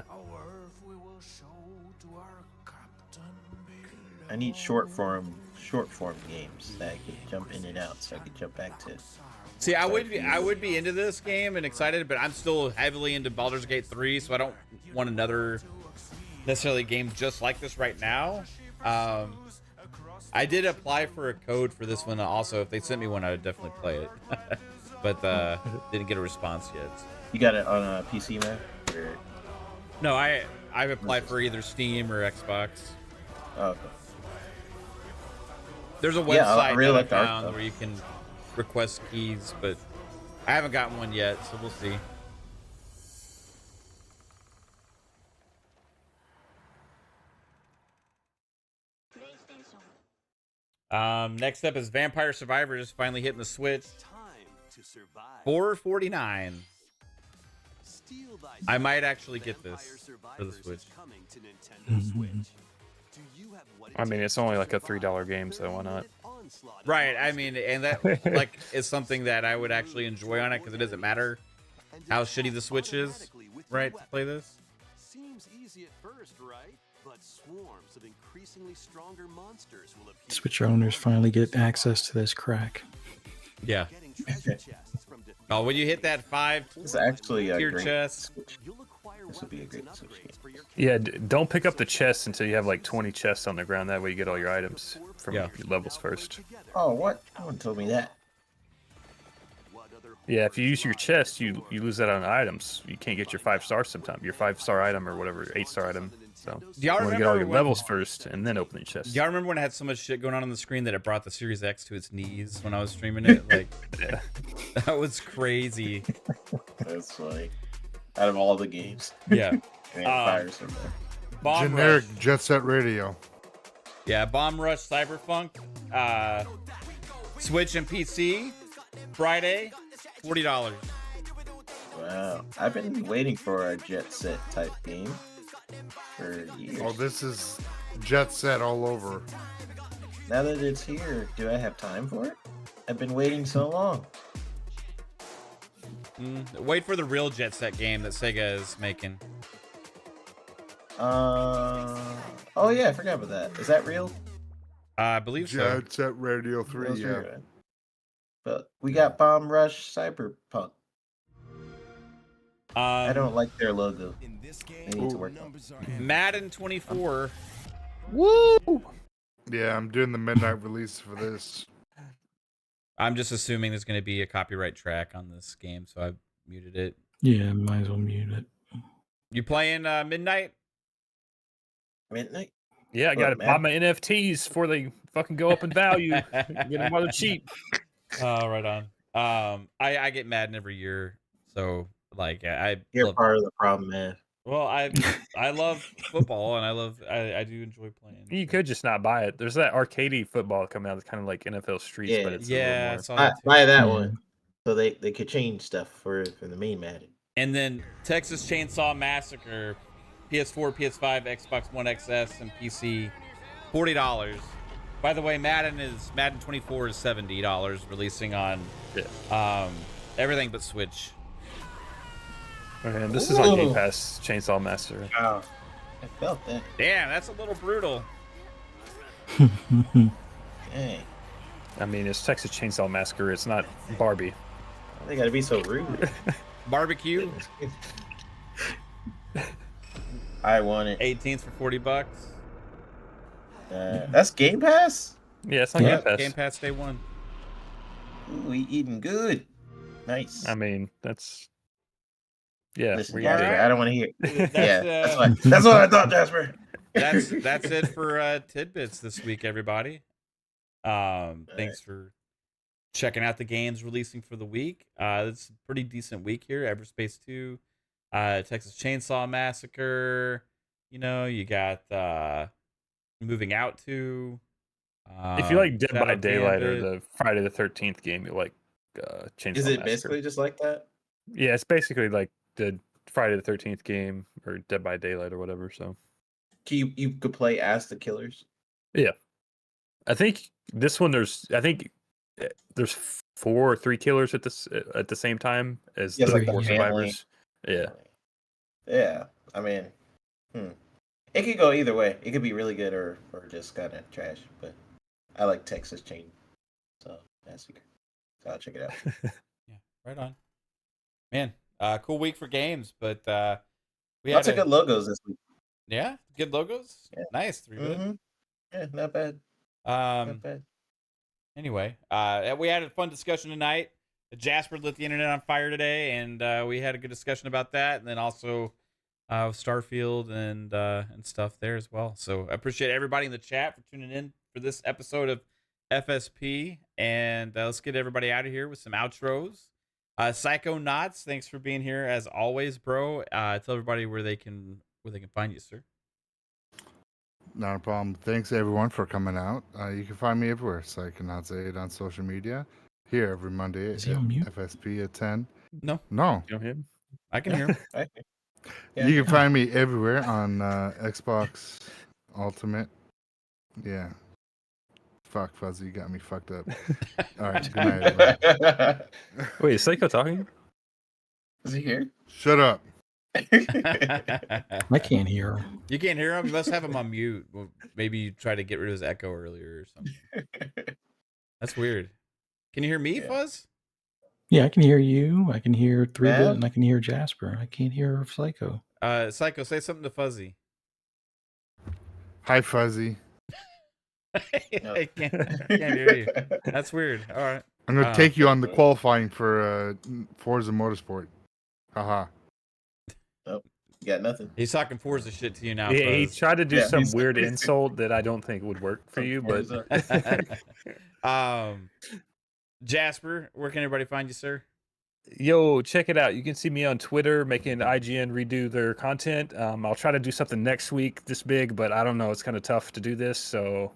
I need short form games that I could jump in and out, so I could jump back to. See, I would be into this game and excited, but I'm still heavily into Baldur's Gate 3, so I don't want another necessarily game just like this right now. I did apply for a code for this one also. If they sent me one, I would definitely play it. But didn't get a response yet. You got it on a PC, man? Or... No, I've applied for either Steam or Xbox. Oh, okay. There's a website Yeah, I really that like the I art, found though. where you can request keys, but I haven't gotten one yet, so we'll see. Next up is Vampire Survivors, finally hitting the Switch. $4.49. I might actually get this for the Switch. I mean, it's only like a $3 game, so why not? Right, I mean, and that like is something that I would actually enjoy on it because it doesn't matter how shitty the Switch is, right, to play this. Seems easy at first, right? But swarms of increasingly stronger monsters will appear. Switch owners finally get access to this crack. Yeah. Getting treasure chests from Oh, when you hit that 5 It's actually a tier great chest. Switch. You'll acquire This would be a great weapons and Switch upgrades for your Yeah, don't pick up the chests until you have like 20 chests on the ground. That way you get all your items from Yeah. your levels first. Oh, what? No one told me that. What other Yeah, if you use your chest, you lose that on items. You can't get your 5-star sometimes. Your 5-star item or whatever, 8-star item. So Do y'all you want to get remember all your when- levels first and then open the chest. Do y'all remember when I had so much shit going on the screen that it brought the Series X to its knees when I was streaming it? Like, Yeah. that was crazy. That's funny. Out of all the games, Yeah. Vampire Survivor. Bomb Generic Rush. Jet Set Radio. Yeah, Bomb Rush Cyberpunk. Switch and PC. Friday. $40. Wow, I've been waiting for a Jet Set type game for years. Oh, this is Jet Set all over. Now that it's here, do I have time for it? I've been waiting so long. Wait for the real Jet Set game that Sega is making. Oh yeah, I forgot about that. Is that real? I believe so. Jet Set Radio 3, Those yeah. are good. But we got Bomb Rush Cyberpunk. I don't like their logo. In this game, They need to work on it. numbers are Madden 24. Woo! Yeah, I'm doing the midnight release for this. I'm just assuming there's going to be a copyright track on this game, so I muted it. Yeah, might as well mute it. You playing Midnight? Midnight? Yeah, I got to buy my NFTs before they fucking go up in value. Get them while they're cheap. Oh, right on. I get Madden every year, so like You're love, part of the problem, man. well, I love football and I do enjoy playing. You could just not buy it. There's that arcadey football coming out that's kind of like NFL Streets, but it's a Yeah, I little saw more. that too. Buy that Yeah. one. So they could change stuff for the main Madden. And then Texas Chainsaw Massacre, PS4, PS5, Xbox One XS, and PC, $40. By the way, Madden 24 is $70, releasing on everything but Switch. And this is on Game Pass, Chainsaw Massacre. Wow. I felt that. Damn, that's a little brutal. Dang. I mean, it's Texas Chainsaw Massacre. It's not Barbie. They gotta be so rude. Barbecue, I want it. 18th for $40. That's Game Pass? Yeah, it's on Yep, Game Pass. Game Pass day one. Ooh, we eating good. Nice. I mean, that's yeah. Listen, we're Jasper, gonna I don't want to hear. That's, That's what I thought, Jasper. That's it for tidbits this week, everybody. Thanks for checking out the games releasing for the week. It's a pretty decent week here. Everspace 2, Texas Chainsaw Massacre. You know, you got Moving Out 2. if you like Dead by Shadow Daylight or Gambit. the Friday the 13th game, you like Chainsaw Is it Massacre. basically just like that? Yeah, it's basically like the Friday the 13th game or Dead by Daylight or whatever. So You could play as the killers. I think this one there's 4 or 3 killers at the same time as Yeah, the it's like 4 the survivors. Yeah. Yeah. I mean, it could go either way. It could be really good or just kind of trash. But I like Texas Chain, so Massacre. So I'll check it out. Yeah, right on. Man, cool week for games, but we Lots had of good logos this week. Yeah, good logos. Yeah. Nice, 3 good. Mhm. Yeah, not bad. Um, Not bad. Anyway, we had a fun discussion tonight. Jasper lit the internet on fire today, and we had a good discussion about that, and then also Starfield and stuff there as well. So I appreciate everybody in the chat for tuning in for this episode of FSP, and let's get everybody out of here with some outros. Psychonauts, thanks for being here as always, bro. Tell everybody where they can find you, sir. Not a problem. Thanks everyone for coming out. You can find me everywhere. Psychonauts8 on social media. Here every Monday at Is he on mute? FSP at 10. No, No. You know him? I can hear him. Yeah. You can find me everywhere on Xbox Ultimate. Yeah. Fuck, Fuzzy, you got me fucked up. All right, good night, everybody. Wait, is Psycho talking? Is he here? Shut up. I can't hear him. You can't hear him? You must have him on mute. Well, maybe you tried to get rid of his echo earlier or something. That's weird. Can you hear me, Yeah. Fuzz? Yeah, I can hear you. I can hear 3-Bit, Yeah. and I can hear Jasper. I can't hear Psycho. Psycho, say something to Fuzzy. Hi, Fuzzy. I can't hear you. That's weird. All right. I'm going to take you on the qualifying for Forza Motorsport. Haha. You got nothing. He's talking Forza shit to you now, Yeah, he Fuzz. tried to do Yeah, some he's- weird insult that I don't think would work for you, but Jasper, where can everybody find you, sir? yo, check it out. You can see me on Twitter making IGN redo their content. I'll try to do something next week this big, but I don't know. It's kind of tough to do this. So,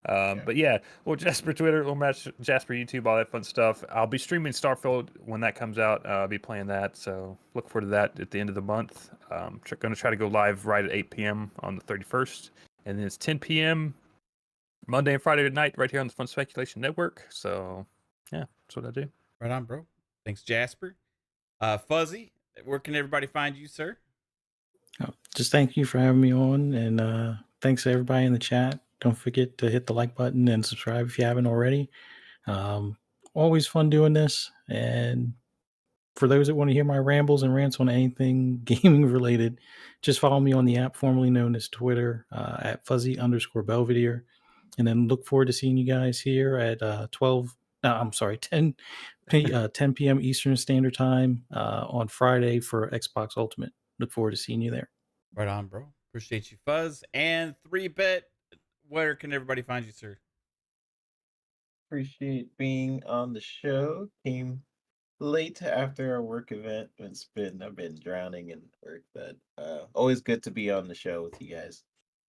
but yeah, well, Jasper Twitter, Jasper YouTube, all that fun stuff. I'll be streaming Starfield when that comes out. I'll be playing that. So look forward to that at the end of the month. Going to try to go live right at 8 p.m. on the 31st. And then it's 10 p.m. Monday and Friday night right here on the Fun Speculation Network. So yeah, that's what I do. Right on, bro. Thanks, Jasper. Fuzzy, where can everybody find you, sir? Oh, just thank you for having me on, and thanks to everybody in the chat. Don't forget to hit the like button and subscribe if you haven't already. Always fun doing this. And for those that want to hear my rambles and rants on anything gaming related, just follow me on the app formerly known as Twitter at fuzzy_Belvedere. And then look forward to seeing you guys here at 10 p.m. Eastern Standard Time on Friday for Xbox Ultimate. Look forward to seeing you there. Right on, bro. Appreciate you, Fuzz. And 3-Bit, where can everybody find you, sir? Appreciate being on the show. Came late after our work event. I've been drowning in work, but always good to be on the show with you guys.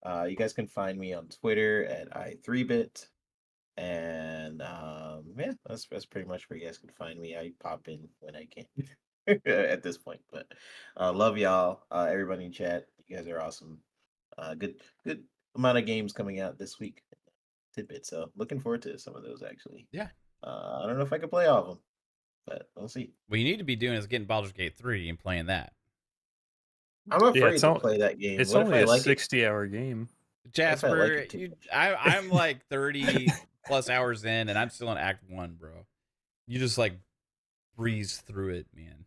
You guys can find me on Twitter at i3bit, and yeah, that's pretty much where you guys can find me. I pop in when I can at this point, but love y'all, everybody in chat. You guys are awesome. Good amount of games coming out this week. Tidbit, so looking forward to some of those actually. Yeah. I don't know if I can play all of them, but we'll see. What you need to be doing is getting Baldur's Gate 3 and playing that. I'm afraid to play that game. It's What only if I a like 60-hour game. Jasper, I'm like 30 plus hours in, and I'm still in Act 1, bro. You just like breeze through it, man.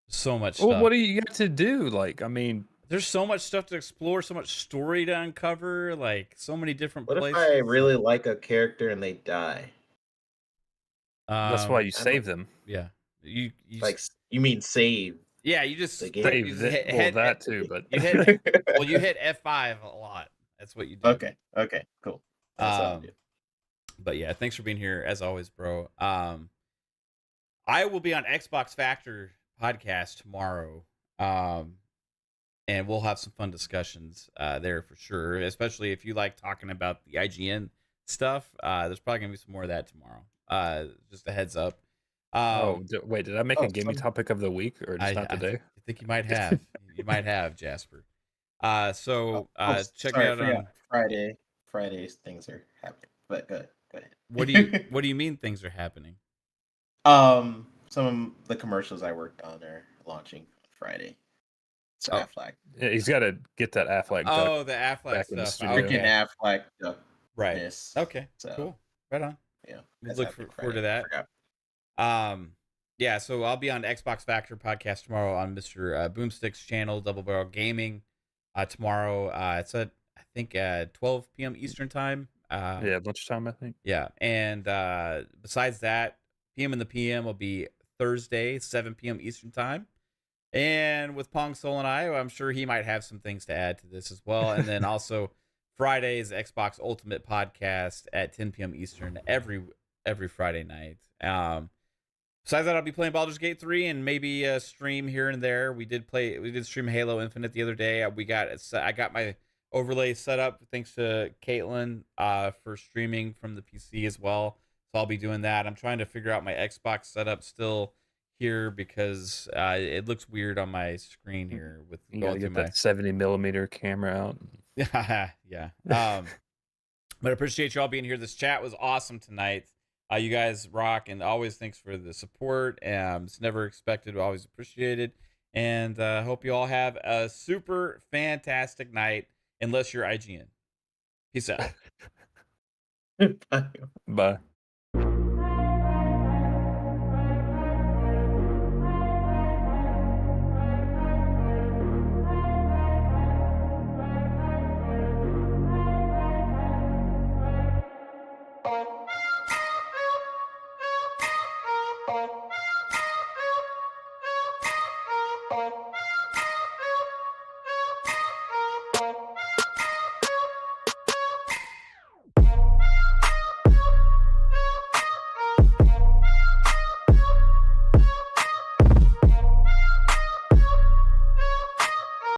So much stuff. Well, what do you got to do? Like, I mean, there's so much stuff to explore, so much story to uncover, like so many different places. What if I really like a character and they die? That's why you save them. Yeah, you you mean save? Yeah, you just save that too, but you hit you hit F5 a lot. That's what you do. Okay, cool. But yeah, thanks for being here as always, bro. I will be on Xbox Factor podcast tomorrow. And we'll have some fun discussions there for sure, especially if you like talking about the IGN stuff. There's probably going to be some more of that tomorrow. Just a heds up. Wait, did I make a gaming topic of the week or just not today? I think you might have. You might have, Jasper. Check me out on Friday. Fridays things are happening. But go ahead. What do you mean things are happening? Some of the commercials I worked on are launching on Friday. Affleck. Yeah, he's got to get that Affleck. Oh, the Affleck stuff. Freaking Affleck stuff. Right. Yes. Okay. So, cool. Right on. Yeah. We'll look forward to that. Yeah. So I'll be on Xbox Factor podcast tomorrow on Mr. Boomstick's channel, Double Barrel Gaming. Tomorrow, it's at I think 12 p.m. Eastern time. Yeah, lunchtime I think. Yeah, and besides that, PM in the PM will be Thursday, 7 p.m. Eastern time. And with Pong Soul and I'm sure he might have some things to add to this as well. And then also Friday's Xbox Ultimate podcast at 10 p.m. Eastern every Friday night. Besides that, I'll be playing Baldur's Gate 3 and maybe a stream here and there. We did stream Halo Infinite the other day. I got my overlay set up thanks to Caitlin for streaming from the PC as well. So I'll be doing that. I'm trying to figure out my Xbox setup still here because it looks weird on my screen here with you gotta get that 70mm camera out. Yeah. But I appreciate you all being here. This chat was awesome tonight. You guys rock, and always thanks for the support. It's never expected, always appreciated. And hope you all have a super fantastic night, unless you're IGN. Peace out. Bye. Bye.